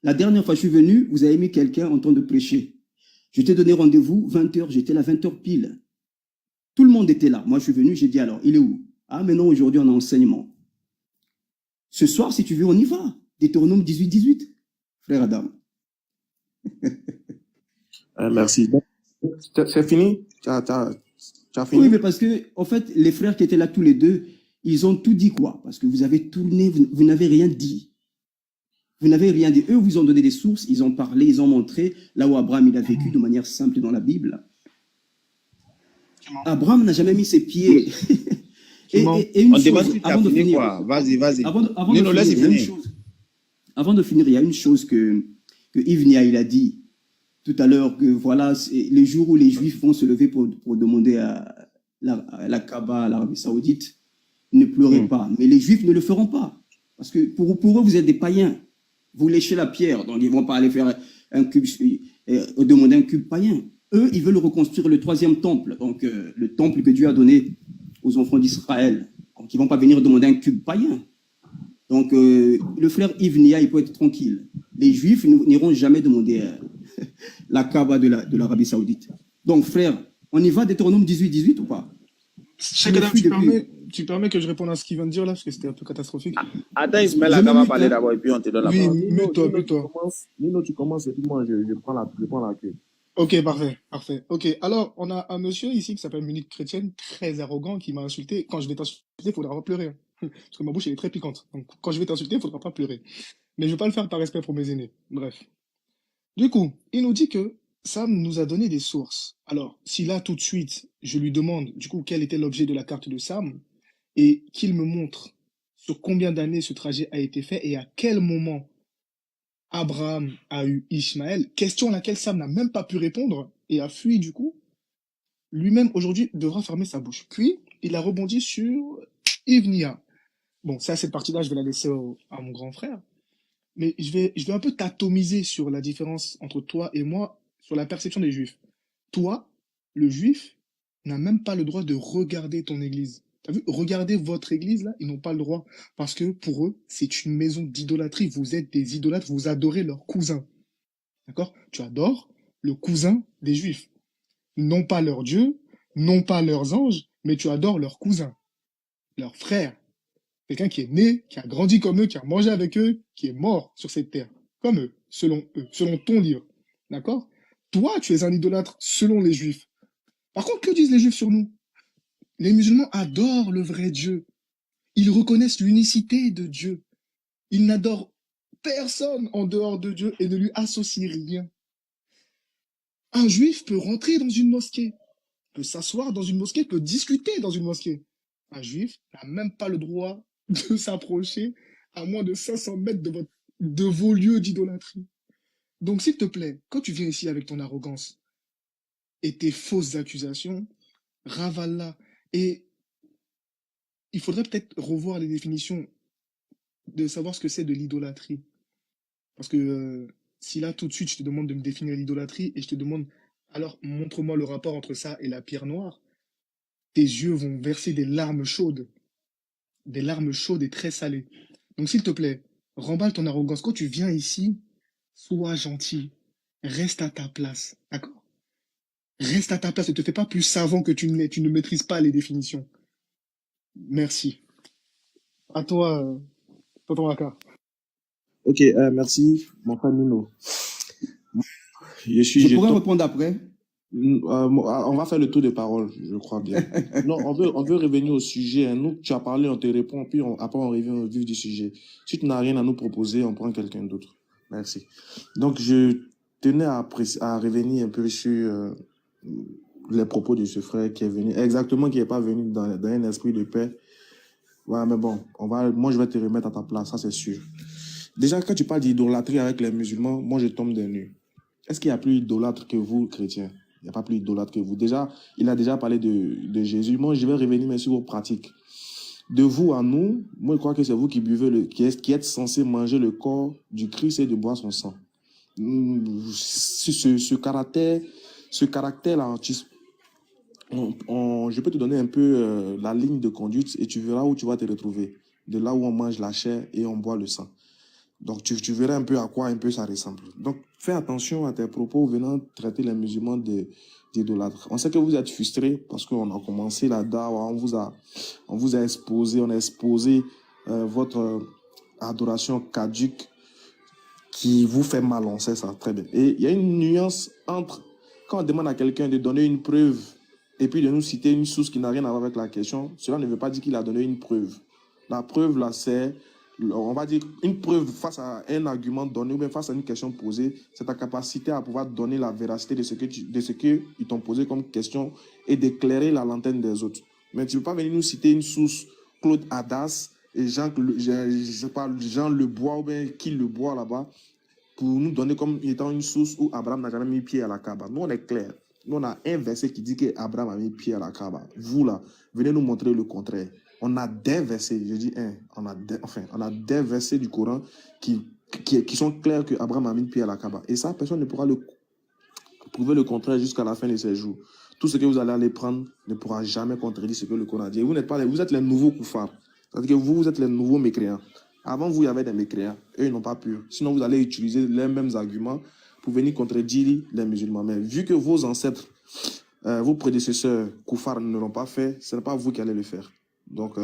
La dernière fois que je suis venu, vous avez mis quelqu'un en train de prêcher. Je t'ai donné rendez-vous 20h, j'étais là 20h pile. Tout le monde était là. Moi, je suis venu, j'ai dit alors, il est où? Ah, mais non, aujourd'hui, on a enseignement. Ce soir, si tu veux, on y va. Deutéronome 18, frère Adam. Merci. C'est fini? Tu as fini? Oui, mais parce que, en fait, les frères qui étaient là tous les deux, ils ont tout dit quoi? Parce que vous avez tourné, vous n'avez rien dit. Vous n'avez rien dit. Eux vous ont donné des sources, ils ont parlé, ils ont montré là où Abraham il a vécu de manière simple dans la Bible. Abraham n'a jamais mis ses pieds. Et une On demande chose, si tu as avant de fini finir, quoi. Vas-y. avant Nino, de laisse finir, il y a une finir. chose. Avant de finir, il y a une chose que Yves Nia, il a dit tout à l'heure, que voilà, c'est le jour où les Juifs vont se lever pour demander à la Kaaba, à l'Arabie Saoudite, ne pleurez pas. Mais les Juifs ne le feront pas. Parce que pour eux, vous êtes des païens. Vous léchez la pierre, donc ils ne vont pas aller faire un cube, demander un cube païen. Eux, ils veulent reconstruire le 3e temple, donc le temple que Dieu a donné aux enfants d'Israël. Donc ils ne vont pas venir demander un cube païen. Donc le frère Yves Nia, il peut être tranquille. Les Juifs n'iront jamais demander la Kaaba de l'Arabie Saoudite. Donc frère, on y va Deutéronome 18 ou pas? Shekadam, tu permets que je réponde à ce qu'il vient de dire là, parce que c'était un peu catastrophique. Attends, Ismaël, Je on me va mute, parler hein. d'abord et puis on te donne la Oui, parole. mute-toi. Nino, tu commences et puis moi, je prends la queue. Ok, parfait. Ok, alors, on a un monsieur ici qui s'appelle Minute Chrétienne, très arrogant, qui m'a insulté. Quand je vais t'insulter, il faudra pas pleurer. Hein. Parce que ma bouche, elle est très piquante. Donc, quand je vais t'insulter, il faudra pas pleurer. Mais je vais pas le faire par respect pour mes aînés. Bref. Du coup, il nous dit que Sam nous a donné des sources. Alors, si là, tout de suite, je lui demande, du coup, quel était l'objet de la carte de Sam, et qu'il me montre sur combien d'années ce trajet a été fait, et à quel moment Abraham a eu Ishmaël, question à laquelle Sam n'a même pas pu répondre, et a fui du coup, lui-même aujourd'hui devra fermer sa bouche. Puis, il a rebondi sur Yves Nia. Bon, ça, cette partie-là, je vais la laisser à mon grand frère. Mais je vais un peu t'atomiser sur la différence entre toi et moi, sur la perception des Juifs. Toi, le Juif, n'a même pas le droit de regarder ton église. T'as vu, regardez votre église, là, ils n'ont pas le droit. Parce que pour eux, c'est une maison d'idolâtrie. Vous êtes des idolâtres, vous adorez leur cousin. D'accord? Tu adores le cousin des Juifs. non pas leur Dieu, non pas leurs anges, mais tu adores leurs cousins, leurs frères. Quelqu'un qui est né, qui a grandi comme eux, qui a mangé avec eux, qui est mort sur cette terre, comme eux, selon ton livre. D'accord? Toi, tu es un idolâtre selon les Juifs. Par contre, que disent les Juifs sur nous? Les musulmans adorent le vrai Dieu. Ils reconnaissent l'unicité de Dieu. Ils n'adorent personne en dehors de Dieu et ne lui associent rien. Un juif peut rentrer dans une mosquée, peut s'asseoir dans une mosquée, peut discuter dans une mosquée. Un juif n'a même pas le droit de s'approcher à moins de 500 mètres de vos lieux d'idolâtrie. Donc, s'il te plaît, quand tu viens ici avec ton arrogance et tes fausses accusations, ravale-la. Et il faudrait peut-être revoir les définitions de savoir ce que c'est de l'idolâtrie. Parce que si là, tout de suite, je te demande de me définir l'idolâtrie et je te demande, alors montre-moi le rapport entre ça et la pierre noire, tes yeux vont verser des larmes chaudes et très salées. Donc, s'il te plaît, remballe ton arrogance. Quand tu viens ici, sois gentil. Reste à ta place. D'accord? Reste à ta place. Ne te fais pas plus savant que tu ne l'es. Tu ne maîtrises pas les définitions. Merci. À toi, tonton Aka. Ok, merci, mon frère Nuno. Je pourrais répondre après. On va faire le tour des paroles, je crois bien. Non, on veut revenir au sujet. Nous, tu as parlé, on te répond, puis après on revient au vif du sujet. Si tu n'as rien à nous proposer, on prend quelqu'un d'autre. Merci. Donc, je tenais à revenir un peu sur les propos de ce frère qui est venu, exactement, qui n'est pas venu dans un esprit de paix. Ouais, mais bon, moi, je vais te remettre à ta place, ça c'est sûr. Déjà, quand tu parles d'idolâtrie avec les musulmans, moi, je tombe des nues. Est-ce qu'il y a plus idolâtre que vous, chrétiens? Il n'y a pas plus idolâtre que vous. Déjà, il a déjà parlé de Jésus. Moi, je vais revenir mais sur vos pratiques. De vous à nous, moi, je crois que c'est vous qui buvez, qui êtes censé manger le corps du Christ et de boire son sang. Ce caractère-là, je peux te donner un peu la ligne de conduite et tu verras où tu vas te retrouver. De là où on mange la chair et on boit le sang. Donc, tu verras un peu à quoi un peu ça ressemble. Donc, fais attention à tes propos venant traiter les musulmans d'idolâtres. On sait que vous êtes frustrés parce qu'on a commencé la dawa, on vous a exposé, on a exposé votre adoration caduque qui vous fait mal, on sait ça très bien. Et il y a une nuance entre quand on demande à quelqu'un de donner une preuve et puis de nous citer une source qui n'a rien à voir avec la question, cela ne veut pas dire qu'il a donné une preuve. La preuve, là, c'est, on va dire, une preuve face à un argument donné ou bien face à une question posée, c'est ta capacité à pouvoir donner la véracité de ce qu'ils t'ont posé comme question et d'éclairer la lanterne des autres. Mais tu ne peux pas venir nous citer une source, Claude Hadas et Jean Lebois ou bien qui le boit là-bas, pour nous donner comme étant une source où Abraham n'a jamais mis pied à la Kaaba. Nous, on est clair. Nous, on a un verset qui dit qu'Abraham a mis pied à la Kaaba. Vous, là, venez nous montrer le contraire. On a des versets, je dis on a des versets du Coran qui sont clairs qu'Abraham a mis pied à la Kaaba. Et ça, personne ne pourra prouver le contraire jusqu'à la fin de ses jours. Tout ce que vous allez aller prendre ne pourra jamais contredire ce que le Coran dit. Vous êtes les nouveaux koufars. C'est-à-dire que vous êtes les nouveaux mécréants. Avant, vous, il y avait des mécréants. Eux, ils n'ont pas pu. Sinon, vous allez utiliser les mêmes arguments pour venir contredire les musulmans. Mais vu que vos ancêtres, vos prédécesseurs koufars ne l'ont pas fait, ce n'est pas vous qui allez le faire. Donc,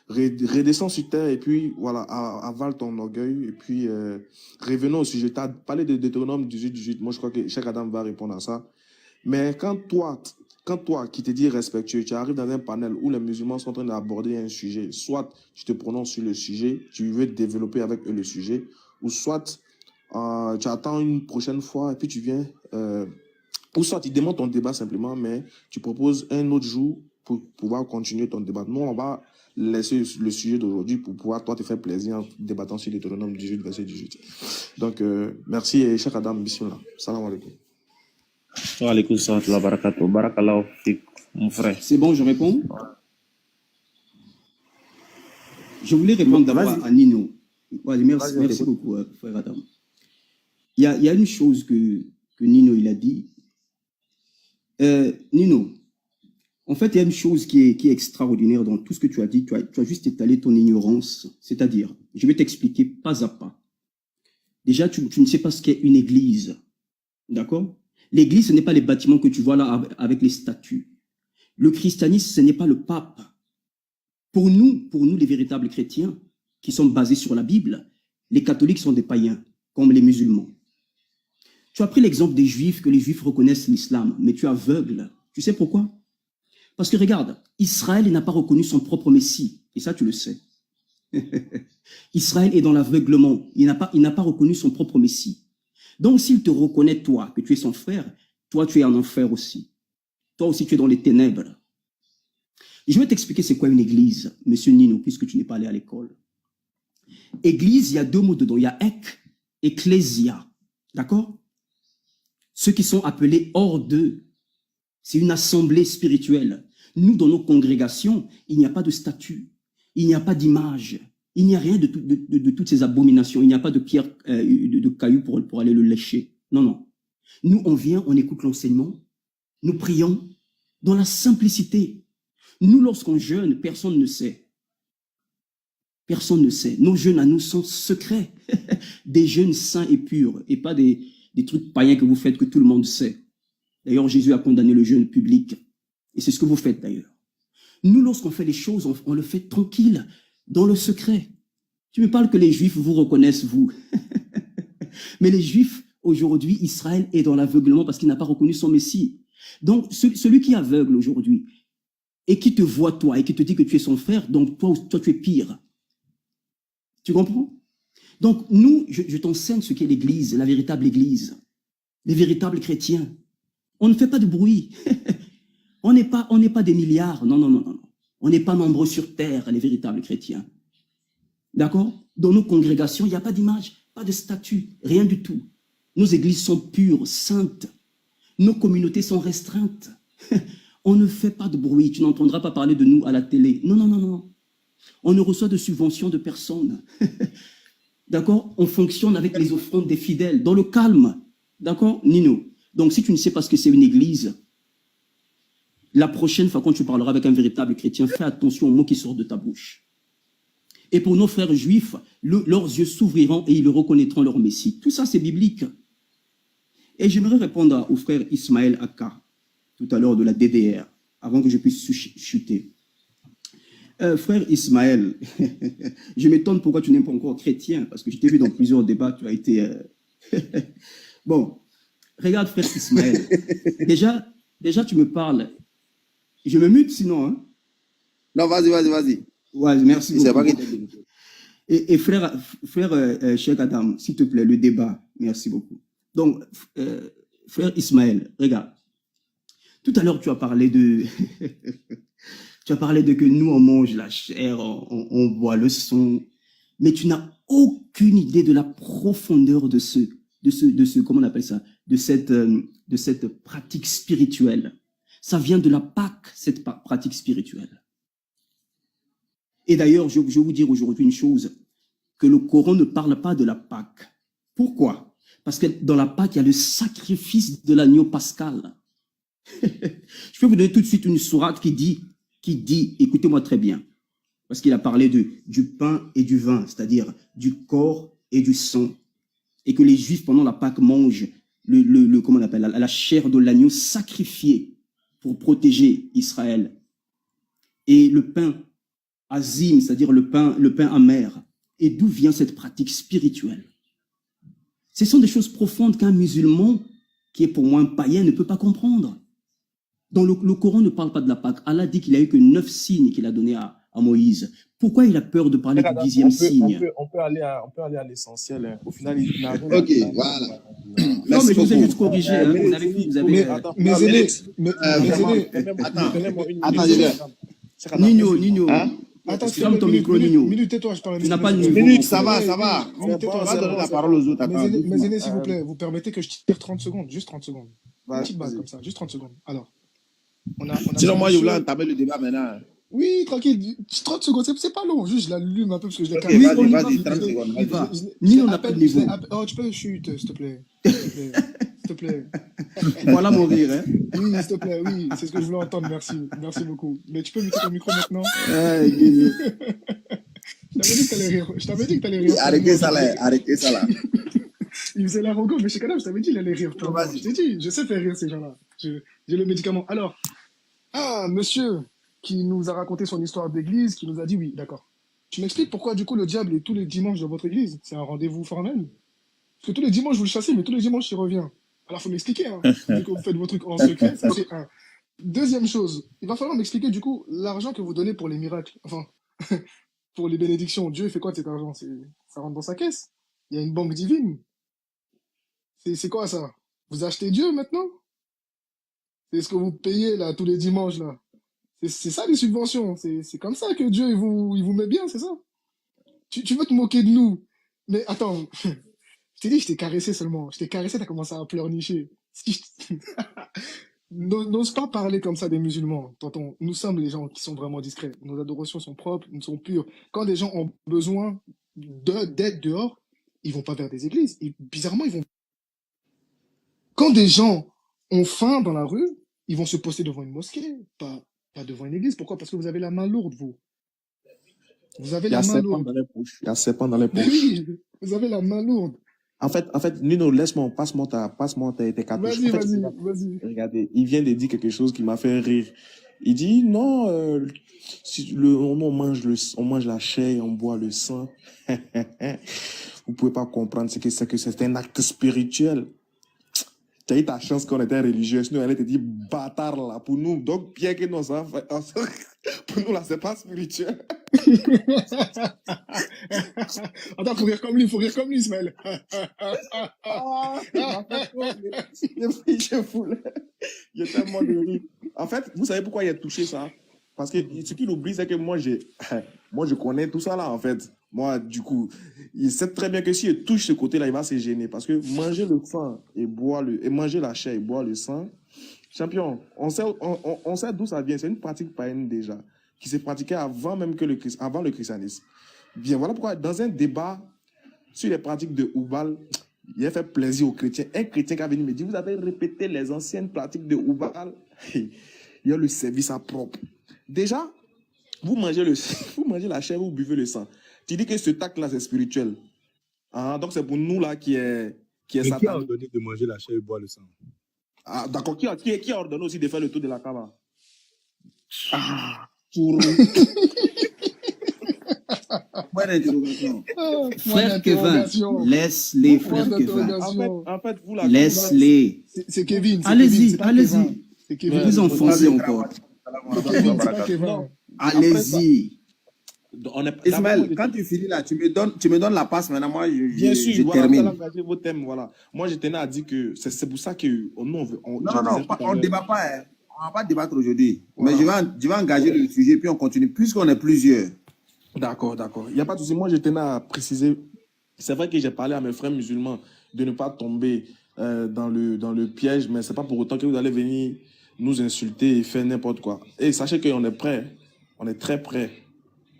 redescends sur terre et puis, voilà, avale ton orgueil. Et puis, revenons au sujet. Tu as parlé de Deutéronome 18. Moi, je crois que chaque Adam va répondre à ça. Mais quand toi, qui te dis respectueux, tu arrives dans un panel où les musulmans sont en train d'aborder un sujet, soit tu te prononces sur le sujet, tu veux développer avec eux le sujet, ou soit tu attends une prochaine fois et puis tu viens, ou soit tu demandes ton débat simplement, mais tu proposes un autre jour pour pouvoir continuer ton débat. Nous, on va laisser le sujet d'aujourd'hui pour pouvoir, toi, te faire plaisir en débattant sur Deutéronome 18, verset 18. Donc, merci et Cheikh Adam, bismillah. Salam alaikum. C'est bon, je réponds. Je voulais répondre d'abord à Nino. Ouais, merci beaucoup, frère Adam. Il y a une chose que Nino il a dit. Nino, en fait, il y a une chose qui est extraordinaire dans tout ce que tu as dit. Tu as juste étalé ton ignorance. C'est-à-dire, je vais t'expliquer pas à pas. Déjà, tu ne sais pas ce qu'est une église. D'accord? L'église, ce n'est pas les bâtiments que tu vois là avec les statues. Le christianisme, ce n'est pas le pape. Pour nous, les véritables chrétiens, qui sont basés sur la Bible, les catholiques sont des païens, comme les musulmans. Tu as pris l'exemple des juifs, que les juifs reconnaissent l'islam, mais tu es aveugle. Tu sais pourquoi? Parce que regarde, Israël n'a pas reconnu son propre Messie, et ça tu le sais. Israël est dans l'aveuglement, il n'a pas reconnu son propre Messie. Donc s'il te reconnaît toi, que tu es son frère, toi tu es en enfer aussi. Toi aussi tu es dans les ténèbres. Je vais t'expliquer c'est quoi une église, monsieur Nino, puisque tu n'es pas allé à l'école. Église, il y a deux mots dedans, il y a ek, ecclésia, d'accord? Ceux qui sont appelés hors d'eux, c'est une assemblée spirituelle. Nous, dans nos congrégations, il n'y a pas de statut, il n'y a pas d'image, il n'y a rien de toutes ces abominations, il n'y a pas de pierre, de cailloux pour aller le lécher. Non, non. Nous, on vient, on écoute l'enseignement, nous prions dans la simplicité. Nous, lorsqu'on jeûne, personne ne sait. Personne ne sait. Nos jeûnes à nous sont secrets. Des jeûnes saints et purs, et pas des trucs païens que vous faites que tout le monde sait. D'ailleurs, Jésus a condamné le jeûne public. Et c'est ce que vous faites d'ailleurs. Nous, lorsqu'on fait les choses, on le fait tranquille, dans le secret. Tu me parles que les Juifs vous reconnaissent, vous. Mais les Juifs, aujourd'hui, Israël est dans l'aveuglement parce qu'il n'a pas reconnu son Messie. Donc, celui qui est aveugle aujourd'hui, et qui te voit toi, et qui te dit que tu es son frère, donc toi tu es pire. Tu comprends? Donc, nous, je t'enseigne ce qu'est l'Église, la véritable Église, les véritables chrétiens. On ne fait pas de bruit. On n'est pas des milliards. Non, non, non, non. On n'est pas nombreux sur terre, les véritables chrétiens. D'accord? Dans nos congrégations, il n'y a pas d'image, pas de statut, rien du tout. Nos églises sont pures, saintes. Nos communautés sont restreintes. On ne fait pas de bruit. Tu n'entendras pas parler de nous à la télé. Non, non, non, non. On ne reçoit de subventions de personne. D'accord? On fonctionne avec les offrandes des fidèles, dans le calme. D'accord, Nino? Donc, si tu ne sais pas ce que c'est une église, la prochaine fois quand tu parleras avec un véritable chrétien, fais attention aux mots qui sortent de ta bouche. Et pour nos frères juifs, leurs yeux s'ouvriront et ils reconnaîtront leur Messie. Tout ça, c'est biblique. Et j'aimerais répondre au frère Ismaël Aka, tout à l'heure de la DDR, avant que je puisse chuter. Frère Ismaël, je m'étonne pourquoi tu n'es pas encore chrétien, parce que je t'ai vu dans plusieurs débats, tu as été... Bon, regarde frère Ismaël, déjà tu me parles, je me mute sinon, hein? Non, vas-y. Ouais, merci beaucoup. Et frère Cheikh Adam, s'il te plaît, le débat, merci beaucoup. Donc, frère Ismaël, regarde, tout à l'heure tu as parlé de... Tu as parlé de que nous, on mange la chair, on boit le sang, mais tu n'as aucune idée de la profondeur de ce comment on appelle ça, de cette pratique spirituelle. Ça vient de la Pâque, cette pratique spirituelle. Et d'ailleurs, je vais vous dire aujourd'hui une chose, que le Coran ne parle pas de la Pâque. Pourquoi? Parce que dans la Pâque, il y a le sacrifice de l'agneau pascal. Je peux vous donner tout de suite une sourate qui dit, écoutez-moi très bien, parce qu'il a parlé du pain et du vin, c'est-à-dire du corps et du sang, et que les Juifs, pendant la Pâque, mangent comment on appelle, la chair de l'agneau sacrifié pour protéger Israël. Et le pain azim, c'est-à-dire le pain amer. Et d'où vient cette pratique spirituelle? Ce sont des choses profondes qu'un musulman, qui est pour moi un païen, ne peut pas comprendre. Donc le Coran ne parle pas de la Pâque. Allah dit qu'il a eu que 9 signes qu'il a donnés à Moïse. Pourquoi il a peur de parler du 10e signe? On peut aller à l'essentiel. Hein. Au final, il n'a rien. Ok, voilà. Non, mais je vous ai juste corrigé. Hein. Vous avez vu, vous avez... Nino. Attends, ferme ton micro, Nino. Minute, tais-toi, je parle. Tu n'as pas de niveau. Minute, ça va. Minute, tais-toi, On va donner la parole aux autres. Mes aînés, s'il vous plaît, vous permettez que je tire 30 secondes, juste 30 secondes. Une petite base comme ça, juste 30 secondes. Alors, on a sinon, moi, je voulais entamer le débat maintenant. Oui, tranquille, 30 secondes, c'est pas long, juste je l'allume un peu parce que je l'ai calmé. Vas-y, 30 secondes. Nino n'a pas de niveau. Oh, tu peux chuter, s'il te plaît. S'il te plaît. Voilà mon rire, hein. Oui, s'il te plaît, oui, c'est ce que je voulais entendre, merci. Merci beaucoup. Mais tu peux muter ton micro maintenant? Je t'avais dit que t'allais rire. Arrêtez ça là. Il faisait l'arrogant, mais chez Kadam, je t'avais dit, il allait rire. Je t'ai dit, je sais faire rire ces gens-là. J'ai le médicament. Alors, monsieur qui nous a raconté son histoire d'église, qui nous a dit, oui, d'accord. Tu m'expliques pourquoi, du coup, le diable est tous les dimanches dans votre église? C'est un rendez-vous formel? Parce que tous les dimanches, vous le chassez, mais tous les dimanches, il revient. Alors, il faut m'expliquer, hein. Vu que vous faites vos trucs en secret, ça c'est un. Deuxième chose, il va falloir m'expliquer, du coup, l'argent que vous donnez pour les miracles. Enfin, pour les bénédictions. Dieu, il fait quoi de cet argent? Ça rentre dans sa caisse. Il y a une banque divine. C'est quoi ça? Vous achetez Dieu maintenant? C'est ce que vous payez là tous les dimanches là. C'est ça les subventions. C'est comme ça que Dieu il vous met bien, c'est ça? Tu veux te moquer de nous? Mais attends, je t'ai dit, je t'ai caressé seulement. Je t'ai caressé, t'as commencé à pleurnicher. N'ose pas parler comme ça des musulmans, tonton. Nous sommes les gens qui sont vraiment discrets. Nos adorations sont propres, nous sont pures. Quand des gens ont besoin d'aide dehors, ils vont pas vers des églises. Bizarrement, ils vont. Quand des gens ont faim dans la rue, ils vont se poster devant une mosquée, pas devant une église. Pourquoi? Parce que vous avez la main lourde, vous. Vous avez la main lourde. Il y a serpent dans les poches. Oui, vous avez la main lourde. En fait, Nino, laisse-moi, passe-moi tes cartouches. Vas-y. Regardez, il vient de dire quelque chose qui m'a fait rire. Il dit, non, on mange la chair et on boit le sang. Vous pouvez pas comprendre ce que c'est, que c'est un acte spirituel. Tu as eu ta chance qu'on était religieux, sinon elle te dit bâtard là pour nous. Donc, bien que nous, ça, pour nous là, c'est pas spirituel. Attends, faut rire comme lui, Ismaël. J'ai tellement de rire. En fait, vous savez pourquoi il a touché ça? Parce que ce qu'il oublie, c'est que moi, je connais tout ça là, en fait. Moi, du coup, il sait très bien que s'il touche ce côté-là, il va se gêner. Parce que manger le sang et manger la chair et boire le sang, champion, on sait d'où ça vient. C'est une pratique païenne déjà, qui s'est pratiquée avant même que avant le christianisme. Bien, voilà pourquoi, dans un débat sur les pratiques de Oubal, il a fait plaisir aux chrétiens. Un chrétien qui a venu me dire, vous avez répété les anciennes pratiques de Oubal. Il y a le service à propre. Déjà, vous mangez la chair, vous buvez le sang. Tu dis que ce tact-là, c'est spirituel. Ah, donc c'est pour nous là qui est Satan. Qui a ordonné de manger la chair et boire le sang? Ah, d'accord. Qui a ordonné aussi de faire le tour de la cava? Point d'interrogation. Frère Kevin, laisse-les, frère Kevin. En fait, vous laisse-les. C'est Kevin. Allez-y. C'est Kevin. Vous enfoncez encore. Allez-y. Ismaël, quand tu finis là, tu me donnes la passe maintenant. Moi, bien sûr, je voilà, termine. vous allez engager vos thèmes, voilà. Moi, je tenais à dire que c'est pour ça que on ne débat pas. Hein. On va pas débattre aujourd'hui. Voilà. Mais je vais engager le sujet puis on continue puisqu'on est plusieurs. D'accord. Il n'y a pas de souci. Moi, je tenais à préciser. C'est vrai que j'ai parlé à mes frères musulmans de ne pas tomber dans le piège, mais c'est pas pour autant que vous allez venir nous insulter et faire n'importe quoi. Et sachez qu'on est prêts. On est très prêts.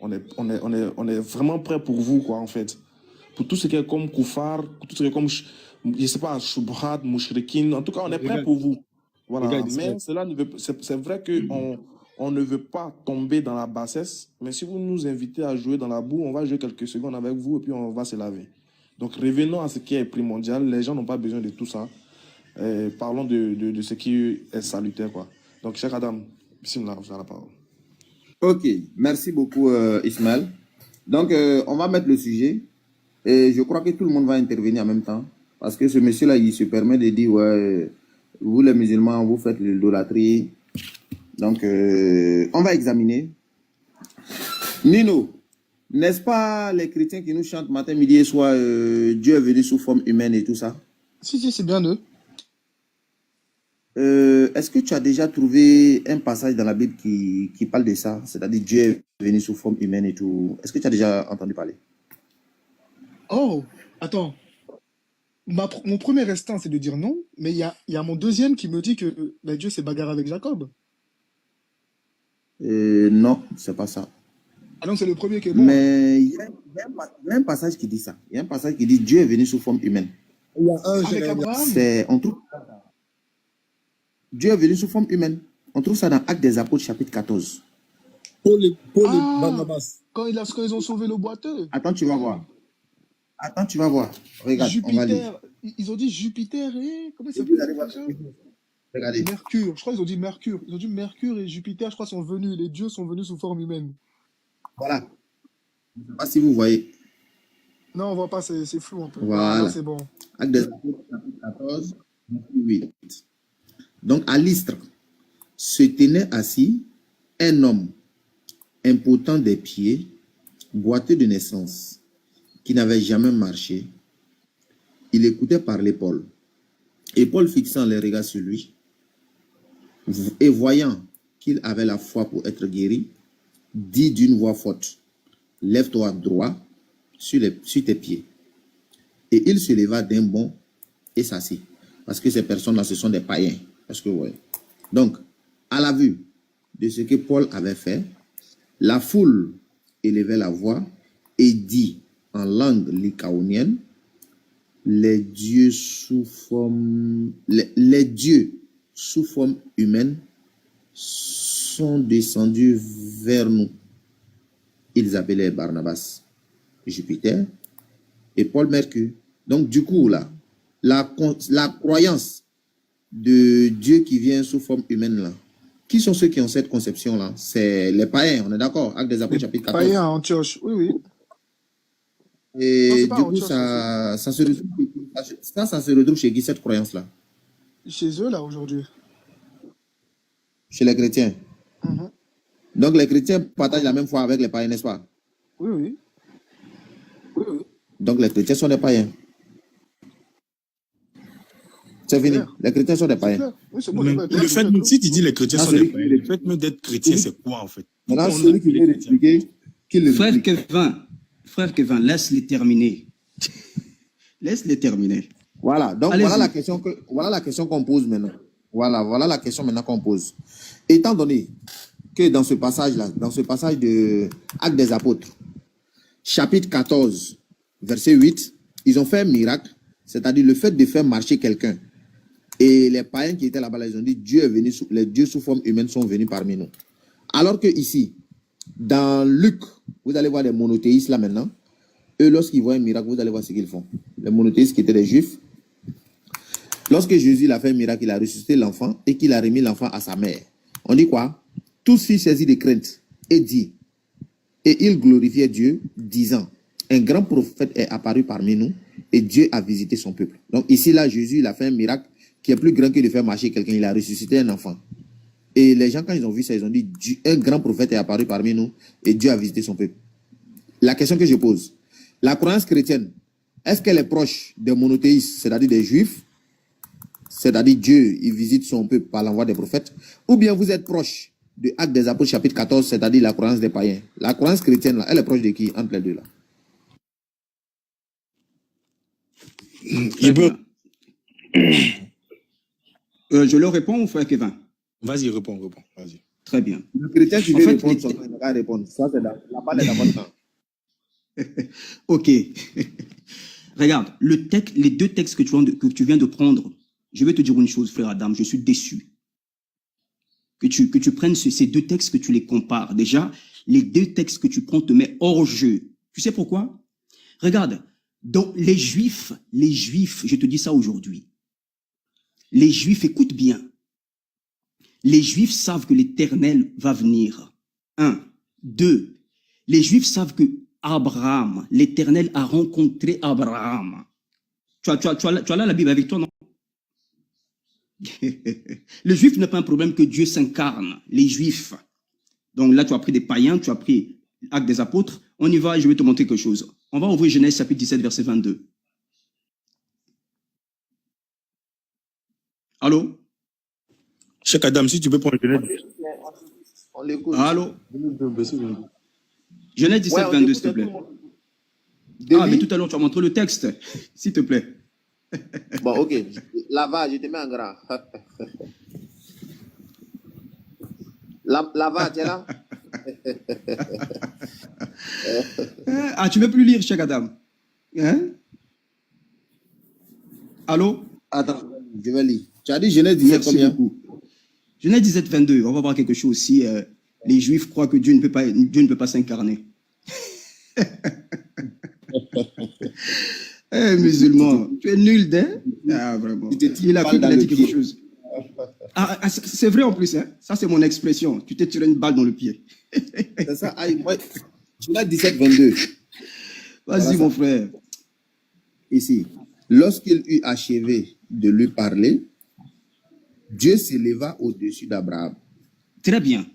On est vraiment prêt pour vous, quoi, en fait. Pour tout ce qui est comme Koufar, pour tout ce qui est comme, je sais pas, Shubhat, Mushrikin, en tout cas, on est prêt pour vous. Voilà. Mais c'est vrai qu'on ne veut pas tomber dans la bassesse, mais si vous nous invitez à jouer dans la boue, on va jouer quelques secondes avec vous et puis on va se laver. Donc, revenons à ce qui est primordial. Les gens n'ont pas besoin de tout ça. Parlons de ce qui est salutaire, quoi. Donc, cher Adam, bismillah, vous avez la parole. Ok, merci beaucoup Ismaël. Donc on va mettre le sujet et je crois que tout le monde va intervenir en même temps parce que ce monsieur-là, il se permet de dire ouais, vous les musulmans, vous faites l'idolâtrie. Donc on va examiner. Nino, n'est-ce pas les chrétiens qui nous chantent matin, midi et soir Dieu est venu sous forme humaine et tout ça? Si, c'est bien eux. Est-ce que tu as déjà trouvé un passage dans la Bible qui parle de ça? C'est-à-dire Dieu est venu sous forme humaine et tout. Est-ce que tu as déjà entendu parler? Oh, attends. Mon premier instinct, c'est de dire non, mais il y a mon deuxième qui me dit que Dieu s'est bagarré avec Jacob. Non, c'est pas ça. Ah non, c'est le premier qui est bon. Mais il y a un passage qui dit ça. Il y a un passage qui dit Dieu est venu sous forme humaine. Il y a un Avec on trouve Dieu est venu sous forme humaine. On trouve ça dans Actes des Apôtres, chapitre 14. Paul et Barnabas. Quand ils ont sauvé le boiteux. Attends, tu vas voir. Attends, tu vas voir. Regarde, on va lire. Jupiter, ils ont dit Jupiter et... Comment ça Et vous allez s'appelle voir. déjà? Regardez. Mercure, je crois qu'ils ont dit Mercure. Ils ont dit Mercure et Jupiter, je crois, sont venus. Les dieux sont venus sous forme humaine. Voilà. Je ne sais pas si vous voyez. Non, on voit pas, c'est flou un peu. Voilà. Là, c'est bon. Actes des Apôtres, chapitre 14, verset 8. Donc, à l'Istre se tenait assis un homme impotent des pieds, boiteux de naissance, qui n'avait jamais marché. Il écoutait parler Paul. Et Paul, fixant les regards sur lui, et voyant qu'il avait la foi pour être guéri, dit d'une voix forte, « Lève-toi droit sur tes pieds. » Et il se leva d'un bond et s'assit. Parce que ces personnes-là, ce sont des païens. Parce que, ouais. Donc, à la vue de ce que Paul avait fait, la foule élevait la voix et dit en langue lycaonienne, les dieux sous forme humaine sont descendus vers nous. Ils appelaient Barnabas Jupiter et Paul Mercure. Donc du coup là, la croyance de Dieu qui vient sous forme humaine là, qui sont ceux qui ont cette conception là? C'est les païens, on est d'accord? Actes des Apôtres chapitre 14. Païens à Antioche, oui, oui. Et Non, du coup, ça se retrouve chez qui cette croyance-là? Chez eux, là, aujourd'hui. Chez les chrétiens. Donc, les chrétiens partagent la même foi avec les païens, n'est-ce pas? Oui, oui. Oui, oui. Donc, les chrétiens sont des païens. C'est fini. Les chrétiens sont des païens. Oui, c'est bon, Mais le fait, si tu dis les chrétiens sont des païens, le fait même d'être chrétien, c'est quoi en fait? Maintenant, celui qui vient d'expliquer, qui le Frère Kevin, laisse-les terminer. Laisse-les terminer. Voilà, donc voilà la question qu'on pose maintenant. Voilà la question maintenant qu'on pose. Étant donné que dans ce passage-là, dans ce passage de Actes des Apôtres, chapitre 14, verset 8, ils ont fait un miracle, c'est-à-dire le fait de faire marcher quelqu'un. Et les païens qui étaient là-bas, ils ont dit, Dieu est venu, les dieux sous forme humaine sont venus parmi nous. Alors que ici, dans Luc, vous allez voir des monothéistes là maintenant. Eux, lorsqu'ils voient un miracle, vous allez voir ce qu'ils font. Les monothéistes qui étaient des juifs, lorsque Jésus il a fait un miracle, il a ressuscité l'enfant et qu'il a remis l'enfant à sa mère. On dit quoi? Tous furent saisis de crainte et dit, et ils glorifiaient Dieu, disant, un grand prophète est apparu parmi nous et Dieu a visité son peuple. Donc ici, là, Jésus il a fait un miracle qui est plus grand que de faire marcher quelqu'un. Il a ressuscité un enfant. Et les gens, quand ils ont vu ça, ils ont dit, un grand prophète est apparu parmi nous et Dieu a visité son peuple. La question que je pose, la croyance chrétienne, est-ce qu'elle est proche des monothéistes, c'est-à-dire des juifs, c'est-à-dire Dieu, il visite son peuple par l'envoi des prophètes, ou bien vous êtes proche de Actes des Apôtres chapitre 14, c'est-à-dire la croyance des païens? La croyance chrétienne, là, elle est proche de qui entre les deux là? Je leur réponds, frère Kevin. Vas-y, réponds. Vas-y. Très bien. Le chrétien qui veut répondre, son frère va répondre. Ça, c'est la balle est dans votre temps. Ok. Regarde, les deux textes que tu viens de prendre, je vais te dire une chose, frère Adam, je suis déçu. Que tu prennes ces deux textes, que tu les compares. Déjà, les deux textes que tu prends te met hors jeu. Tu sais pourquoi? Regarde, donc les Juifs, je te dis ça aujourd'hui. Les Juifs, écoute bien. Les Juifs savent que l'Éternel va venir. 1. 2. Les Juifs savent que Abraham, l'Éternel a rencontré Abraham. Tu as là la Bible avec toi, non? Le Juif n'a pas un problème que Dieu s'incarne. Les Juifs. Donc là, tu as pris des païens, tu as pris Actes des Apôtres. On y va et je vais te montrer quelque chose. On va ouvrir Genèse chapitre 17, verset 22. Allô? Cheikh Adam, si tu peux prendre Genèse. On l'écoute. Allô? Genèse 17, 22, s'il te plaît. Ah, mais tout à l'heure, tu as montré le texte, s'il te plaît. Bon, ok. Là-bas, je te mets en grand. Là-bas, tu es là? Ah, tu ne veux plus lire, Cheikh Adam? Hein? Allô? Attends, je vais lire. Tu as dit Genèse 17 combien? Genèse 17, 22. On va voir quelque chose. Si les Juifs croient que Dieu ne peut pas s'incarner. Eh, musulman, tu es nul, hein? Ah, vraiment. Il a cru qu'il a dit quelque chose. C'est vrai en plus, hein? Ça, c'est mon expression. Tu t'es tiré une balle dans le pied. C'est ça, moi, tu l'as 17-22. Vas-y, mon frère. Ici. Lorsqu'il eut achevé de lui parler, Dieu s'éleva au-dessus d'Abraham. Très bien.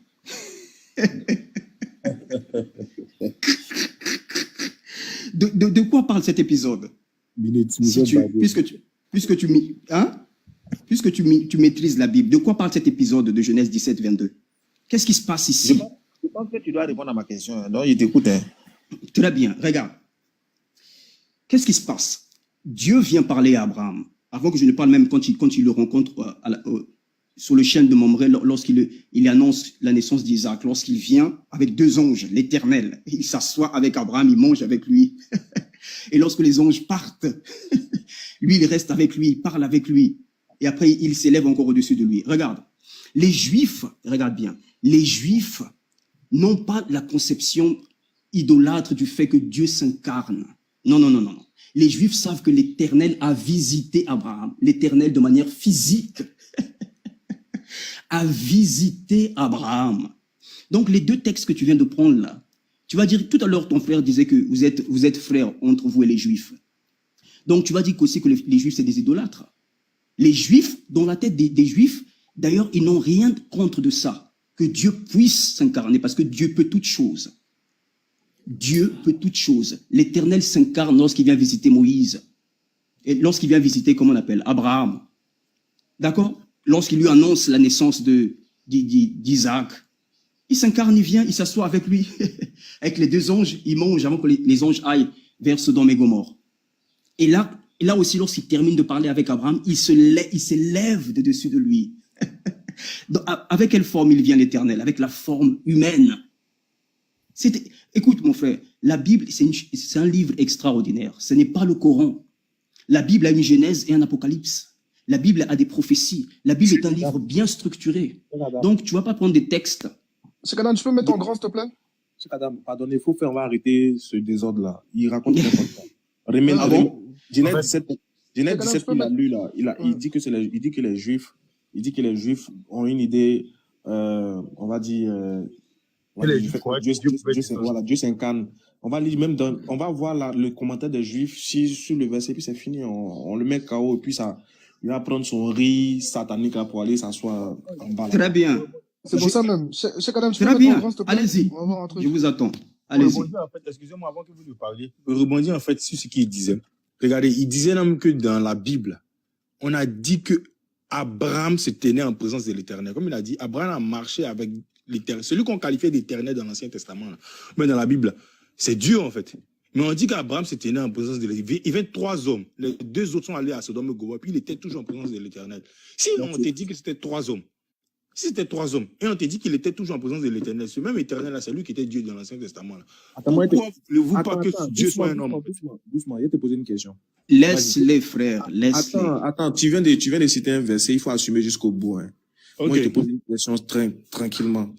De quoi parle cet épisode? Puisque tu maîtrises la Bible, de quoi parle cet épisode de Genèse 17-22? Qu'est-ce qui se passe ici? Je pense que tu dois répondre à ma question. Donc, je t'écoute. Hein. Très bien, regarde. Qu'est-ce qui se passe? Dieu vient parler à Abraham. Avant que je ne parle même quand il le rencontre sur le chêne de Mamré, lorsqu'il annonce la naissance d'Isaac, lorsqu'il vient avec deux anges, l'Éternel, il s'assoit avec Abraham, il mange avec lui. Et lorsque les anges partent, lui, il reste avec lui, il parle avec lui. Et après, il s'élève encore au-dessus de lui. Regarde, les Juifs, regarde bien, les Juifs n'ont pas la conception idolâtre du fait que Dieu s'incarne. Non, non, non, non. Les Juifs savent que l'Éternel a visité Abraham, l'Éternel de manière physique a visité Abraham. Donc les deux textes que tu viens de prendre là, tu vas dire, tout à l'heure ton frère disait que vous êtes frères entre vous et les Juifs. Donc tu vas dire aussi que les Juifs c'est des idolâtres. Les Juifs, dans la tête des Juifs, d'ailleurs ils n'ont rien contre de ça, que Dieu puisse s'incarner parce que Dieu peut toutes choses. Dieu peut toutes choses. L'Éternel s'incarne lorsqu'il vient visiter Moïse. Et lorsqu'il vient visiter, comment on appelle, Abraham. D'accord? Lorsqu'il lui annonce la naissance d'Isaac. Il s'incarne, il vient, il s'assoit avec lui. Avec les deux anges, il mange avant que les anges aillent vers Sodome et Gomorrhe. Et là aussi, lorsqu'il termine de parler avec Abraham, il s'élève de dessus de lui. Donc, avec quelle forme il vient l'Éternel? Avec la forme humaine. Écoute mon frère, la Bible c'est un livre extraordinaire, ce n'est pas le Coran. La Bible a une Genèse et un Apocalypse. La Bible a des prophéties. La Bible est un livre bien structuré. Donc tu ne vas pas prendre des textes. Cheikh Adam, tu peux mettre en grand s'il te plaît? Cheikh Adam, pardonnez, on va arrêter ce désordre-là. Il raconte n'importe quoi. Genèse 17, il a lu là, il dit que les Juifs ont une idée, on va dire, Dieu s'incarne. On va lire même on va voir le commentaire des Juifs sur le verset, puis c'est fini. On le met KO, et puis ça, il va prendre son riz satanique là pour aller s'asseoir en bas. Très bien. C'est pour ça même. Cheikh Adam, très bien. Allez-y. Je vous attends. Allez-y. Excusez-moi, avant que vous nous parliez, je rebondis en fait sur ce qu'il disait. Regardez, il disait même que dans la Bible, on a dit que Abraham se tenait en présence de l'Éternel. Comme il a dit, Abraham a marché avec l'Éternel. Celui qu'on qualifiait d'Éternel dans l'Ancien Testament, là. Mais dans la Bible, c'est Dieu en fait. Mais on dit qu'Abraham se tenait en présence de l'Éternel. Il y avait 3 hommes. Les 2 autres sont allés à Sodome et Gomorrhe, puis il était toujours en présence de l'Éternel. Si on te dit que c'était 3 hommes, et on te dit qu'il était toujours en présence de l'Éternel, ce même Éternel-là, c'est lui qui était Dieu dans l'Ancien Testament. Là. Pourquoi voulez-vous pas que Dieu soit un homme? Doucement, je vais te poser une question. Laisse-les, frères, laisse-les. Attends, tu viens de citer un verset, il faut assumer jusqu'au bout. Hein. Okay. Moi, je te pose une question tranquillement.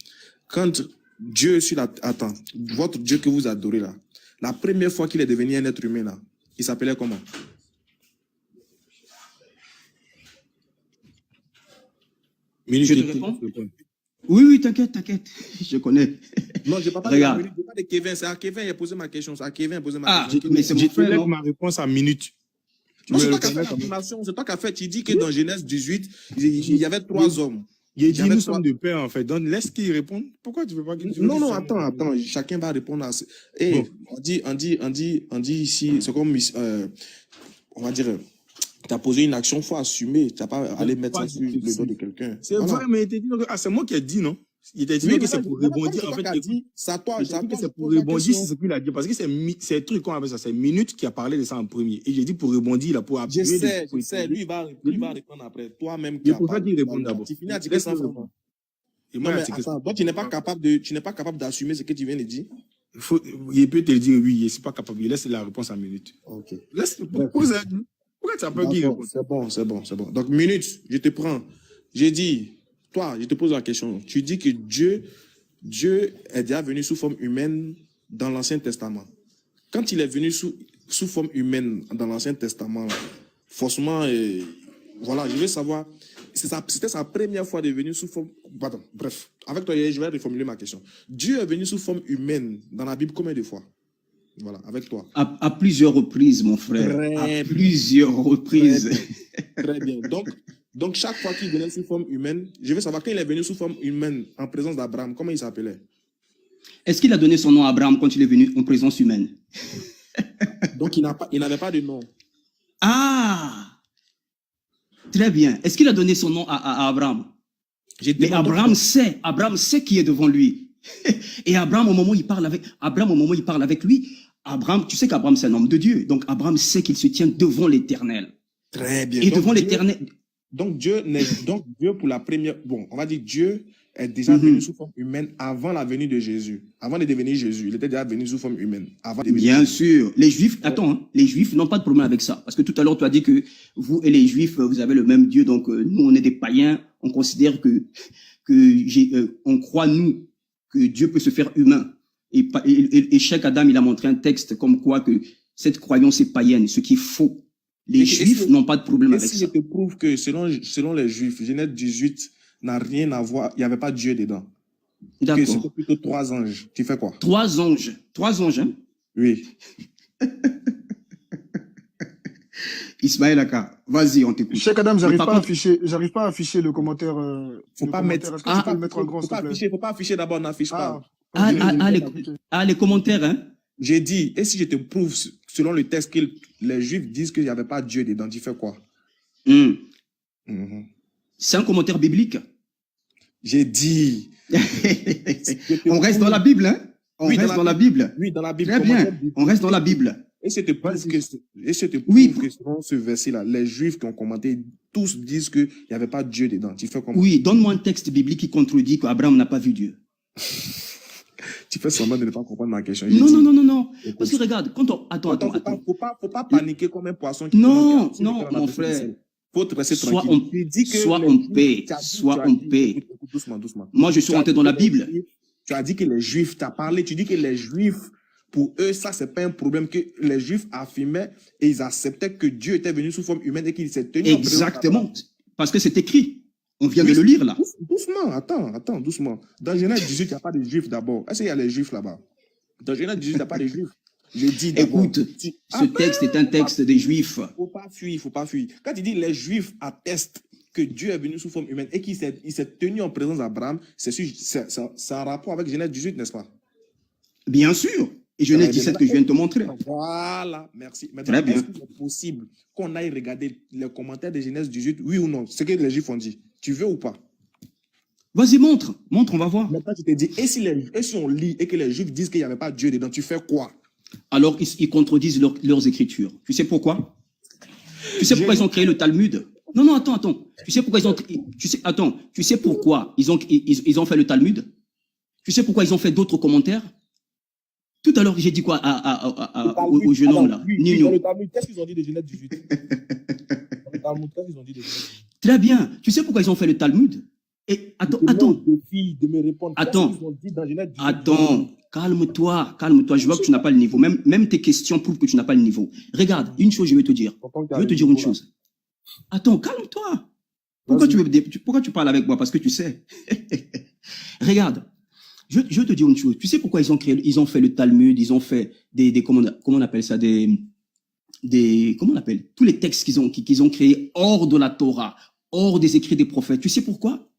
Quand Dieu Attends, votre Dieu que vous adorez là, la première fois qu'il est devenu un être humain là, il s'appelait comment? Je te réponds? Oui, t'inquiète. Je connais. Non, je ne parle pas de Kevin. C'est à Kevin qui a posé ma question. Mais c'est mon frère, non? Ma réponse à minute. Non, c'est toi qui as fait l'affirmation. C'est toi qui as fait. Tu dis que dans Genèse 18, il y avait 3 hommes. Il dit nous sommes de père en fait. Donc laisse qu'il réponde. Pourquoi tu ne veux pas qu'il dise? Non, attends. Chacun va répondre à ça. Bon. On dit ici, c'est comme, on va dire, tu as posé une action, il faut assumer. Tu n'as pas aller mettre ça sur le dos de quelqu'un. C'est vrai, mais c'est moi qui ai dit, non? Il t'a dit que c'est pour rebondir. En fait, c'est toi. C'est pour rebondir, c'est ce qu'il a dit. Parce que c'est un truc qu'on appelle ça. C'est Minute qui a parlé de ça en premier. Et j'ai dit pour rebondir, là, pour appuyer. Je sais. Lui, il va répondre après. Toi-même. Il faut pas qu'il réponde d'abord. Tu finis à dire ça. Toi, tu n'es pas capable d'assumer ce que tu viens de dire. Il peut te le dire, oui, il n'est pas capable. Il laisse la réponse en Minute. Ok. Pourquoi tu as peur qu'il réponde? C'est bon. Donc, Minute, je te prends. J'ai dit. Toi, je te pose la question. Tu dis que Dieu est déjà venu sous forme humaine dans l'Ancien Testament. Quand il est venu sous forme humaine dans l'Ancien Testament, là, forcément, voilà, je veux savoir, c'était sa première fois de venir sous forme... Pardon, bref, avec toi, je vais reformuler ma question. Dieu est venu sous forme humaine dans la Bible combien de fois? Voilà, avec toi. À plusieurs reprises, mon frère. Plusieurs reprises. Très bien. Donc, chaque fois qu'il venait sous forme humaine, je veux savoir, quand il est venu sous forme humaine en présence d'Abraham, comment il s'appelait? Est-ce qu'il a donné son nom à Abraham quand il est venu en présence humaine? Donc, il n'avait pas de nom. Ah! Très bien. Est-ce qu'il a donné son nom à Abraham? Mais Abraham sait qui est devant lui. Et Abraham, au moment où il parle avec lui, Abraham, tu sais qu'Abraham, c'est un homme de Dieu. Donc, Abraham sait qu'il se tient devant l'Éternel. Très bien. Et devant l'Éternel... Donc Dieu pour la première... Bon, on va dire Dieu est déjà venu sous forme humaine avant la venue de Jésus. Avant de devenir Jésus, il était déjà venu sous forme humaine. Bien sûr. Les Juifs, les Juifs n'ont pas de problème avec ça. Parce que tout à l'heure, tu as dit que vous et les Juifs, vous avez le même Dieu. Donc, nous, on est des païens. On considère on croit, nous, que Dieu peut se faire humain. Et Cheikh Adam, il a montré un texte comme quoi que cette croyance est païenne, ce qui est faux. Les Juifs n'ont pas de problème avec ça. Je te prouve que selon les Juifs, Genèse 18 n'a rien à voir, il n'y avait pas Dieu dedans. D'accord. C'était plutôt 3 anges. Tu fais quoi? 3 anges. 3 anges, hein? Oui. Ismaël Aka, vas-y, on t'écoute. Cheikh Adam, j'arrive pas à afficher le commentaire. Faut pas mettre. Est-ce que tu peux le mettre en grand, s'il te plaît? Faut pas afficher d'abord, on n'affiche pas. Les commentaires, hein? J'ai dit, et si je te prouve, selon le texte, que les Juifs disent qu'il n'y avait pas Dieu dedans, tu fais quoi? C'est un commentaire biblique. J'ai dit. On reste dans la Bible, hein? On reste dans la Bible. Oui, dans la Bible. Très bien. On reste dans la Bible. Et je te prouve que selon ce verset-là, les Juifs qui ont commenté, tous disent qu'il n'y avait pas Dieu dedans. Tu fais comment? Oui, donne-moi un texte biblique qui contredit qu'Abraham n'a pas vu Dieu. Tu fais semblant de ne pas comprendre ma question. Non. Parce que regarde, quand on... Attends. Faut pas paniquer comme un poisson qui... Non, mon frère. Faut te rester tranquille. Soit en paix. Doucement. Moi, je suis rentré dans la Bible. Tu as dit que les Juifs, tu as parlé, tu dis que les Juifs, pour eux, ça, c'est pas un problème, que les Juifs affirmaient et ils acceptaient que Dieu était venu sous forme humaine et qu'il s'est tenu. Exactement. Parce que c'est écrit. On vient de le lire, là. Doucement, attends, doucement. Dans Genèse 18, il n'y a pas de Juifs d'abord. Est-ce qu'il y a les Juifs là-bas? Dans Genèse 18, il n'y a pas de Juifs. Je dis écoute, ce texte est un texte des Juifs. Faut pas fuir. Quand il dit les Juifs attestent que Dieu est venu sous forme humaine et qu'il s'est tenu en présence d'Abraham, c'est un rapport avec Genèse 18, n'est-ce pas? Bien sûr. Et Genèse 17 que je viens de te montrer. Voilà, merci. Maintenant, est-ce que c'est possible qu'on aille regarder les commentaires de Genèse 18, oui ou non? Ce que les Juifs ont dit. Tu veux ou pas? Vas-y, montre, on va voir. Maintenant, tu te dis, et si on lit et que les Juifs disent qu'il n'y avait pas Dieu dedans, tu fais quoi? Alors, ils contredisent leurs écritures. Tu sais pourquoi? Tu sais pourquoi ils ont créé le Talmud? Non, attends. Tu sais pourquoi tu sais pourquoi ils ont fait le Talmud? Tu sais pourquoi ils ont fait d'autres commentaires? Tout à l'heure, j'ai dit quoi au jeune homme là? Nino. Qu'est-ce qu'ils ont dit de Genèse 18? Qu'est-ce qu'ils ont dit de Genèse 18? Très bien. Tu sais pourquoi ils ont fait le Talmud? Et attends. Calme-toi. Je vois que tu n'as pas le niveau. Même tes questions prouvent que tu n'as pas le niveau. Regarde, une chose, je vais te dire. Je vais te dire une chose. Attends, calme-toi. Pourquoi tu parles avec moi? Parce que tu sais. Regarde. Je vais te dire une chose. Tu sais pourquoi ils ont fait le Talmud, ils ont fait comment on appelle ça, comment on appelle? Tous les textes qu'ils ont créés hors de la Torah, hors des écrits des prophètes. Tu sais pourquoi?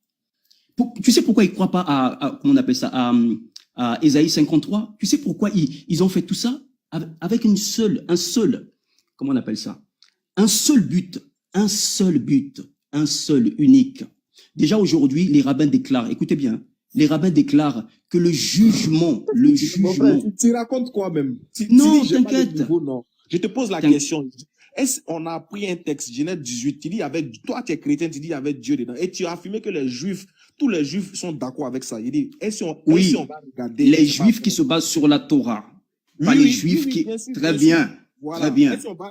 Tu sais pourquoi ils croient pas à comment on appelle ça, à Ésaïe 53? Tu sais pourquoi ils ont fait tout ça? Avec un seul, comment on appelle ça? Un seul but, unique. Déjà aujourd'hui, les rabbins déclarent, écoutez bien, les rabbins déclarent que le jugement. Tu racontes quoi même? Non, t'inquiète. Je te pose la question. Est-ce qu'on a pris un texte, Genèse 18, tu dis toi tu es chrétien, tu dis avec Dieu dedans, et tu as affirmé que tous les Juifs sont d'accord avec ça. Il dit, est-ce qu'on va regarder les Juifs qui se basent sur la Torah, pas les Juifs qui, très bien,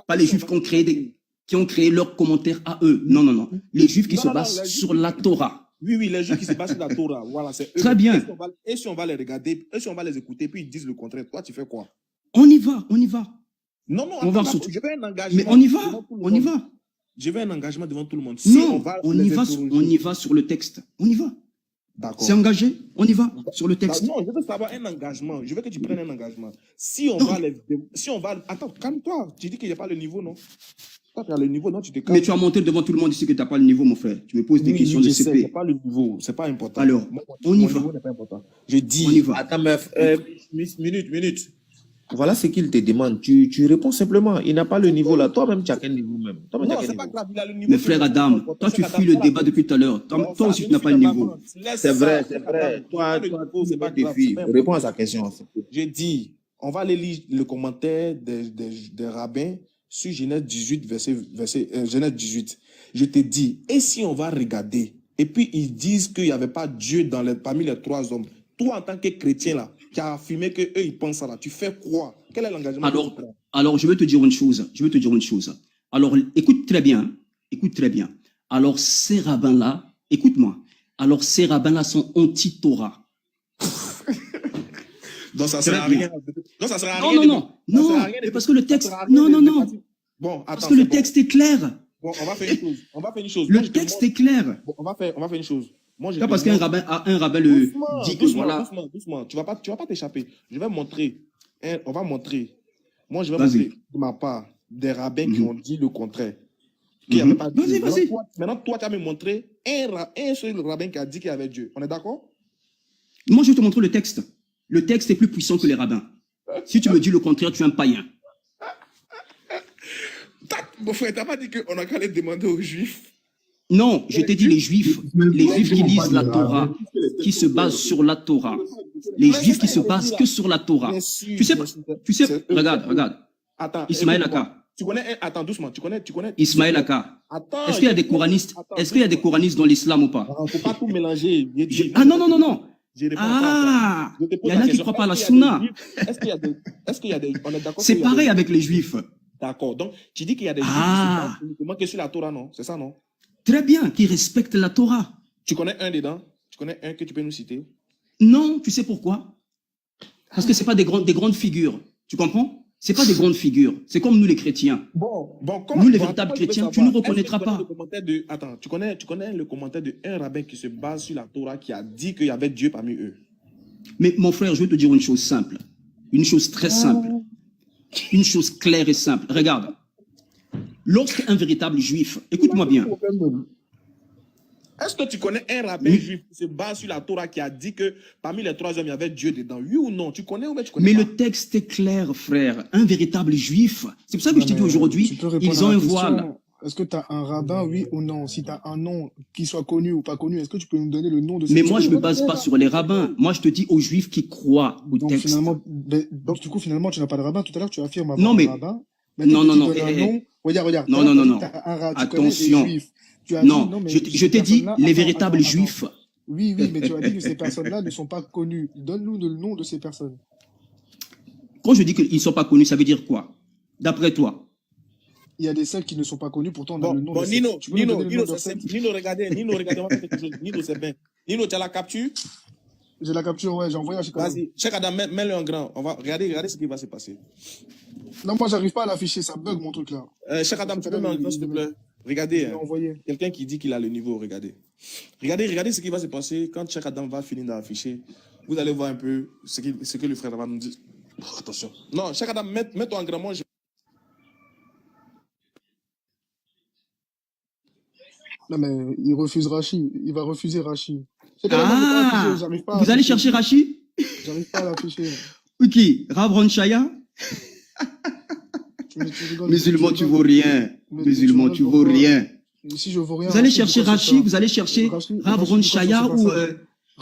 pas les Juifs qui ont créé leurs commentaires à eux. Non. Les Juifs qui se basent sur la Torah. Oui, les Juifs qui se basent sur la Torah, voilà, c'est eux. Très bien. Et si on va les regarder, et si on va les écouter, puis ils disent le contraire, toi tu fais quoi? On y va. Non, On va attends, sortir. je veux un engagement. Mais on y va, devant tout le on y monde. va. Je veux un engagement devant tout le monde. Si Non, on on y les va sur le texte. On y va. D'accord. C'est engagé, on y va sur le Bah, texte. non, je veux savoir un engagement. Je veux que tu prennes un engagement. Si on va les... Si on va... Attends, calme-toi. Tu dis qu'il n'y a pas le niveau, non? Toi, tu as le niveau, non? Tu te calmes. Mais tu as monté devant tout le monde ici que tu n'as pas le niveau, mon frère. Tu me poses des Oui, questions oui, de je sais, CP. c'est pas le niveau. C'est pas important. Alors, Moi, on y mon va. niveau n'est pas important. Je dis... On y va. Attends, meuf. Minute. Voilà ce qu'il te demande. Tu réponds simplement. Il n'a pas le niveau là. Toi-même, tu as quel niveau même? Toi-même, tu as Non, quel c'est pas niveau? grave, il a le niveau. Mais frère Adam, toi tu fuis le débat depuis tout à l'heure. Toi aussi tu n'as pas le niveau. C'est vrai. Toi, c'est pas tu grave. fuis. Réponds à sa question. J'ai dit, on va aller lire le commentaire des rabbins sur Genèse 18, Genèse 18. Je te dis, et si on va regarder, et puis ils disent qu'il n'y avait pas Dieu parmi les trois hommes. Toi, en tant que chrétien, là, qui a affirmé qu'eux, ils pensent ça, là, tu fais quoi? Quel est l'engagement? Alors, je veux te dire une chose. Alors, écoute très bien. Alors, ces rabbins-là, écoute-moi. Alors, ces rabbins-là sont anti-Torah. Donc, ça sert à rien. Donc, ça sert à Non, rien. non, mais parce que le texte... Non. Bon, attends. Parce que le texte est clair. Bon, on va faire une chose. Le texte est clair. Bon, on va faire une chose. Moi, Pas parce qu'un rabbin le dit que voilà... Doucement. Tu vas pas t'échapper. Je vais montrer. On va montrer. Moi, je vais Vas-y. montrer de ma part des rabbins qui ont dit le contraire. Qu'il y avait pas Dieu. Vas-y. Maintenant, toi, tu as me montré un seul rabbin qui a dit qu'il y avait Dieu. On est d'accord? Moi, je vais te montrer le texte. Le texte est plus puissant que les rabbins. Si tu me dis le contraire, tu es un païen. Mon frère, t'as pas dit qu'on a qu'à aller demander aux Juifs? Non, je t'ai dit les Juifs qui lisent la Torah, qui se basent sur la Torah. Les Juifs qui se basent que sur la Torah. Tu sais, regarde. Attends, Ismaël Aka. Tu connais, attends, doucement, tu connais. Ismaël Aka. Attends, Est-ce qu'il y a des coranistes dans l'islam ou pas? Faut pas tout mélanger. Ah non. Je réponds Ah, pas. il y en a qui croient pas à la sunna. Est-ce qu'il y a des... On est d'accord? C'est pareil avec les Juifs. D'accord. Donc, tu dis qu'il y a des Juifs qui se basent uniquement que sur la Torah, non? C'est ça, non? Très bien, qui respectent la Torah. Tu connais un dedans? Tu connais un que tu peux nous citer? Non, tu sais pourquoi? Parce que c'est pas des grandes figures. Tu comprends? C'est pas des grandes figures. C'est comme nous les chrétiens. Nous les véritables chrétiens, tu ne nous reconnaîtras pas. Attends, tu connais le commentaire d'un rabbin qui se base sur la Torah qui a dit qu'il y avait Dieu parmi eux? Mais mon frère, je vais te dire une chose simple. Une chose très simple. Une chose claire et simple. Regarde. Lorsqu'un véritable juif, écoute-moi bien. Est-ce que tu connais un rabbin juif qui se base sur la Torah qui a dit que parmi les trois hommes, il y avait Dieu dedans? Oui ou non? Tu connais ou bien tu connais Mais pas? le texte est clair, frère. Un véritable juif. C'est pour ça que je t'ai dit aujourd'hui, ils ont un voile. Est-ce que tu as un rabbin, oui ou non? Si tu as un nom, qu'il soit connu ou pas connu, est-ce que tu peux nous donner le nom de ce Mais moi, je ne me base pas sur les rabbins. Moi, je te dis aux juifs qui croient au Donc, texte. du coup, finalement, tu n'as pas de rabbin. Tout à l'heure, tu affirmes avoir Non, mais... un rabbin. Non. Regarde. Non. Attention. Non, je t'ai dit les véritables juifs. Oui, mais tu as dit que ces personnes-là ne sont pas connues. Donne-nous le nom de ces personnes. Quand je dis qu'ils ne sont pas connus, ça veut dire quoi? D'après toi? Il y a des sectes qui ne sont pas connues, pourtant on a le nom de Nino, regardez, on va faire quelque chose. Nino, c'est bien. Nino, tu as la capture? J'ai la capture, ouais, j'ai envoyé à Cheikh Adam. Vas-y, Cheikh Adam, mets-le en grand. On va regarder ce qui va se passer. Non, moi, j'arrive pas à l'afficher, ça bug mon truc là. Cheikh Adam, tu peux mettre en grand, s'il te plaît? Regardez, quelqu'un qui dit qu'il a le niveau, regardez. Regardez ce qui va se passer quand Cheikh Adam va finir d'afficher. Vous allez voir un peu ce que le frère va nous dire. Oh, attention. Non, Cheikh Adam, mets-toi en grand. Moi, Non, mais il refuse Rachi. Il va refuser Rachi. Ah, vous allez chercher Rachi? J'arrive pas à l'afficher. Ok, Rav Ronchaya. Musulman, tu vaux rien. Musulman, tu vaux rien. Si je vaux rien. Vous allez chercher Rachi, vous allez chercher Rav Ronchaya ou...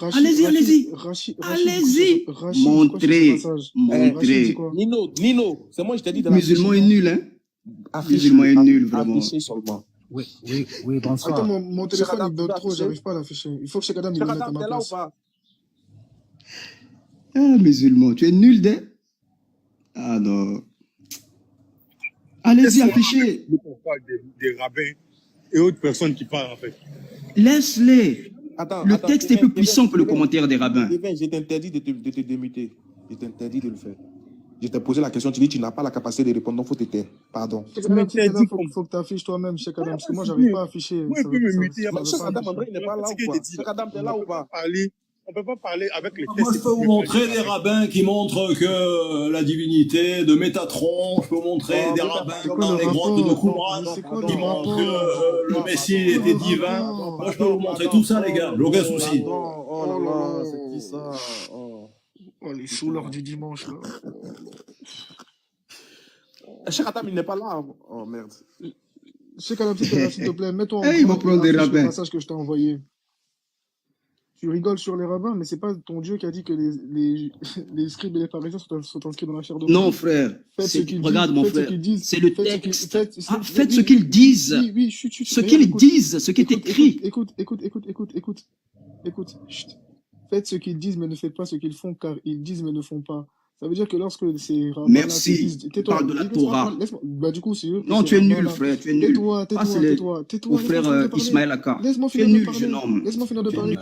Allez-y. Allez-y. Montrez. Nino, c'est moi, je t'ai dit de Musulman est nul, hein? Musulman est nul, vraiment. Afficher seulement. Oui, bonsoir. Attends, mon téléphone il bug trop, j'arrive pas à l'afficher. Il faut que Cheikh Adam il le mette à ma place. Ah, musulman, tu es nul, d'être. Ah non. Allez-y, affichez. Des rabbins et autres personnes qui parlent, en fait. Laisse-les. Le texte est plus puissant que le commentaire des rabbins. Je t'interdis de te démuter. Je t'interdis de le faire. Je t'ai posé la question, tu dis tu n'as pas la capacité de répondre, donc faut te taire. Pardon. Cheikh Adam, faut que tu affiches toi-même, Cheikh Adam, parce que moi, j'arrive pas à afficher. Moi, il peut me muter. Cheikh Adam, André, il n'est pas là ou quoi? Cheikh Adam, t'es là ou pas? On peut pas parler avec les Moi, je peux vous montrer des rabbins qui montrent que la divinité de Métatron. Je peux vous montrer des rabbins dans les grottes de Qumran qui montrent que le Messie était divin. Moi, je peux vous montrer tout ça, les gars. Aucun souci. Oh là là, c'est qui ça? Oh, les saouleurs du dimanche, là. Cheikh Adam, il n'est pas là. Oh merde. Cheikh Adam, s'il te plaît, mets-toi en Il va prendre des rabbins. le message que je t'ai envoyé. Tu rigoles sur les rabbins, mais c'est pas ton Dieu qui a dit que les scribes et les pharisiens sont inscrits dans la chair de Non, frère. Regarde, mon frère. C'est le texte. Faites ce qu'ils disent. Oui, ce qu'ils disent, ce qui est écrit. Écoute. Chut. Faites ce qu'ils disent, mais ne faites pas ce qu'ils font, car ils disent, mais ne font pas. Ça veut dire que lorsque ces rabbins Merci. Parle de la Torah. Bah, du coup, c'est eux. Non, tu es nul, frère. Tu es nul. Tais-toi. Au frère Ismaël Aka. Laisse-moi Tu es finir de nul, parler. jeune homme. Laisse-moi finir de parler.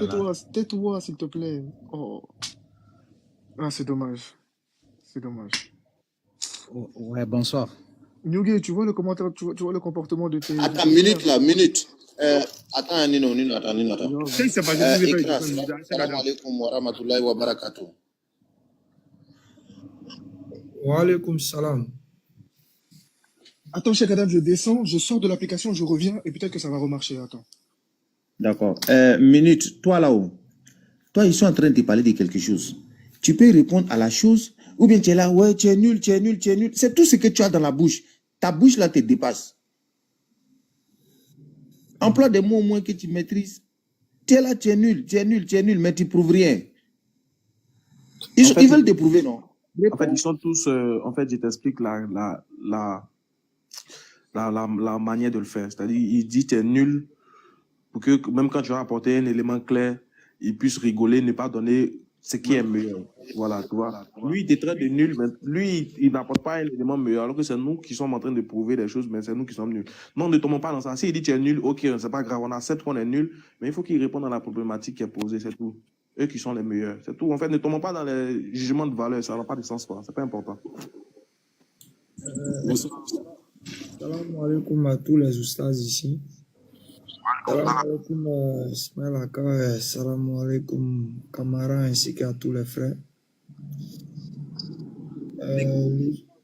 Tais-toi, s'il te plaît. Oh. Ah, c'est dommage. Ouais, bonsoir. Nyugé, tu vois le commentaire, tu vois le comportement de tes. Attends, minute. Attends, Nino. Attends. Salam alaikum wa rahmatullahi wa barakatuh. Wa alaikum salam. Attends, Cheikh Adam, je descends, je sors de l'application, je reviens et peut-être que ça va remarcher. Attends. D'accord. Minute, toi là-haut. Toi, ils sont en train de te parler de quelque chose. Tu peux répondre à la chose ou bien tu es là, ouais, tu es nul. C'est tout ce que tu as dans la bouche. Ta bouche là te dépasse. Emploie des mots au moins que tu maîtrises. Tu es là, tu es nul, mais tu prouves rien. Ils veulent te prouver, non? En fait, ils sont tous. En fait, je t'explique la manière de le faire. C'est-à-dire, il dit tu es nul pour que même quand tu vas apporter un élément clair, il puisse rigoler, ne pas donner ce qui est meilleur. Voilà, tu vois. Lui, il te traite de nul, mais lui, il n'apporte pas un élément meilleur, alors que c'est nous qui sommes en train de prouver des choses, mais c'est nous qui sommes nuls. Non, ne tombons pas dans ça. S'il dit tu es nul, ok, c'est pas grave, on accepte qu'on est nul, mais il faut qu'il réponde à la problématique qui est posée, c'est tout. Eux qui sont les meilleurs, c'est tout. En fait, ne tombons pas dans les jugements de valeur, ça n'a pas de sens, quoi. C'est pas important. Salam alaikum à tous les oustas ici. Salam alaikum Ismaël Aka, salam alaikum Kamara ainsi qu'à tous les frères.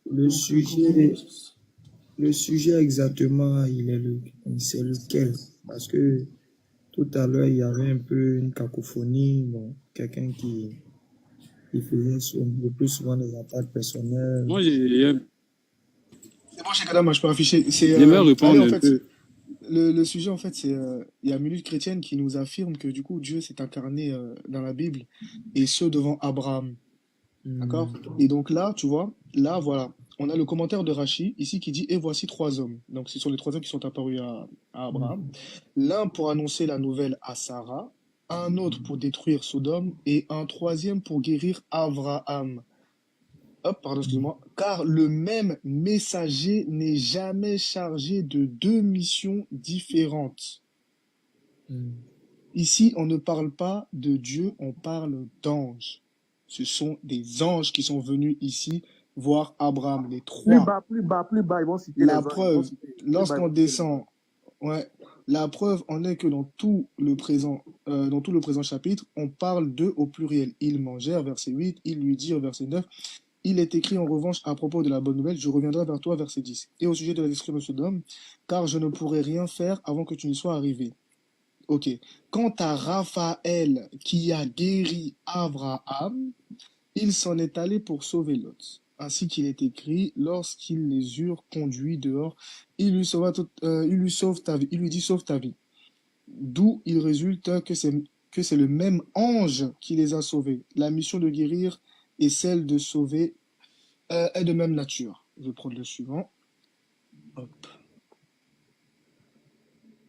Le sujet exactement, c'est lequel? Parce que tout à l'heure, il y avait un peu une cacophonie, bon, quelqu'un qui faisait le plus souvent des attaques personnelles. Moi, C'est bon, Cheikh Adam, je peux afficher. J'aimerais répondre en un peu. Le sujet, en fait, c'est il y a Minute Chrétienne qui nous affirme que du coup, Dieu s'est incarné dans la Bible et ce devant Abraham. D'accord? Et donc là, tu vois, là, voilà, on a le commentaire de Rachi ici qui dit et voici 3 hommes. Donc ce sont les 3 hommes qui sont apparus à Abraham. L'un pour annoncer la nouvelle à Sarah, un autre pour détruire Sodome et un troisième pour guérir Abraham. Hop, pardon, excuse-moi. Car le même messager n'est jamais chargé de 2 missions différentes. Ici, on ne parle pas de Dieu, on parle d'anges. Ce sont des anges qui sont venus ici voir Abraham, les 3. Plus bas, ils vont citer La preuve, lorsqu'on descend, ouais, la preuve en est que dans tout le présent chapitre, on parle d'eux au pluriel. Ils mangèrent, verset 8, ils lui dirent, verset 9. Il est écrit en revanche à propos de la bonne nouvelle, je reviendrai vers toi, verset 10. Et au sujet de la destruction de Sodome, car je ne pourrai rien faire avant que tu n'y sois arrivé. Ok. Quant à Raphaël qui a guéri Abraham, il s'en est allé pour sauver Lot. Ainsi qu'il est écrit, lorsqu'ils les eurent conduits dehors, il lui dit sauve ta vie. D'où il résulte que c'est le même ange qui les a sauvés. La mission de guérir et celle de sauver est de même nature. Je vais prendre le suivant. Hop.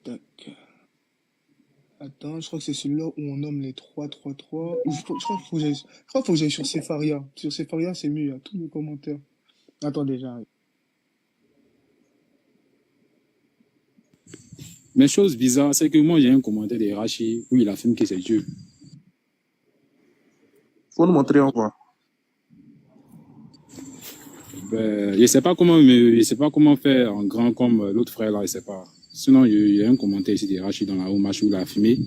Tac. Attends, je crois que c'est celui-là où on nomme les 3. Je crois qu'il faut que j'aille sur Sepharia. Sur Sepharia, c'est mieux, il y a tous les commentaires. Attendez, j'arrive. Mais chose bizarre, c'est que moi j'ai un commentaire de Rachi où il affirme que c'est Dieu. Faut nous montrer encore. Ben, je sais pas comment faire en grand comme l'autre frère là, je sais pas. Sinon, il y a un commentaire ici de Rachid dans la Oumash où il a affirmé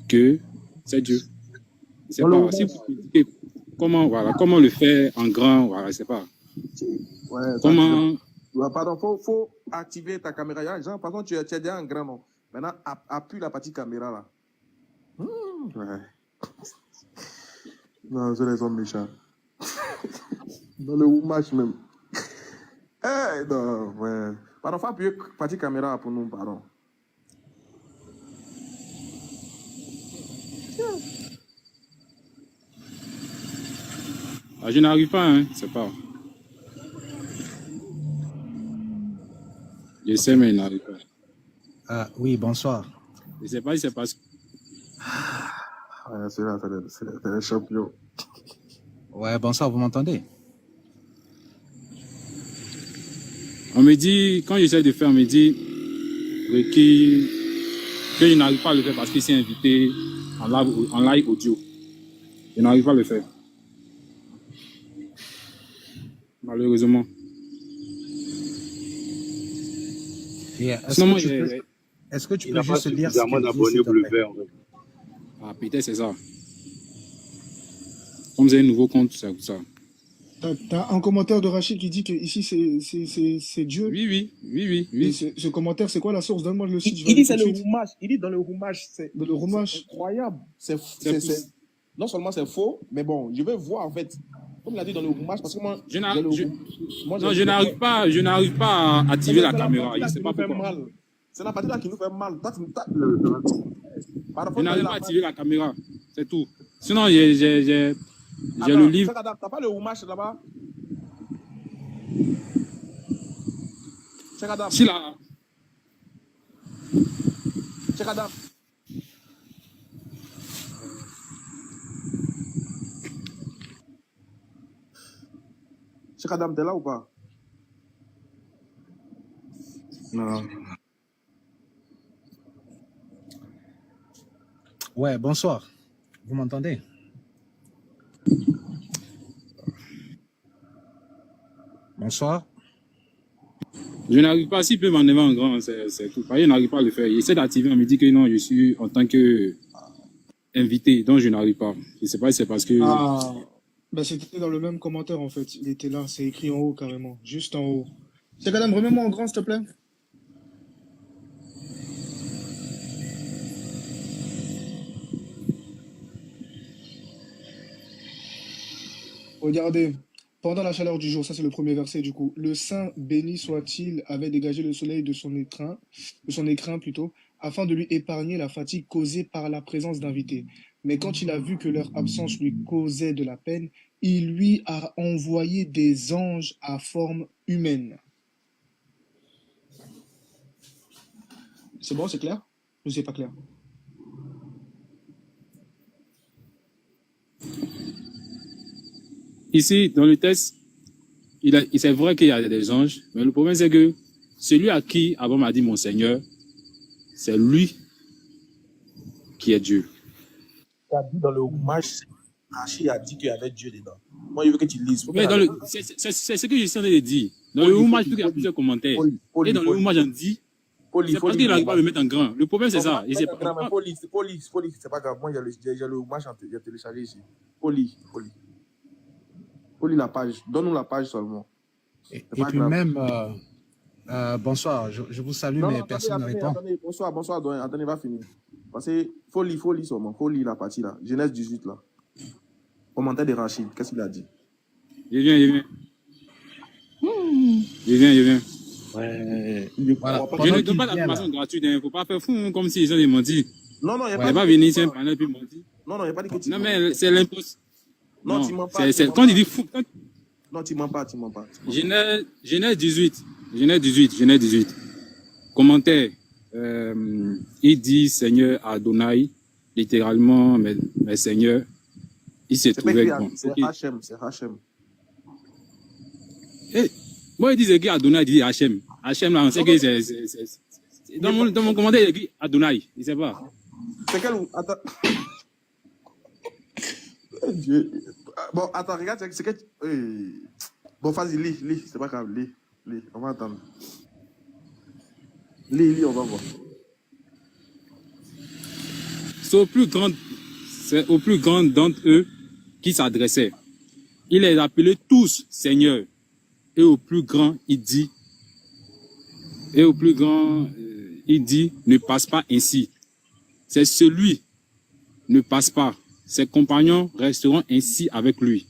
que c'est Dieu. Je sais pas. Si vous critiquez comment le faire en grand, voilà, je sais pas. Ouais, Comment. Ouais, pardon, faut activer ta caméra. Genre, par contre, tu es déjà en grand, non? Maintenant, appuie la partie caméra là. Ouais. Non, c'est les hommes méchants. Dans le match même. Eh, non, ouais. Pardon, faut appuyer partie caméra pour nous, pardon. Ah, je n'arrive pas, hein, c'est pas. Je sais, mais il n'arrive pas. Oui, bonsoir. Je sais pas si c'est parce que. Ouais, c'est là, c'est les champions. Ouais, bonsoir, vous m'entendez? On me dit, quand j'essaie de faire, on me dit que je n'arrive pas à le faire parce qu'il s'est invité en live audio. Je n'arrive pas à le faire. Malheureusement. Est-ce que tu peux juste dire ce qu'il dit, pour le faire, en fait. Ah, peut-être c'est ça. Comme vous avez un nouveau compte, c'est ça. T'as un commentaire de Rachid qui dit que ici c'est Dieu. Oui. Et ce commentaire, c'est quoi la source? Donne-moi le site. Il dit c'est le Roumash. Il dit dans le Roumash, c'est incroyable. Non seulement c'est faux, mais bon, je vais voir en fait. Comme il a dit dans le Roumash, parce que moi, je n'arrive pas à activer la caméra. Je sais pas pourquoi. C'est la partie là qui nous fait mal. Je n'arrive pas à activer la caméra. C'est tout. Sinon, j'ai le livre. T'as pas le Roumash là-bas? Cheikh Adam. Si là. Cheikh Adam. Cheikh Adam, t'es là ou pas? Non. Ouais, bonsoir. Vous m'entendez? Bonsoir. Je n'arrive pas, s'il peut m'enlever en grand, c'est tout. Je n'arrive pas à le faire. Il essaie d'activer, on me dit que non, je suis en tant que invité, donc je n'arrive pas. Je ne sais pas si c'est parce que... Ah, bah c'était dans le même commentaire en fait. Il était là, c'est écrit en haut carrément, juste en haut. Cheikh Adam, remets-moi en grand s'il te plaît. Regardez, pendant la chaleur du jour, ça c'est le premier verset du coup, le Saint béni soit-il avait dégagé le soleil de son écrin plutôt, afin de lui épargner la fatigue causée par la présence d'invités. Mais quand il a vu que leur absence lui causait de la peine, il lui a envoyé des anges à forme humaine. C'est bon, c'est clair? Ou c'est pas clair? Ici, dans le texte, c'est vrai qu'il y a des anges, mais le problème c'est que celui à qui Abraham m'a dit mon Seigneur, c'est lui qui est Dieu. Tu as dit dans le Roumash, Rachid a dit qu'il y avait Dieu dedans. Moi, je veux que tu lises. Mais c'est ce que je suis en train de dire. Dans le Roumash, il y a plusieurs commentaires. Et dans le Roumash, j'en dis, c'est parce qu'il n'arrive pas à me mettre en grand. Le problème, c'est ça. Poli, c'est pas grave. Moi, j'ai le Roumash, j'ai téléchargé ici. Poli la page. Donne-nous la page seulement. Et puis grave. Même, bonsoir, je vous salue, mais personne ne répond. Bonsoir, Doyen. Attendez, va finir. Parce que faut lire seulement. Faut lire la partie là. Genèse 18 là. Commentaire de Rachid. Qu'est-ce qu'il a dit? Je viens. Ouais. Voilà. Je ne donne pas d'informations gratuites. Il ne faut pas faire fou comme si les gens m'ont dit. Non, il n'y a pas. Pas venir ici un panel puis m'ont dit. Non, il n'y a pas dit que tu. Non, mais c'est l'impossible. Non, tu mens pas. Quand il dit fou. Non, tu mens pas. Genèse 18. Commentaire. Il dit Seigneur Adonai, littéralement, mais Seigneur, il s'est trouvé bon. C'est Hachem. Moi, il dit c'est Adonai, il dit Hachem. Hachem, là, on sait que c'est. Dans mon commentaire, il écrit Adonai, il ne sait pas. C'est quel. Attends. Bon, attends, regarde, c'est que. Bon, vas-y, lis, c'est pas grave, lis, on va attendre. Lis, on va voir. C'est au plus grand d'entre eux qui s'adressait. Il les appelait tous Seigneur. Et au plus grand, il dit, ne passe pas ainsi. C'est celui, ne passe pas. Ses compagnons resteront ainsi avec lui.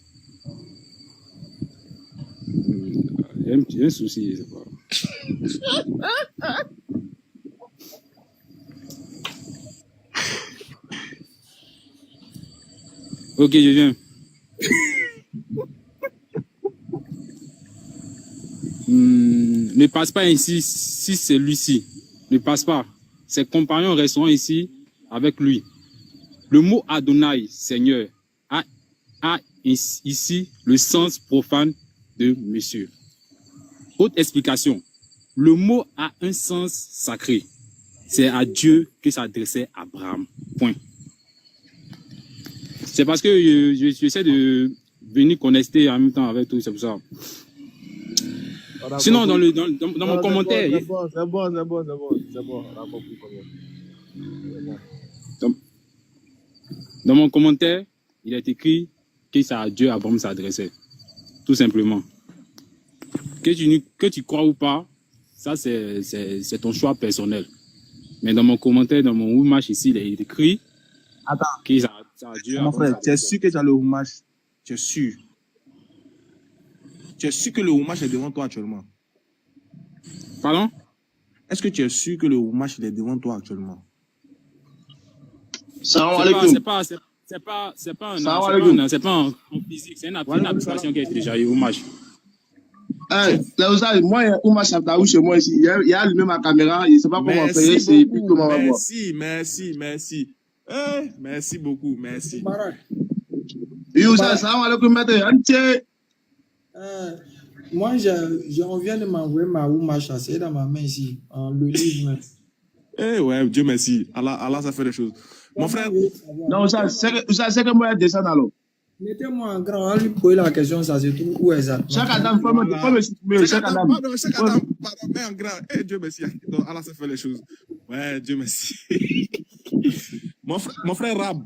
Il y a un souci, c'est pas. Ok, je viens. Ne passe pas ainsi si c'est celui-ci. Ne passe pas. Ses compagnons resteront ici avec lui. Le mot Adonai, Seigneur, a ici le sens profane de monsieur. Autre explication. Le mot a un sens sacré. C'est à Dieu que s'adressait Abraham. Point. C'est parce que j'essaie de venir connecter en même temps avec tout, c'est pour ça. Sinon, dans mon commentaire... C'est bon, on a compris combien. Dans mon commentaire, il est écrit que c'est à Dieu Abraham s'adressait. Tout simplement. Que tu crois ou pas, ça c'est ton choix personnel. Mais dans mon commentaire, dans mon Oumash ici, il est écrit que c'est à Dieu Mon Abraham frère, tu es s'adressait. sûr que tu as le Oumash? Tu es sûr? Tu es sûr que le Oumash est devant toi actuellement? Pardon? Est-ce que tu es sûr que le Oumash est devant toi actuellement? C'est pas en physique, c'est une application qui est déjà Oumash. Là, ça, moi, il y a Ouma Chaptaou chez moi ici. Il y a lui-même ma caméra, il ne sait pas comment faire, c'est plus comment on va voir. Merci. Merci beaucoup, merci. Yo, ça, salam alaikum, maître. Moi, on vient de m'envoyer ma Oumacha, c'est dans ma main ici, le livre. Eh ouais, Dieu merci. Allah, ça fait des choses. Mon frère. Non, ça, c'est que moi, je descends alors. Mettez-moi en grand, on lui pose la question, ça se trouve où est ça? Chaque Adam, faut me supprimer, chaque Adam. Pardon, mais en grand. Eh, Dieu merci. Donc, Allah, ça fait les choses. Ouais, Dieu merci. Mon frère Rab.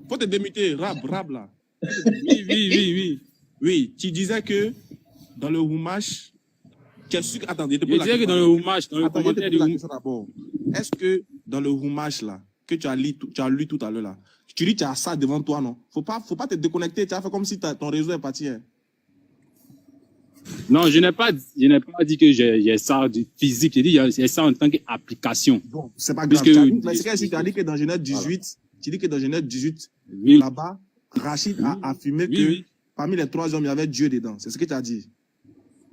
Faut te démuter, Rab là. Oui. Oui, tu disais que dans le Oumash, tu es sûr que... Attendez, Je disais que dans le Oumash, dans le commentaire du Oumash. Est-ce que dans le Oumash là, que tu as lu tout à l'heure là, tu dis que tu as ça devant toi, non? Faut pas te déconnecter, tu as fait comme si ton réseau est parti. Hein. Non, je n'ai pas dit que j'ai ça de physique, j'ai dit j'ai ça en tant qu'application. Bon, c'est pas grave. Tu as dit que dans Genèse 18, tu dis que dans Genèse 18, là-bas, Rachid a affirmé que parmi les 3 hommes, il y avait Dieu dedans. C'est ce que tu as dit.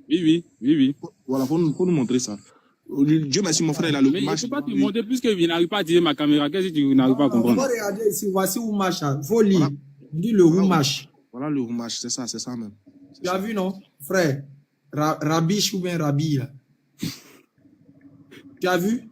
Oui. Voilà, faut nous montrer ça. Dieu merci, mon frère, il a le Oumash. Je ne peux pas te montrer puisqu'il n'arrive pas à tirer ma caméra. Qu'est-ce que tu n'arrives pas à comprendre? On va regarder ici, voici Oumash. Faut lire. On dit le Oumash. Voilà le Oumash, c'est ça même. Tu as vu, non, frère? Rabish ou bien Rabi, là. Tu as vu?